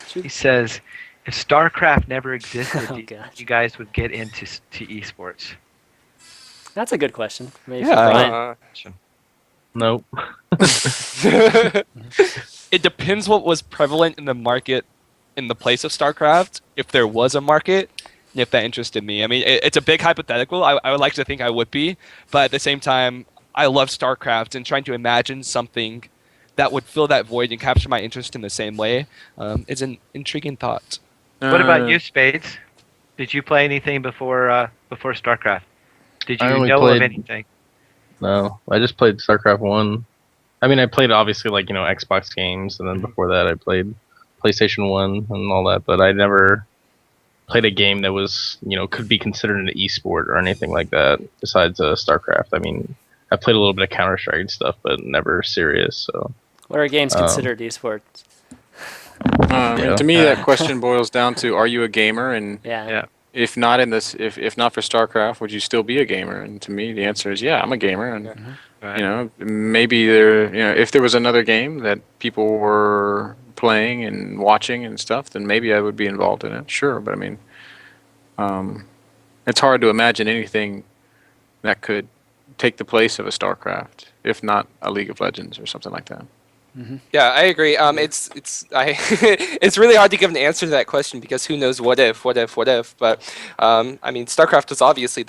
He says, if StarCraft never existed, Oh, do gosh. you guys would get into esports? That's a good question. Maybe Yeah. for Brian. Nope. It depends what was prevalent in the market in the place of StarCraft, if there was a market, and if that interested me. I mean, it's a big hypothetical. I would like to think I would be, but at the same time, I love StarCraft, and trying to imagine something that would fill that void and capture my interest in the same way is an intriguing thought. What about you, Spades? Did you play anything before StarCraft? Did I you only know of played- anything? No, I just played StarCraft 1. I mean, I played obviously Xbox games, and then before that I played PlayStation 1 and all that, but I never played a game that was, could be considered an esport or anything like that besides StarCraft. I mean, I played a little bit of Counter-Strike and stuff, but never serious, so. What are games considered esports? I mean, to me, that question boils down to: are you a gamer? And Yeah. if not if not for StarCraft, would you still be a gamer? And to me, the answer is yeah, I'm a gamer. And maybe if there was another game that people were playing and watching and stuff, then maybe I would be involved in it. Sure, but I mean, it's hard to imagine anything that could take the place of a StarCraft, if not a League of Legends or something like that. Yeah, I agree. It's really hard to give an answer to that question because who knows what if. But I mean, StarCraft was obviously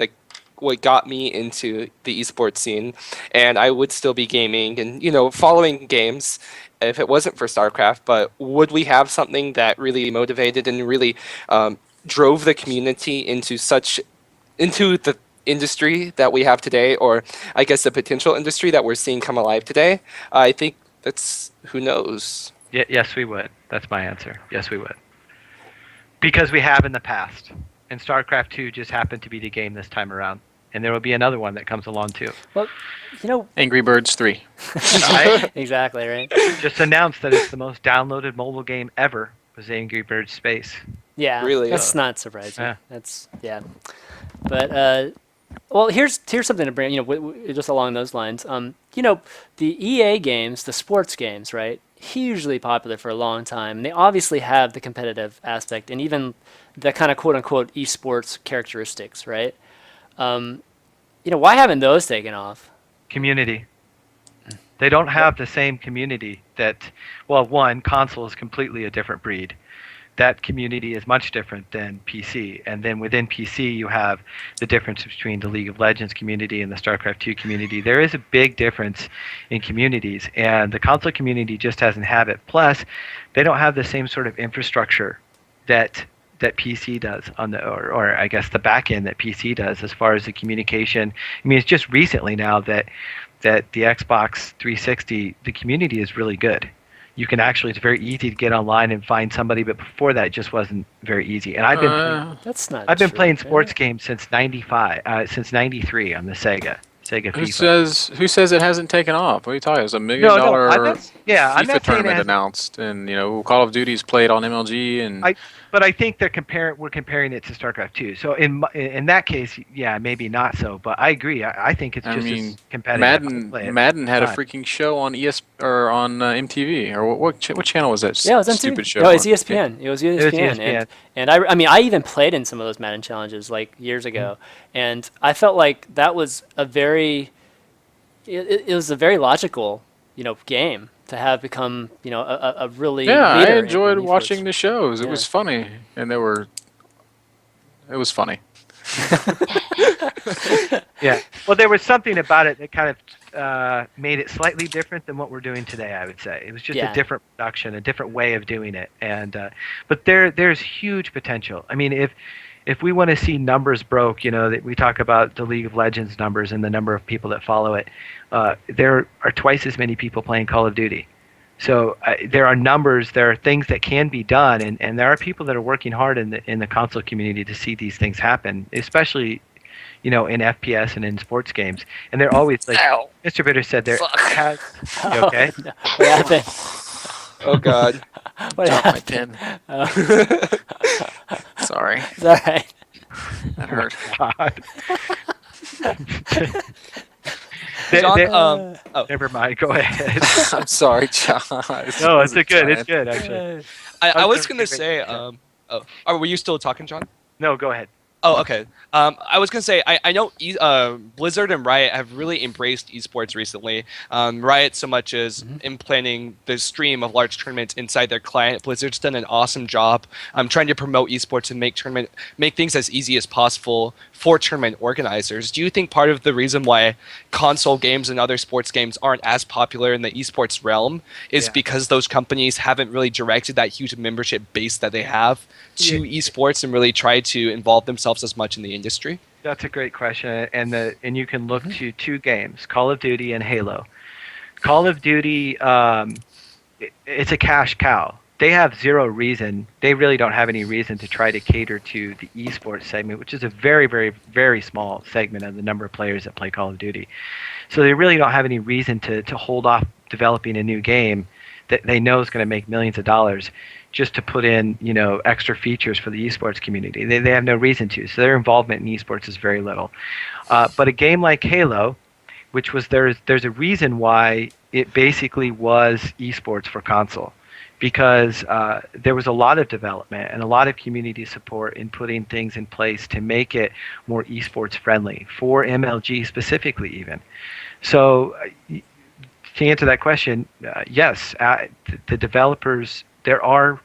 what got me into the esports scene, and I would still be gaming and following games if it wasn't for StarCraft. But would we have something that really motivated and really drove the community into the industry that we have today, or I guess the potential industry that we're seeing come alive today? I think that's, who knows. Yes, we would. That's my answer. Yes, we would. Because we have in the past. And StarCraft 2 just happened to be the game this time around. And there will be another one that comes along too. Well, Angry Birds 3. exactly, right? Just announced that it's the most downloaded mobile game ever was Angry Birds Space. Yeah, Really? that's not surprising. Yeah. That's But well, here's something to bring. Just along those lines. The EA games, the sports games, right? Hugely popular for a long time. And they obviously have the competitive aspect and even the kind of quote unquote esports characteristics, right? Why haven't those taken off? Community. They don't have the same community that, well, one, console is completely a different breed. That community is much different than PC. And then within PC, you have the difference between the League of Legends community and the StarCraft 2 community. There is a big difference in communities, and the console community just doesn't have it. Plus, they don't have the same sort of infrastructure that PC does or I guess the back end that PC does as far as the communication. I mean, it's just recently now that the Xbox 360, the community is really good. You can actually, it's very easy to get online and find somebody, but before that, it just wasn't very easy. And I've been playing sports games since '93 on the Sega FIFA. Who says it hasn't taken off? What are you talking about? It's $1 million I'm FIFA not saying tournament announced, and Call of Duty's played on MLG, and but I think we're comparing it to StarCraft 2. So in that case, yeah, maybe not so, but I agree. I think it's just as competitive. Madden had a freaking show on on MTV, or what channel was that? Yeah, it was MTV. Stupid show. No, it's ESPN. It was ESPN. ESPN. And I even played in some of those Madden challenges like years ago, and I felt like that was a very logical, game to have become, a really I leader enjoyed in watching esports. the shows. It Yeah. was funny, and it was funny. Yeah. Well, there was something about it that kind of made it slightly different than what we're doing today, I would say. It was just a different production, a different way of doing it. And but there's huge potential. I mean, if we want to see numbers broke, that we talk about the League of Legends numbers and the number of people that follow it, there are twice as many people playing Call of Duty. So there are numbers, there are things that can be done, and there are people that are working hard in the console community to see these things happen, especially in FPS and in sports games. And they're always like, Ow. Mr. Bitter said, there has. You okay? No, what happened? Oh God. What Drop my happened? pen. Sorry, It's all right. that hurt. John, Never mind. Go ahead. I'm sorry, John. No, it's good. It's good actually. I was Okay, gonna wait, say, were you still talking, John? No, go ahead. Oh, okay. I was gonna say I know Blizzard and Riot have really embraced esports recently. Riot so much as implanting the stream of large tournaments inside their client. Blizzard's done an awesome job trying to promote esports and make things as easy as possible for tournament organizers. Do you think part of the reason why console games and other sports games aren't as popular in the esports realm is because those companies haven't really directed that huge membership base that they have to esports and really tried to involve themselves as much in the industry? That's a great question, and you can look to two games, Call of Duty and Halo. Call of Duty, it's a cash cow. They have zero reason. They really don't have any reason to try to cater to the esports segment, which is a very, very, very small segment of the number of players that play Call of Duty. So they really don't have any reason to hold off developing a new game that they know is going to make millions of dollars just to put in, extra features for the esports community. They have no reason to. So their involvement in esports is very little. But a game like Halo, which was there's a reason why it basically was esports for console, because there was a lot of development and a lot of community support in putting things in place to make it more esports friendly for MLG specifically even. So to answer that question, yes, the developers, there are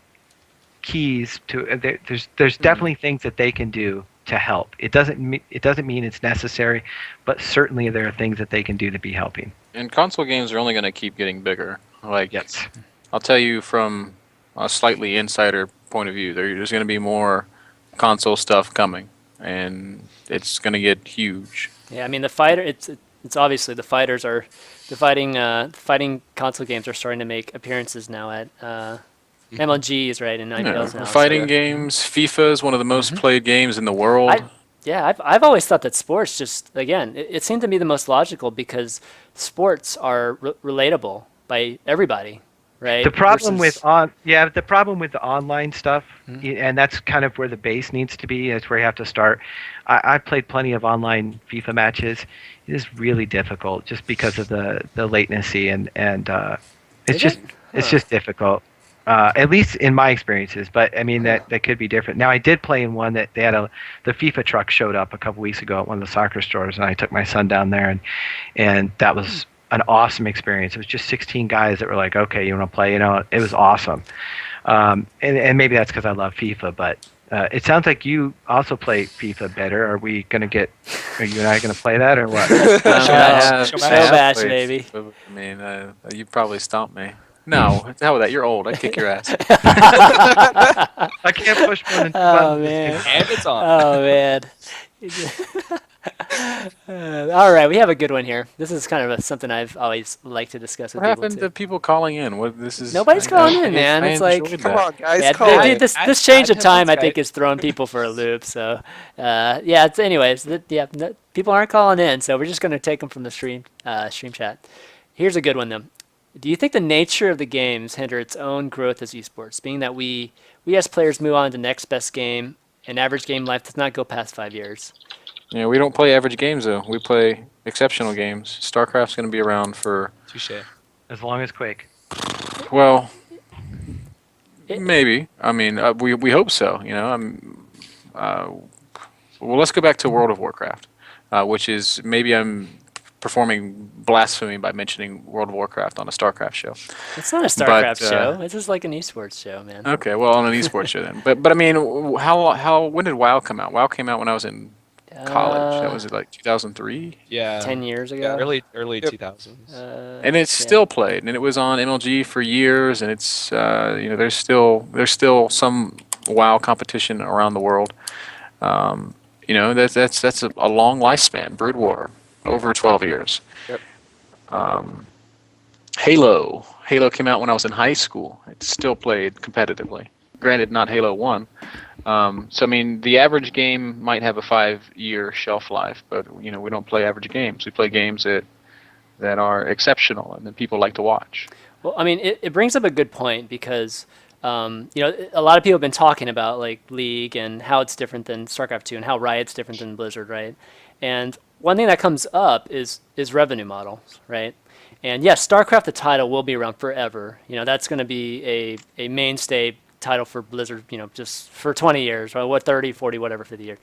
keys to there's definitely things that they can do to help. It doesn't mean it's necessary, but certainly there are things that they can do to be helping. And console games are only going to keep getting bigger. Like, Yes. I'll tell you from a slightly insider point of view, there's going to be more console stuff coming, and it's going to get huge. Yeah, I mean it's obviously the fighting console games are starting to make appearances now at MLGs, right, and IPLs now. Fighting games, FIFA is one of the most played games in the world. I've always thought that sports just, again, it seemed to me the most logical because sports are relatable by everybody, right? The problem Versus- the problem with the online stuff, and that's kind of where the base needs to be. That's where you have to start. I've played plenty of online FIFA matches. It is really difficult just because of the latency and it's just difficult. At least in my experiences, but I mean that could be different. Now I did play in one that they had the FIFA truck showed up a couple weeks ago at one of the soccer stores, and I took my son down there, and that was an awesome experience. It was just 16 guys that were like, okay, you want to play? It was awesome. And maybe that's because I love FIFA, but it sounds like you also play FIFA better. Are you and I going to play that or what? Show match, baby. I mean, you probably stomped me. No, how about that? You're old. I'd kick your ass. I can't push more than two Oh buttons. man. And it's on. Oh man. All right, we have a good one here. This is kind of something I've always liked to discuss with What people happened too. to people calling in? What this is? Nobody's calling in, man. It's like- enjoyed Come that. on, guys, Yeah, call in. this change of I'd time, I have think, has thrown people for a loop. So, anyways, people aren't calling in, so we're just going to take them from the stream chat. Here's a good one, though. Do you think the nature of the games hinder its own growth as esports, being that we as players move on to next best game, and average game life does not go past 5 years? Yeah, we don't play average games though. We play exceptional games. StarCraft's going to be around for Touche. As long as Quake. well, It- maybe. I mean, we hope so. Well, let's go back to World of Warcraft, which is maybe I'm performing blasphemy by mentioning World of Warcraft on a StarCraft show. It's not a StarCraft But, show. It's just like an esports show, man. Okay, well, on an esports show then. But I mean, when did WoW come out? WoW came out when I was in college. That was like 2003, Yeah. 10 years ago. Yeah, early Yep. 2000s. and it's still played, and it was on MLG for years, and it's there's still some WoW competition around the world. That's a long lifespan. Brood War, over 12 years. Yep. Halo came out when I was in high school. It's still played competitively. Granted, not Halo 1. So I mean, the average game might have a 5-year shelf life, but we don't play average games. We play games that are exceptional and that people like to watch. Well, I mean, it brings up a good point because, a lot of people have been talking about like League and how it's different than StarCraft 2 and how Riot's different than Blizzard, right? And one thing that comes up is revenue models, right? And yes, StarCraft, the title, will be around forever. That's going to be a mainstay title for Blizzard, just for 20 years, or 30, 40, whatever, 50 years.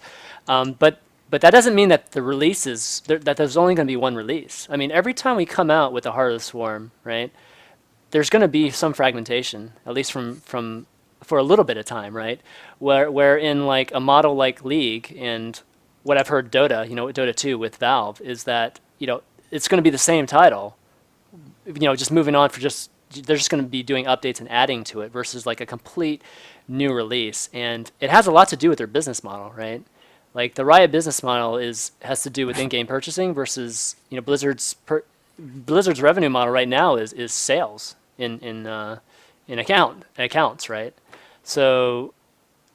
But that doesn't mean that the releases, that there's only going to be one release. I mean, every time we come out with the Heart of the Swarm, right, there's going to be some fragmentation, at least from for a little bit of time, right? Where in like a model like League and what I've heard Dota, Dota 2 with Valve, is that, it's going to be the same title, just moving on they're just going to be doing updates and adding to it versus like a complete new release. And it has a lot to do with their business model, right? Like the Riot business model has to do with in-game purchasing versus, Blizzard's revenue model right now is sales in accounts, right? So,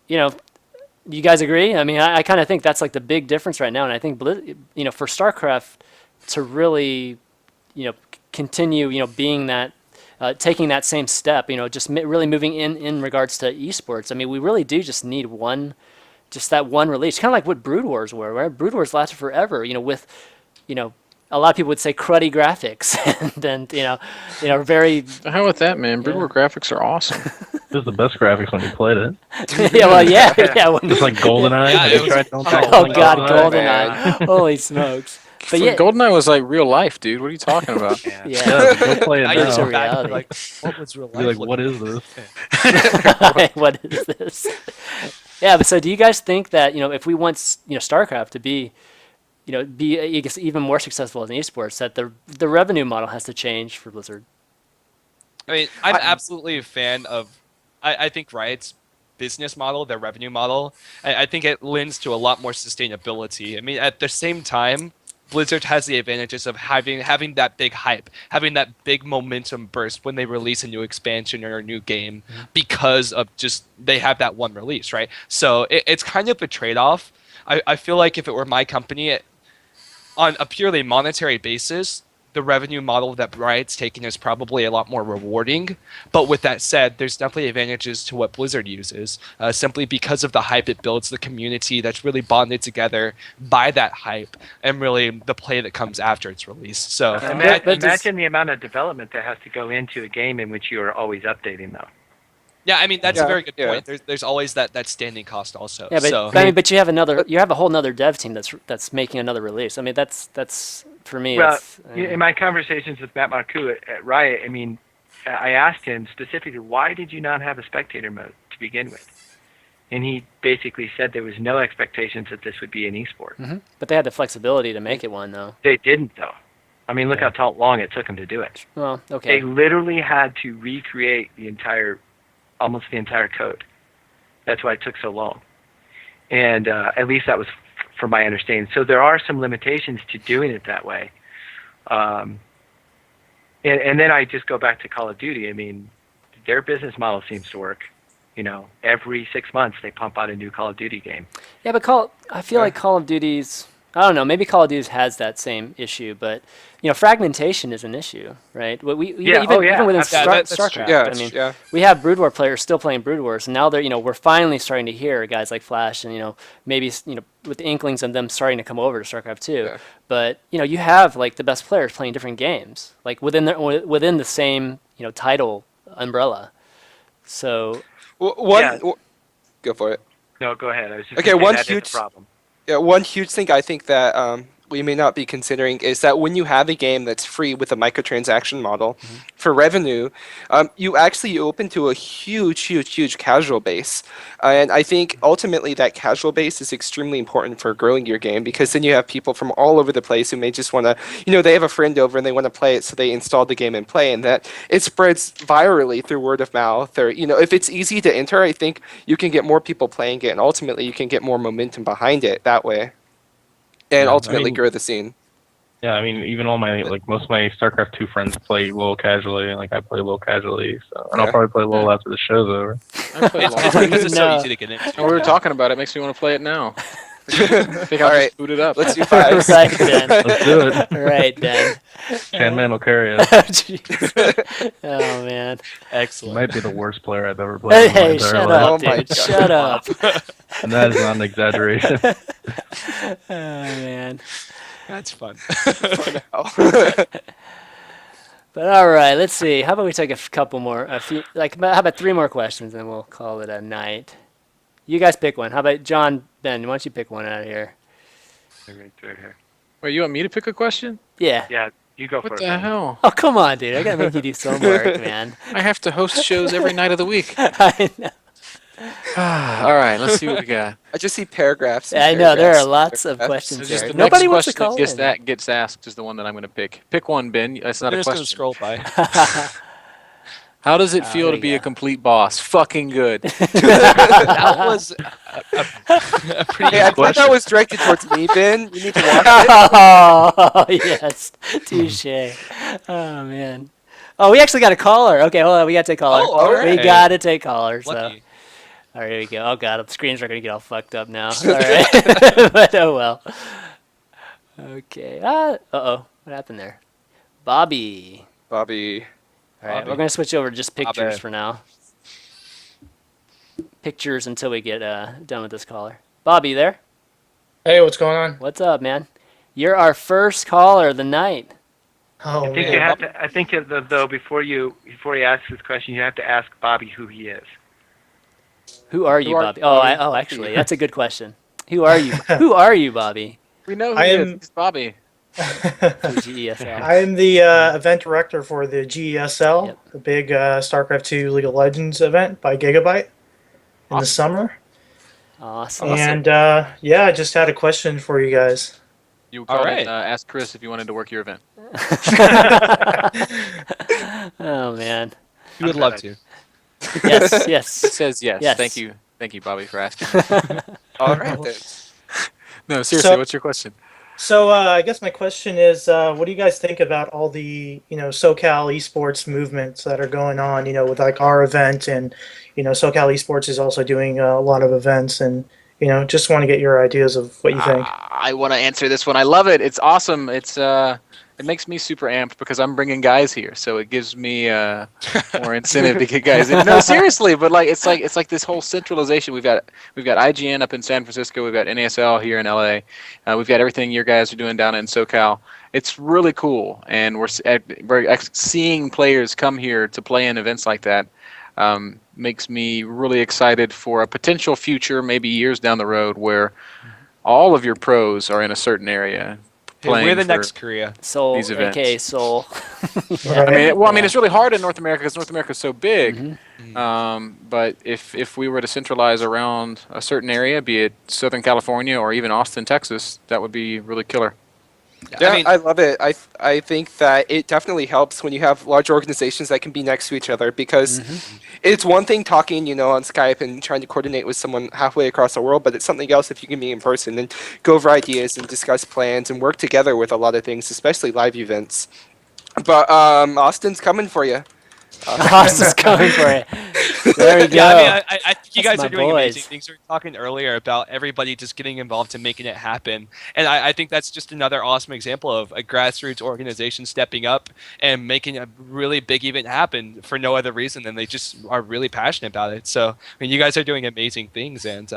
you guys agree? I mean, I kind of think that's like the big difference right now. And I think, for StarCraft to really, continue, being that, taking that same step, just really moving in regards to esports. I mean, we really do just need that one release, kind of like what Brood Wars were, right? Brood Wars lasted forever, with, a lot of people would say cruddy graphics, and then, very. How about that, man? Brood War graphics are awesome. It was the best graphics when you played it. yeah, well, yeah. It's like GoldenEye. Yeah, Have it you was- tried Oh GoldenEye? God, GoldenEye, GoldenEye! Holy smokes! But yeah, GoldenEye was like real life, dude. What are you talking about? yeah. Yeah, go play it I Now used you're to now. reality. like, what was real You're life? like, what is this? What is this? Yeah, but so do you guys think that, if we want, StarCraft to be, I guess, even more successful in esports, that the revenue model has to change for Blizzard? I mean, I'm absolutely a fan of. I think Riot's business model, their revenue model, I think it lends to a lot more sustainability. I mean, at the same time, Blizzard has the advantages of having that big hype, having that big momentum burst when they release a new expansion or a new game, because of just they have that one release, right? So it's kind of a trade-off. I feel like if it were my company, on a purely monetary basis, the revenue model that Riot's taking is probably a lot more rewarding. But with that said, there's definitely advantages to what Blizzard uses, simply because of the hype it builds, the community that's really bonded together by that hype, and really the play that comes after its release. So Imagine the amount of development that has to go into a game in which you are always updating, though. yeah, I mean that's a very good point. There's always that standing cost also. Yeah, but you have a whole nother dev team that's making another release. I mean, that's for me. Well, in my conversations with Matt Marcoux at Riot, I mean, I asked him specifically, why did you not have a spectator mode to begin with? And he basically said there was no expectations that this would be an esport. Mm-hmm. But they had the flexibility to make it one, though. They didn't, though. I mean, look how long it took them to do it. Well, okay. They literally had to recreate almost the entire code. That's why it took so long. And at least that was from my understanding. So there are some limitations to doing it that way. And then I just go back to Call of Duty. I mean, their business model seems to work. Every 6 months they pump out a new Call of Duty game. Yeah, but I feel like Call of Duty's, I don't know, maybe Call of Duty has that same issue, but fragmentation is an issue, right? Even within StarCraft, we have Brood War players still playing Brood Wars, and now we're finally starting to hear guys like Flash and maybe with the inklings and them starting to come over to StarCraft 2. Yeah. But you have like the best players playing different games, like within the same title umbrella. So go for it. No, go ahead. I was just okay. One huge problem. Yeah, one huge thing I think that we may not be considering is that when you have a game that's free with a microtransaction model for revenue, you actually open to a huge casual base. And I think ultimately that casual base is extremely important for growing your game, because then you have people from all over the place who may just want to, they have a friend over and they want to play it, so they install the game and play, and that it spreads virally through word of mouth. Or, if it's easy to enter, I think you can get more people playing it, and ultimately you can get more momentum behind it that way. And ultimately grow the scene. Yeah, I mean, even most of my StarCraft 2 friends play WoW casually, and I play WoW casually, so and I'll probably play WoW after the show's over. It's because it's so easy to get into. We were talking about it. Makes me want to play it now. I think I'll just boot it up. Let's do 5. Right, Ben. Let's do it. Right, Ben. ChanmanV will carry us. Oh, man. Excellent. He might be the worst player I've ever played. Hey, shut up, dude. Shut up. And that is not an exaggeration. Oh, man. That's fun. But all right, let's see. How about we take a couple more? How about 3 more questions, and we'll call it a night. You guys pick one. How about John, Ben? Why don't you pick one out of here? Right here. Wait, you want me to pick a question? Yeah. Yeah, you go for it. What the hell? Oh, come on, dude. I got to make you do some work, man. I have to host shows every night of the week. I know. All right, let's see what we got. I just see paragraphs. I know, there are lots of questions Just there. the Nobody next wants to question call that in. gets asked is the one that I'm going to pick. Pick one, Ben. That's not I'm a just going to question. scroll by. How does it feel there to you be a go. complete boss? Fucking good. That was a pretty Hey, I good thought question. that was directed towards me, Ben. You need to watch it. Oh, yes. Touche. Oh, man. Oh, we actually got a caller. Okay, hold on. We got to take caller. Oh, all right. We got to take caller. So. Lucky. All right, here we go. Oh, God. The screens are going to get all fucked up now. All right. But oh, well. Okay. Uh-oh. What happened there? Bobby. Bobby. All right, Bobby. we're going to switch over to just pictures Bobby. for now. Pictures until we get done with this caller. Bobby, there? Hey, what's going on? What's up, man? You're our first caller of the night. Oh, I think man. you have to. I think though before you ask this question, you have to ask Bobby who he is. Who are you, Who are- Bobby? Bobby? Actually, that's a good question. Who are you? Who are you, Bobby? We know who I he am- is. It's Bobby. GESL. I am the event director for the GESL, Yep. the big StarCraft 2 League of Legends event by Gigabyte in the summer. Awesome. And yeah, I just had a question for you guys. You All called right. it, ask Chris if you wanted to work your event. Oh man. We would love to. Yes. It Yes. says yes. Yes. Thank you, Bobby, for asking. All right then. No, seriously, So- what's your question? So I guess my question is, what do you guys think about all the SoCal esports movements that are going on? With like our event, and SoCal esports is also doing a lot of events, and just want to get your ideas of what you think. I want to answer this one. I love it. It's awesome. It makes me super amped because I'm bringing guys here, so it gives me more incentive to get guys in. No, seriously, but it's like this whole centralization. We've got IGN up in San Francisco. We've got NASL here in LA. We've got everything your guys are doing down in SoCal. It's really cool, and we're seeing players come here to play in events like that. Makes me really excited for a potential future, maybe years down the road, where all of your pros are in a certain area. Hey, we're the for next Korea. Soul, these events. aka Soul. Right. I mean, it's really hard in North America because North America is so big. Mhm. But if we were to centralize around a certain area, be it Southern California or even Austin, Texas, that would be really killer. Yeah, I love it. I think that it definitely helps when you have large organizations that can be next to each other, because it's one thing talking, on Skype and trying to coordinate with someone halfway across the world, but it's something else if you can meet in person and go over ideas and discuss plans and work together with a lot of things, especially live events. But Austin's coming for you. Austin's coming for it. There we go. Yeah, I mean, I think you That's guys my are doing boys. amazing things. We were talking earlier about everybody just getting involved and making it happen. And I think that's just another awesome example of a grassroots organization stepping up and making a really big event happen for no other reason than they just are really passionate about it. So, I mean, you guys are doing amazing things, and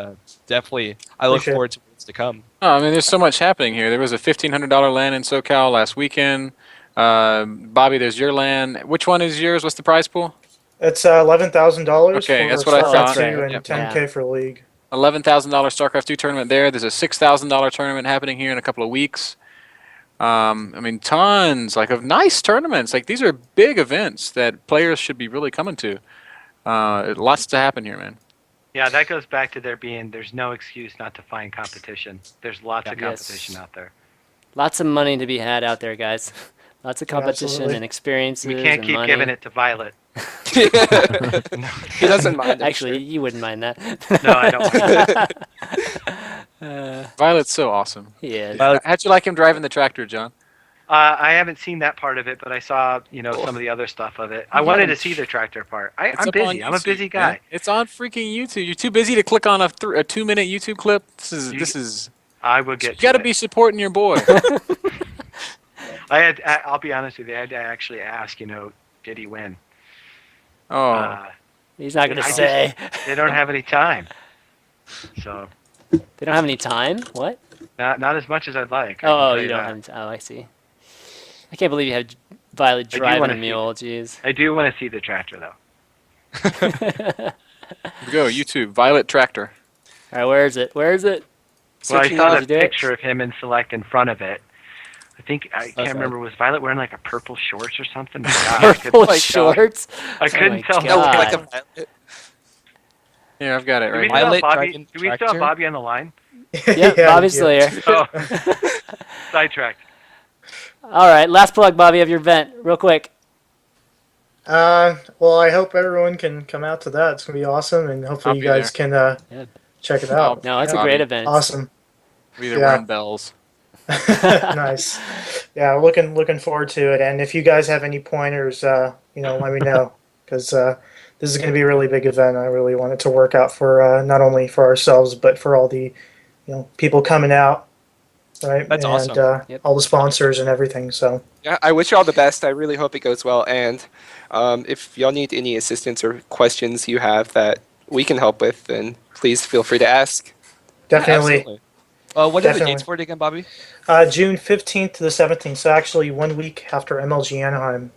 definitely I look Appreciate it. forward to what's to come. Oh, I mean, there's so much happening here. There was a $1,500 LAN in SoCal last weekend. Bobby, there's your LAN. Which one is yours? What's the prize pool? It's $11,000 Okay, for that's what I StarCraft thought. 2 Right. and Yep. 10K for League. $11,000 StarCraft 2 tournament there. There's a $6,000 tournament happening here in a couple of weeks. I mean, tons of nice tournaments. These are big events that players should be really coming to. Lots to happen here, man. Yeah, that goes back to there's no excuse not to find competition. There's lots of Yes. competition out there. Lots of money to be had out there, guys. Lots of competition Absolutely. and experiences. We can't and keep money. giving it to Violet. He doesn't mind. I'm Actually, sure. you wouldn't mind that. No, I don't mind. Violet's so awesome. He is. How'd you like him driving the tractor, John? I haven't seen that part of it, but I saw some of the other stuff of it. I wanted to see the tractor part. It's I'm up on busy. I'm a YouTube, busy man. guy. It's on freaking YouTube. You're too busy to click on a 2-minute YouTube clip. This is. I will You get. got to to be it. supporting your boy. I'll be honest with you. I had to actually ask. Did he win? Oh, He's not going to I just- say. They don't have any time, so They don't have any time? What? not as much as I'd like. I can Oh, tell you don't that. have any time. Oh, I see. I can't believe you had Violet I do driving wanna a see- mule. Jeez. I do want to see the tractor though. here we go. YouTube. Violet tractor. All right, where is it? Where is it? Well, I Searching saw out the to do it? picture of him in Select in front of it. I can't Okay. remember. Was Violet wearing a purple shorts or something? My God, I Purple couldn't, God. shorts. I couldn't my tell. God. That looked like God. a violet. Here, I've got it Do we right still here. have Violet Bobby? driving Do we still have tractor? Bobby on the line? Yep, Yeah, Bobby's still yeah. here. Oh, sidetracked. All right, last plug, Bobby, of your event, real quick. Well, I hope everyone can come out to that. It's gonna be awesome, and hopefully I'll you be guys there. can Yeah. check it out. No, it's a Bobby. great event. Awesome. We're either Yeah. wearing bells. Nice. Yeah, looking forward to it. And if you guys have any pointers, let me know, because this is going to be a really big event. I really want it to work out for not only for ourselves but for all the people coming out, right? That's and, awesome. Yep. all the sponsors and everything. So Yeah, I wish you all the best. I really hope it goes well. And if y'all need any assistance or questions you have that we can help with, then please feel free to ask. definitely. Absolutely. What are the Definitely. dates for it again, Bobby? June 15th to the 17th. So actually 1 week after MLG Anaheim.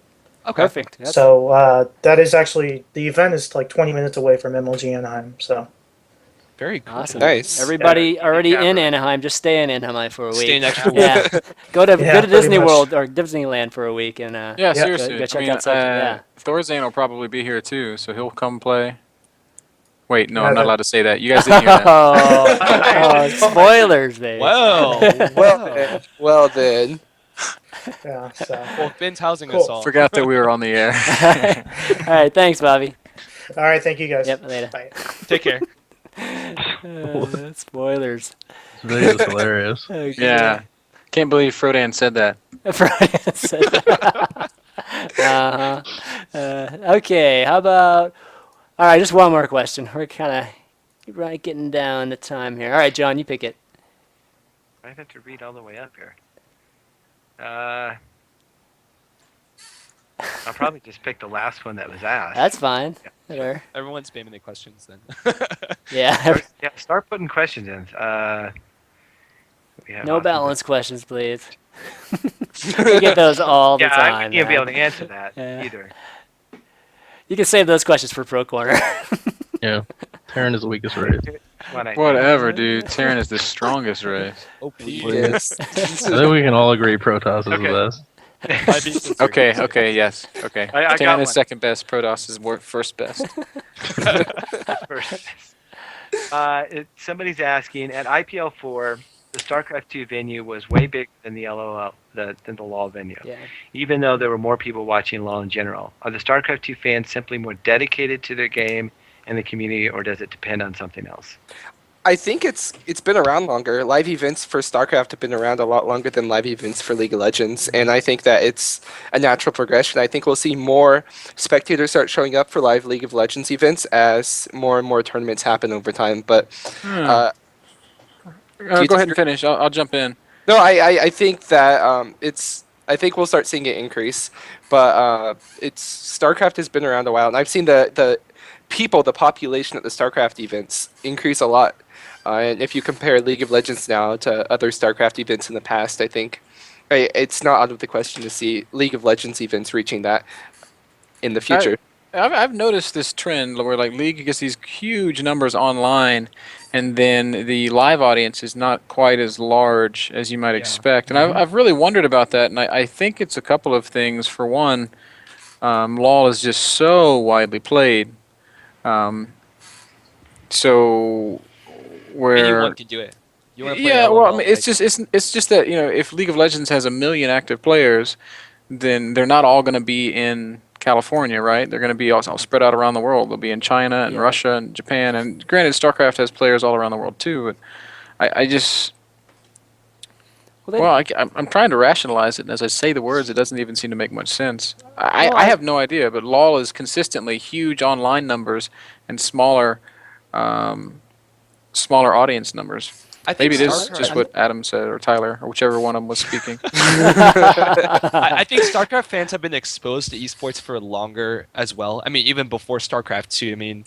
Okay. Perfect. That's So that is actually the event is like 20 minutes away from MLG Anaheim. So Very cool. awesome. Nice. Everybody Yeah, already yeah, in right. Anaheim, just stay in Anaheim for a week. Stay an extra week. Yeah. Go to Yeah, pretty Disney much. World or Disneyland for a week and Yeah, Yeah. seriously. Go check I mean, out something, yeah. Thorzane will probably be here too, so he'll come play. Wait, no, Yeah, I'm not that- allowed to say that. You guys didn't hear that. Oh, spoilers, baby. Well, Well then. Yeah. So. well, Ben's housing Cool. us all. Forgot that we were on the air. All right, thanks, Bobby. All right. Thank you guys. Yep, later. Bye. Take care. Spoilers. This video is hilarious. Okay. Yeah. Can't believe Frodan said that. Brian said that. Okay, how about... All right, just one more question. We're kind of getting down to time here. All right, John, you pick it. I have to read all the way up here. I'll probably just pick the last one that was asked. That's fine. Whatever. Everyone's spamming the questions then. Yeah. Yeah, start putting questions in. We have No awesome- balance questions, please. We get those all the Yeah, time. I wouldn't even be able man. to answer that Yeah. either. You can save those questions for Pro Corner. Yeah. Terran is the weakest race. Whatever, dude. Terran is the strongest race. Yes. I think we can all agree Protoss is Okay. the best. Okay, yes. Okay. I got Terran is one. second best. Protoss is first best. Somebody's asking, at IPL4, the StarCraft 2 venue was way bigger than the LOL, than the LoL venue, Yeah. even though there were more people watching LoL in general. Are the StarCraft 2 fans simply more dedicated to their game and the community, or does it depend on something else? I think it's been around longer. Live events for StarCraft have been around a lot longer than live events for League of Legends, and I think that it's a natural progression. I think we'll see more spectators start showing up for live League of Legends events as more and more tournaments happen over time. But Go ahead and finish. I'll jump in. no, I think that I think we'll start seeing it increase. But StarCraft has been around a while, and I've seen the population at the StarCraft events increase a lot. And if you compare League of Legends now to other StarCraft events in the past, I think it's not out of the question to see League of Legends events reaching that in the future. I've noticed this trend where like League gets these huge numbers online, and then the live audience is not quite as large as you might expect. And I've really wondered about that, and I think it's a couple of things. For one, LoL is just so widely played. So where Anyone can do it. You wanna play yeah, well, I LOL, mean, it's just that if League of Legends has 1 million active players, then they're not all going to be in California, right? They're going to be all spread out around the world. They'll be in China and Russia and Japan. And granted, StarCraft has players all around the world too. But I just I'm trying to rationalize it, and as I say the words, it doesn't even seem to make much sense. I have no idea, but LoL is consistently huge online numbers and smaller audience numbers. I think Maybe it is StarCraft- just what Adam said, or Tyler, or whichever one of them was speaking. I think StarCraft fans have been exposed to esports for longer as well. I mean, even before StarCraft 2, I mean,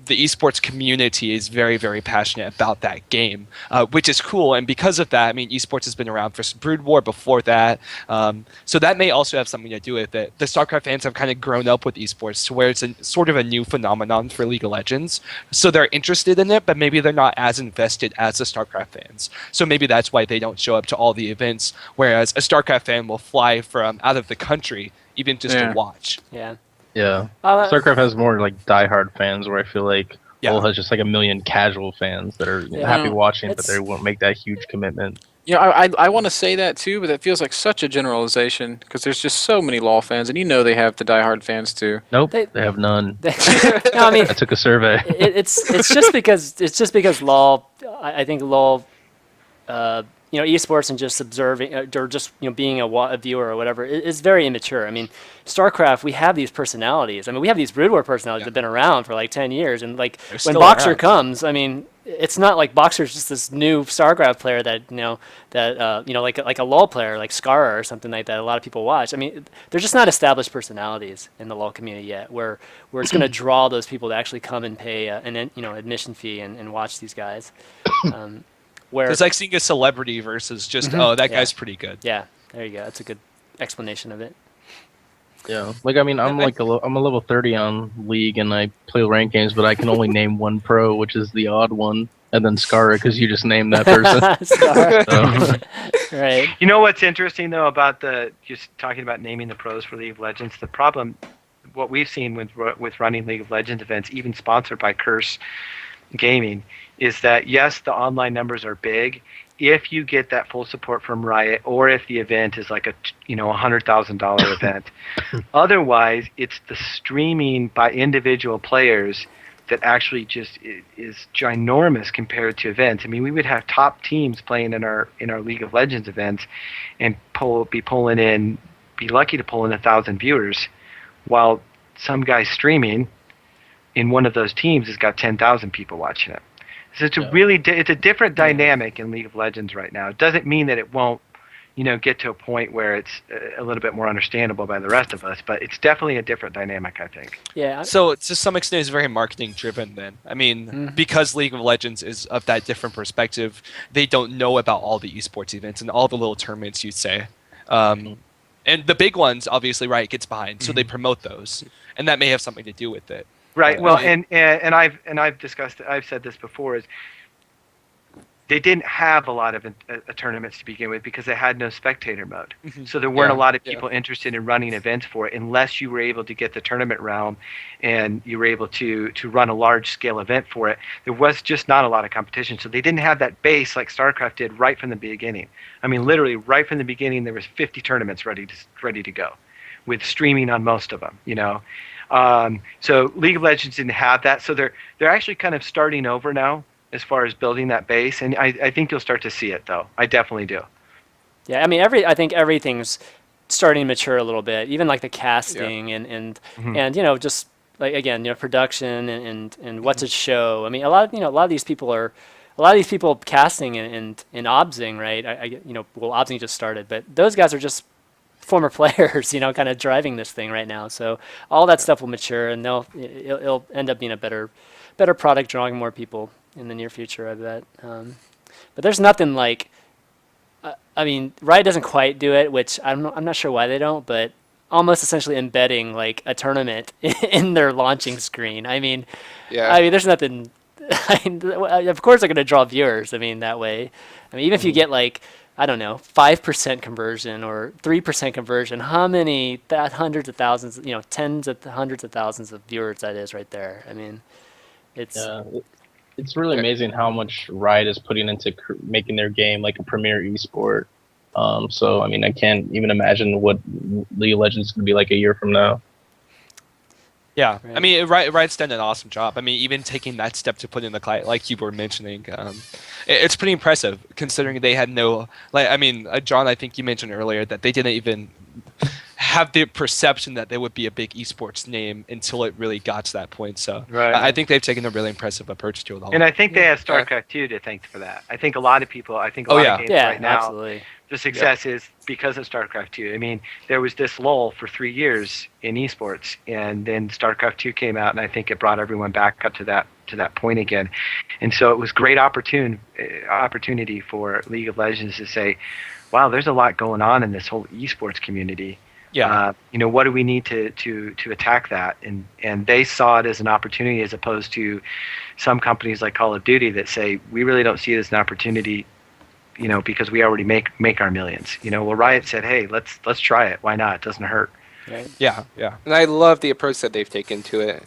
the esports community is very, very passionate about that game, which is cool. And because of that, I mean, esports has been around for Brood War before that. So that may also have something to do with it. The StarCraft fans have kind of grown up with esports to where it's sort of a new phenomenon for League of Legends. So they're interested in it, but maybe they're not as invested as the StarCraft fans. So maybe that's why they don't show up to all the events, whereas a StarCraft fan will fly from out of the country even just to watch. Yeah. Yeah. StarCraft has more like diehard fans, where I feel like Yeah. LoL has just like 1 million casual fans that are happy watching, but they won't make that huge commitment. Yeah, I want to say that too, but that feels like such a generalization because there's just so many LoL fans, and they have the diehard fans too. Nope, they have none. No, I mean, I took a survey. it's just because LoL. I think LoL, esports and just observing or just being a viewer or whatever is very immature. I mean, StarCraft, we have these personalities. I mean, we have these Brood War personalities that have been around for like 10 years, and like when still Boxer around. comes, I mean, it's not like Boxer's just this new StarCraft player that like a LoL player like Skara or something like that. A lot of people watch. I mean, they're just not established personalities in the LoL community yet, where it's going to draw those people to actually come and pay an admission fee and watch these guys. Where It's like seeing a celebrity versus just, that guy's pretty good. yeah, there you go. That's a good explanation of it. Yeah, like I mean, I'm I'm a level 30 on League, and I play ranked games, but I can only name one pro, which is the odd one, and then Skara, because you just named that person. So, Right. You know what's interesting though about just talking about naming the pros for League of Legends? The problem what we've seen with running League of Legends events, even sponsored by Curse Gaming, is that yes, the online numbers are big if you get that full support from Riot, or if the event is like a $100,000 event. Otherwise, it's the streaming by individual players that actually just is ginormous compared to events. I mean, we would have top teams playing in our League of Legends events, and be lucky to pull in 1,000 viewers, while some guy streaming in one of those teams has got 10,000 people watching it. So it's it's a different dynamic in League of Legends right now. It doesn't mean that it won't, get to a point where it's a little bit more understandable by the rest of us, but it's definitely a different dynamic, I think. Yeah. So to some extent, it's very marketing driven. Then I mean, because League of Legends is of that different perspective, they don't know about all the esports events and all the little tournaments, you'd say. And the big ones, obviously, Riot gets behind, so they promote those, and that may have something to do with it. Right. Well, and I've discussed, I've said this before, is they didn't have a lot of tournaments to begin with because they had no spectator mode. So there weren't a lot of people interested in running events for it unless you were able to get the tournament realm and you were able to run a large scale event for it. There was just not a lot of competition. So they didn't have that base like StarCraft did right from the beginning. I mean, literally right from the beginning, there was 50 tournaments ready to go, with streaming on most of them, So League of Legends didn't have that. So they're actually kind of starting over now as far as building that base, and I think you'll start to see it, though. I definitely do. Yeah, I mean, I think everything's starting to mature a little bit, even like the casting and just like, again, production and what's a show. I mean, a lot of these people casting and obsing, right? Obsing just started, but those guys are just former players, kind of driving this thing right now. So all that stuff will mature, and it'll end up being a better product, drawing more people in the near future, I bet. But there's nothing like, I mean, Riot doesn't quite do it, which I'm not sure why they don't, but almost essentially embedding like a tournament in their launching screen. I mean, there's nothing. Of course, they're going to draw viewers. I mean, that way. I mean, even if you get like, I don't know, 5% conversion or 3% conversion, how many hundreds of thousands, tens of hundreds of thousands of viewers that is right there. I mean, it's really amazing how much Riot is putting into making their game like a premier esport. So I mean, I can't even imagine what League of Legends is going to be like a year from now. Yeah, right. I mean, Riot's done an awesome job. I mean, even taking that step to put in the client, like you were mentioning, it's pretty impressive considering they had no. Like, I mean, John, I think you mentioned earlier that they didn't even have the perception that they would be a big esports name until it really got to that point. So I think they've taken a really impressive approach to it all. And I think they have StarCraft 2 to thank for that. I think a lot of people, of games right now, absolutely. The success is because of StarCraft 2. I mean, there was this lull for 3 years in esports, and then StarCraft 2 came out, and I think it brought everyone back up to that point again. And so it was great opportunity for League of Legends to say, wow, there's a lot going on in this whole esports community. Yeah. What do we need to attack that? And they saw it as an opportunity, as opposed to some companies like Call of Duty that say, we really don't see it as an opportunity, because we already make our millions. Well, Riot said, hey, let's try it. Why not? It doesn't hurt. Right. Yeah. And I love the approach that they've taken to it.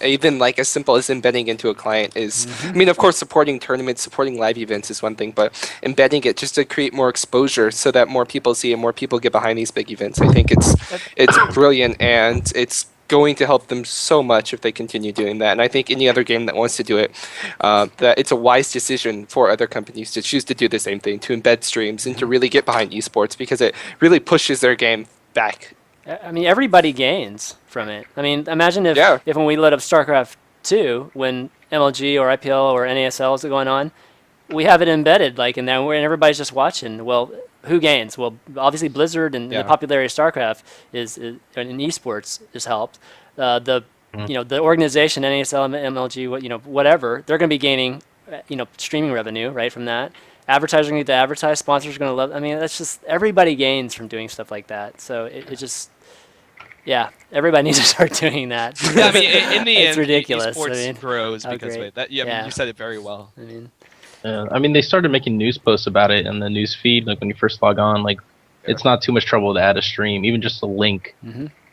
Even like as simple as embedding into a client is, I mean, of course, supporting tournaments, supporting live events is one thing, but embedding it just to create more exposure so that more people see and more people get behind these big events. I think it's brilliant, and it's going to help them so much if they continue doing that. And I think any other game that wants to do it, that it's a wise decision for other companies to choose to do the same thing, to embed streams and to really get behind esports, because it really pushes their game back. I mean, everybody gains from it. I mean, imagine if when we lit up StarCraft 2, when MLG or IPL or NASL is going on, we have it embedded in there, and everybody's just watching. Well, who gains? Well, obviously Blizzard and the popularity of StarCraft is in esports has helped. The organization NASL, MLG, whatever, they're going to be gaining streaming revenue right from that. Advertisers are going to advertise. Sponsors are going to love. I mean, that's just everybody gains from doing stuff like that. So it just. Yeah, everybody needs to start doing that. Yeah, I mean, in the it's end, ridiculous. esports grows because of it. I mean, you said it very well. I mean, they started making news posts about it in the news feed. Like when you first log on, it's not too much trouble to add a stream, even just a link.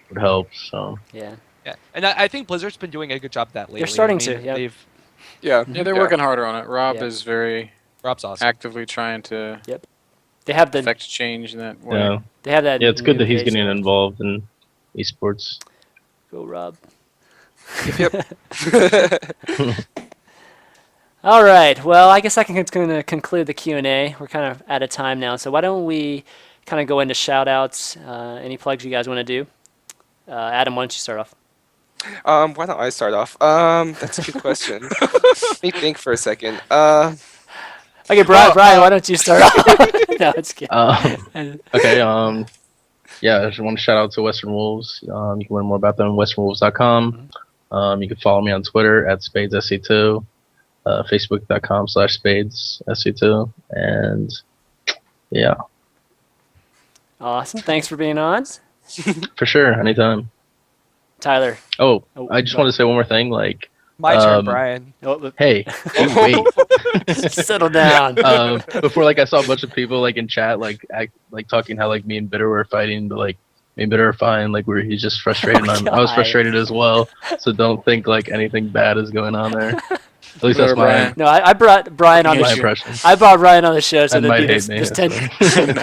would help. So Yeah. Yeah, and I think Blizzard's been doing a good job of that lately. They're starting I mean, to, yeah. They've Yeah. Yeah, they're working harder on it. Rob Yeah. is very Rob's awesome. actively trying to They have the affect change in that way. yeah, they have that. yeah, it's good new that he's page getting there. involved in esports. Go Rob. Yep. All right. Well, I guess I can going to conclude the Q&A. We're kind of out of time now, so why don't we kind of go into shout-outs, any plugs you guys want to do? Adam, why don't you start off? Why don't I start off? That's a good question. Let me think for a second. Okay, Brian, why don't you start off? No, it's good. Okay. Yeah, I just want to shout out to Western Wolves. You can learn more about them at westernwolves.com. You can follow me on Twitter at SpadesSC2, Facebook.com/SpadesSC2, and yeah, Awesome. Thanks for being on. for sure, anytime. Tyler. Oh, Oh, I just go. want to say one more thing. Like, My turn, Brian. Oh, hey, wait. settle down. Before, like, I saw a bunch of people like in chat, like talking how like me and Bitter were fighting, but like me and Bitter are fine. Like he's just frustrated. Oh, and I was God. frustrated as well. So don't think like anything bad is going on there. At least that's Whatever, my No, I brought Brian on the my show. impression. I brought Brian on the show so And there'd might be hate this me, tension.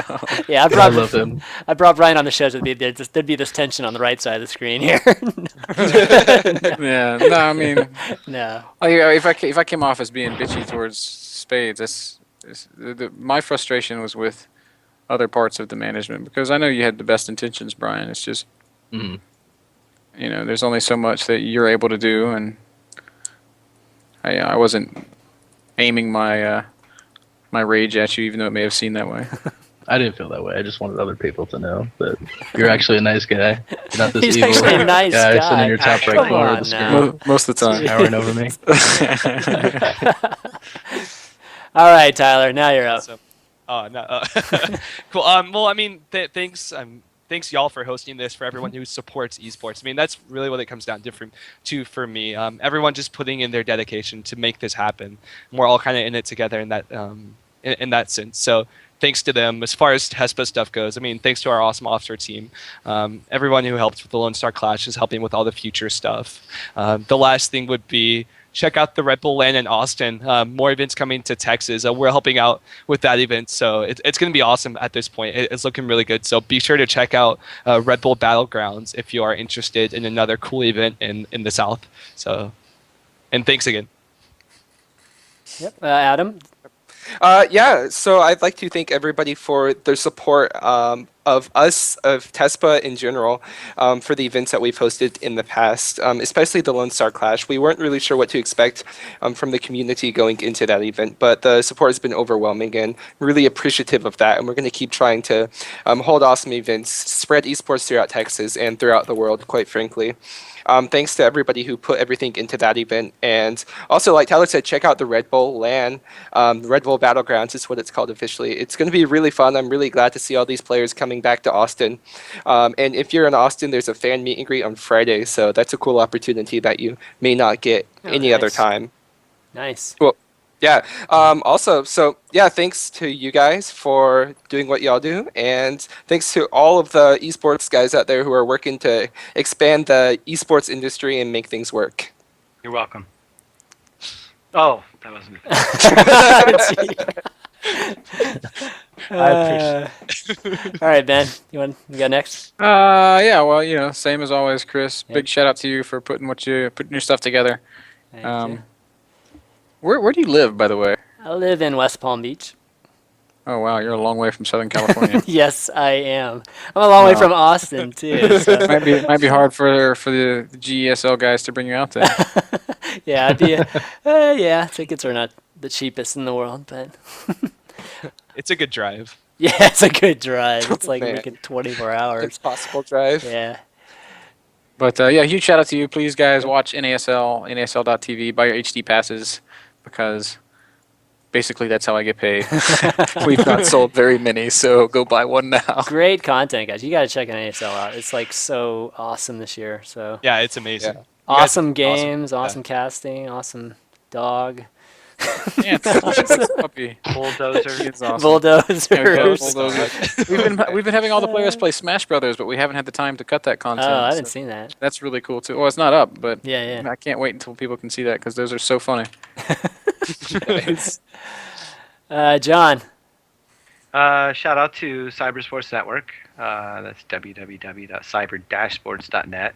so. Yeah, I love him. I brought Brian on the show so there'd be this tension on the right side of the screen here. Yeah, no, I mean, No. if I came off as being bitchy towards Spades, my frustration was with other parts of the management, because I know you had the best intentions, Brian. It's just, Mhm. there's only so much that you're able to do, and I wasn't aiming my my rage at you, even though it may have seemed that way. I didn't feel that way. I just wanted other people to know that you're actually a nice guy. You're not this He's evil actually a nice guy guy. sitting in your top right Come corner on of the now. screen, Most of the time. towering over me. All right, Tyler, now you're up. So, no, cool. Well, I mean, thanks. Thanks y'all for hosting this. For everyone who supports esports, I mean, that's really what it comes down to for me. Everyone just putting in their dedication to make this happen. And we're all kind of in it together in that sense. So thanks to them. As far as TESPA stuff goes, I mean, thanks to our awesome officer team. Everyone who helped with the Lone Star Clash is helping with all the future stuff. The last thing would be, check out the Red Bull LAN in Austin. More events coming to Texas. We're helping out with that event, so it's going to be awesome at this point. It's looking really good. So be sure to check out Red Bull Battlegrounds if you are interested in another cool event in the South. So, and thanks again. Yep. Adam. Yeah, so I'd like to thank everybody for their support of us, of TESPA in general, for the events that we've hosted in the past, especially the Lone Star Clash. We weren't really sure what to expect from the community going into that event, but the support has been overwhelming and really appreciative of that. And we're going to keep trying to hold awesome events, spread esports throughout Texas and throughout the world, quite frankly. Thanks to everybody who put everything into that event. And also, like Tyler said, check out the Red Bull LAN. Red Bull Battlegrounds is what it's called officially. It's going to be really fun. I'm really glad to see all these players coming back to Austin. And if you're in Austin, there's a fan meet and greet on Friday. So that's a cool opportunity that you may not get any other nice. time. Nice. Well, yeah. Also, so yeah, thanks to you guys for doing what y'all do, and thanks to all of the esports guys out there who are working to expand the esports industry and make things work. You're welcome. Oh, that wasn't. I All right, Ben. You go next? Yeah, well, same as always, Chris. Yep. Big shout out to you for putting your stuff together. Thank Um, you. Where do you live, by the way? I live in West Palm Beach. Oh wow, you're a long way from Southern California. Yes, I am. I'm a long way Wow. from Austin too. So. might be hard for the GESL guys to bring you out there. Yeah, yeah. Tickets are not the cheapest in the world, but It's a good drive. yeah, it's a good drive. It's like Man. making 24 hours. Impossible drive. Yeah. But yeah, huge shout out to you. Please, guys, watch NASL, NASL.tv, buy your HD passes, because basically that's how I get paid. We've not sold very many, so go buy one now. Great content, guys. You got to check an ASL out. It's like so awesome this year. So Yeah, it's amazing. Yeah. You guys awesome are games, Yeah. awesome casting, awesome dog. Ants. Puppy. Bulldozer. It's awesome. Bulldozers. There we go, bulldozers. We've been having all the players play Smash Brothers, but we haven't had the time to cut that content. Oh, I haven't so seen that. That's really cool too. Well, it's not up, but Yeah. I can't wait until people can see that because those are so funny. John. Shout out to Cybersports Network. That's www.cyber-sports.net.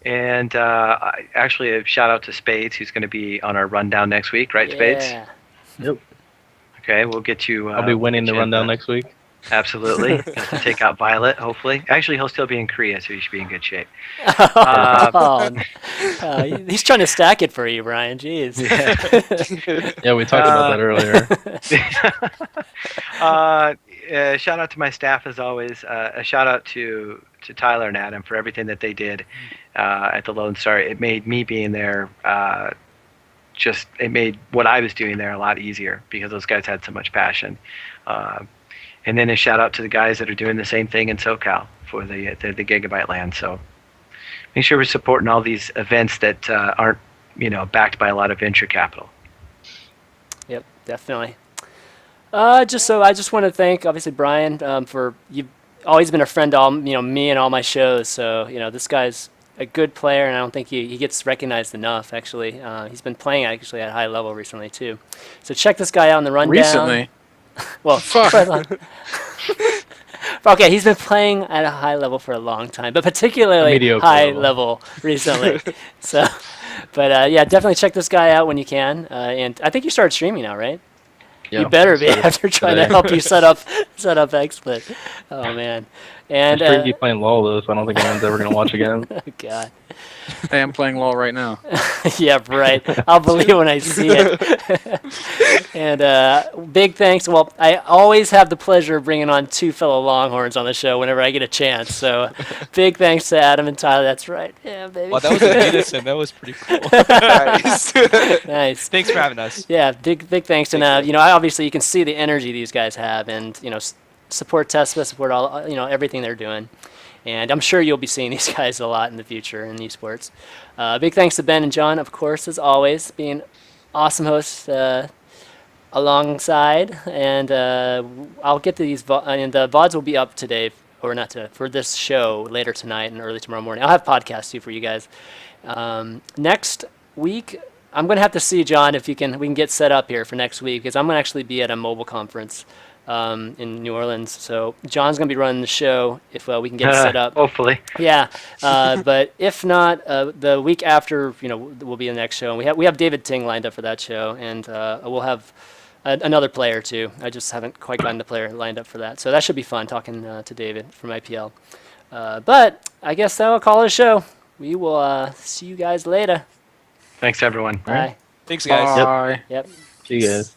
And actually, a shout out to Spades, who's going to be on our rundown next week, right, Spades? Yeah. Yep. Okay, we'll get you. I'll be winning the get you rundown in next week. Absolutely. Got to take out Violet, hopefully. Actually, he'll still be in Korea, so he should be in good shape. He's trying to stack it for you, Brian. Jeez. Yeah, we talked about that earlier. Shout out to my staff as always. A shout out to Tyler and Adam for everything that they did at the Lone Star. It made me being there it made what I was doing there a lot easier because those guys had so much passion. And then a shout out to the guys that are doing the same thing in SoCal for the Gigabyte Land. So make sure we're supporting all these events that aren't backed by a lot of venture capital. Yep, definitely. I just want to thank obviously Brian for you've always been a friend to all me and all my shows. So this guy's a good player, and I don't think he gets recognized enough. Actually, he's been playing actually at a high level recently too. So check this guy out on the rundown. Recently. Well, okay, he's been playing at a high level for a long time, but particularly Mediocre high level. level recently. So, but yeah, definitely check this guy out when you can. And I think you started streaming now, right? Yeah, You better be started after trying to today. help you set up XSplit. Oh man, and It's pretty playing LOL though, so I don't think anyone's ever gonna watch again. oh, God. Hey, I'm playing LOL right now. Yeah, right. I'll believe when I see it. And big thanks. Well, I always have the pleasure of bringing on two fellow Longhorns on the show whenever I get a chance. So big thanks to Adam and Tyler. That's right. Yeah, baby. Wow, that was a unison. That was pretty cool. Nice. Nice. Thanks for having us. Yeah, big thanks. And obviously you can see the energy these guys have, and support Tesla, support all everything they're doing. And I'm sure you'll be seeing these guys a lot in the future in esports. Big thanks to Ben and John, of course, as always, being awesome hosts alongside. And I'll get to these, and the VODs will be up today, or not today, for this show later tonight and early tomorrow morning. I'll have podcasts too for you guys. Next week, I'm going to have to see, John, if we can get set up here for next week, because I'm going to actually be at a mobile conference in New Orleans. So John's going to be running the show if we can get it set up. Hopefully. Yeah, but if not, the week after, will be the next show. And we have David Ting lined up for that show, and we'll have another player too. I just haven't quite gotten the player lined up for that. So that should be fun talking to David from IPL. But I guess that'll call it a show. We will see you guys later. Thanks, everyone. Bye. Thanks, guys. Bye. Yep. See you guys.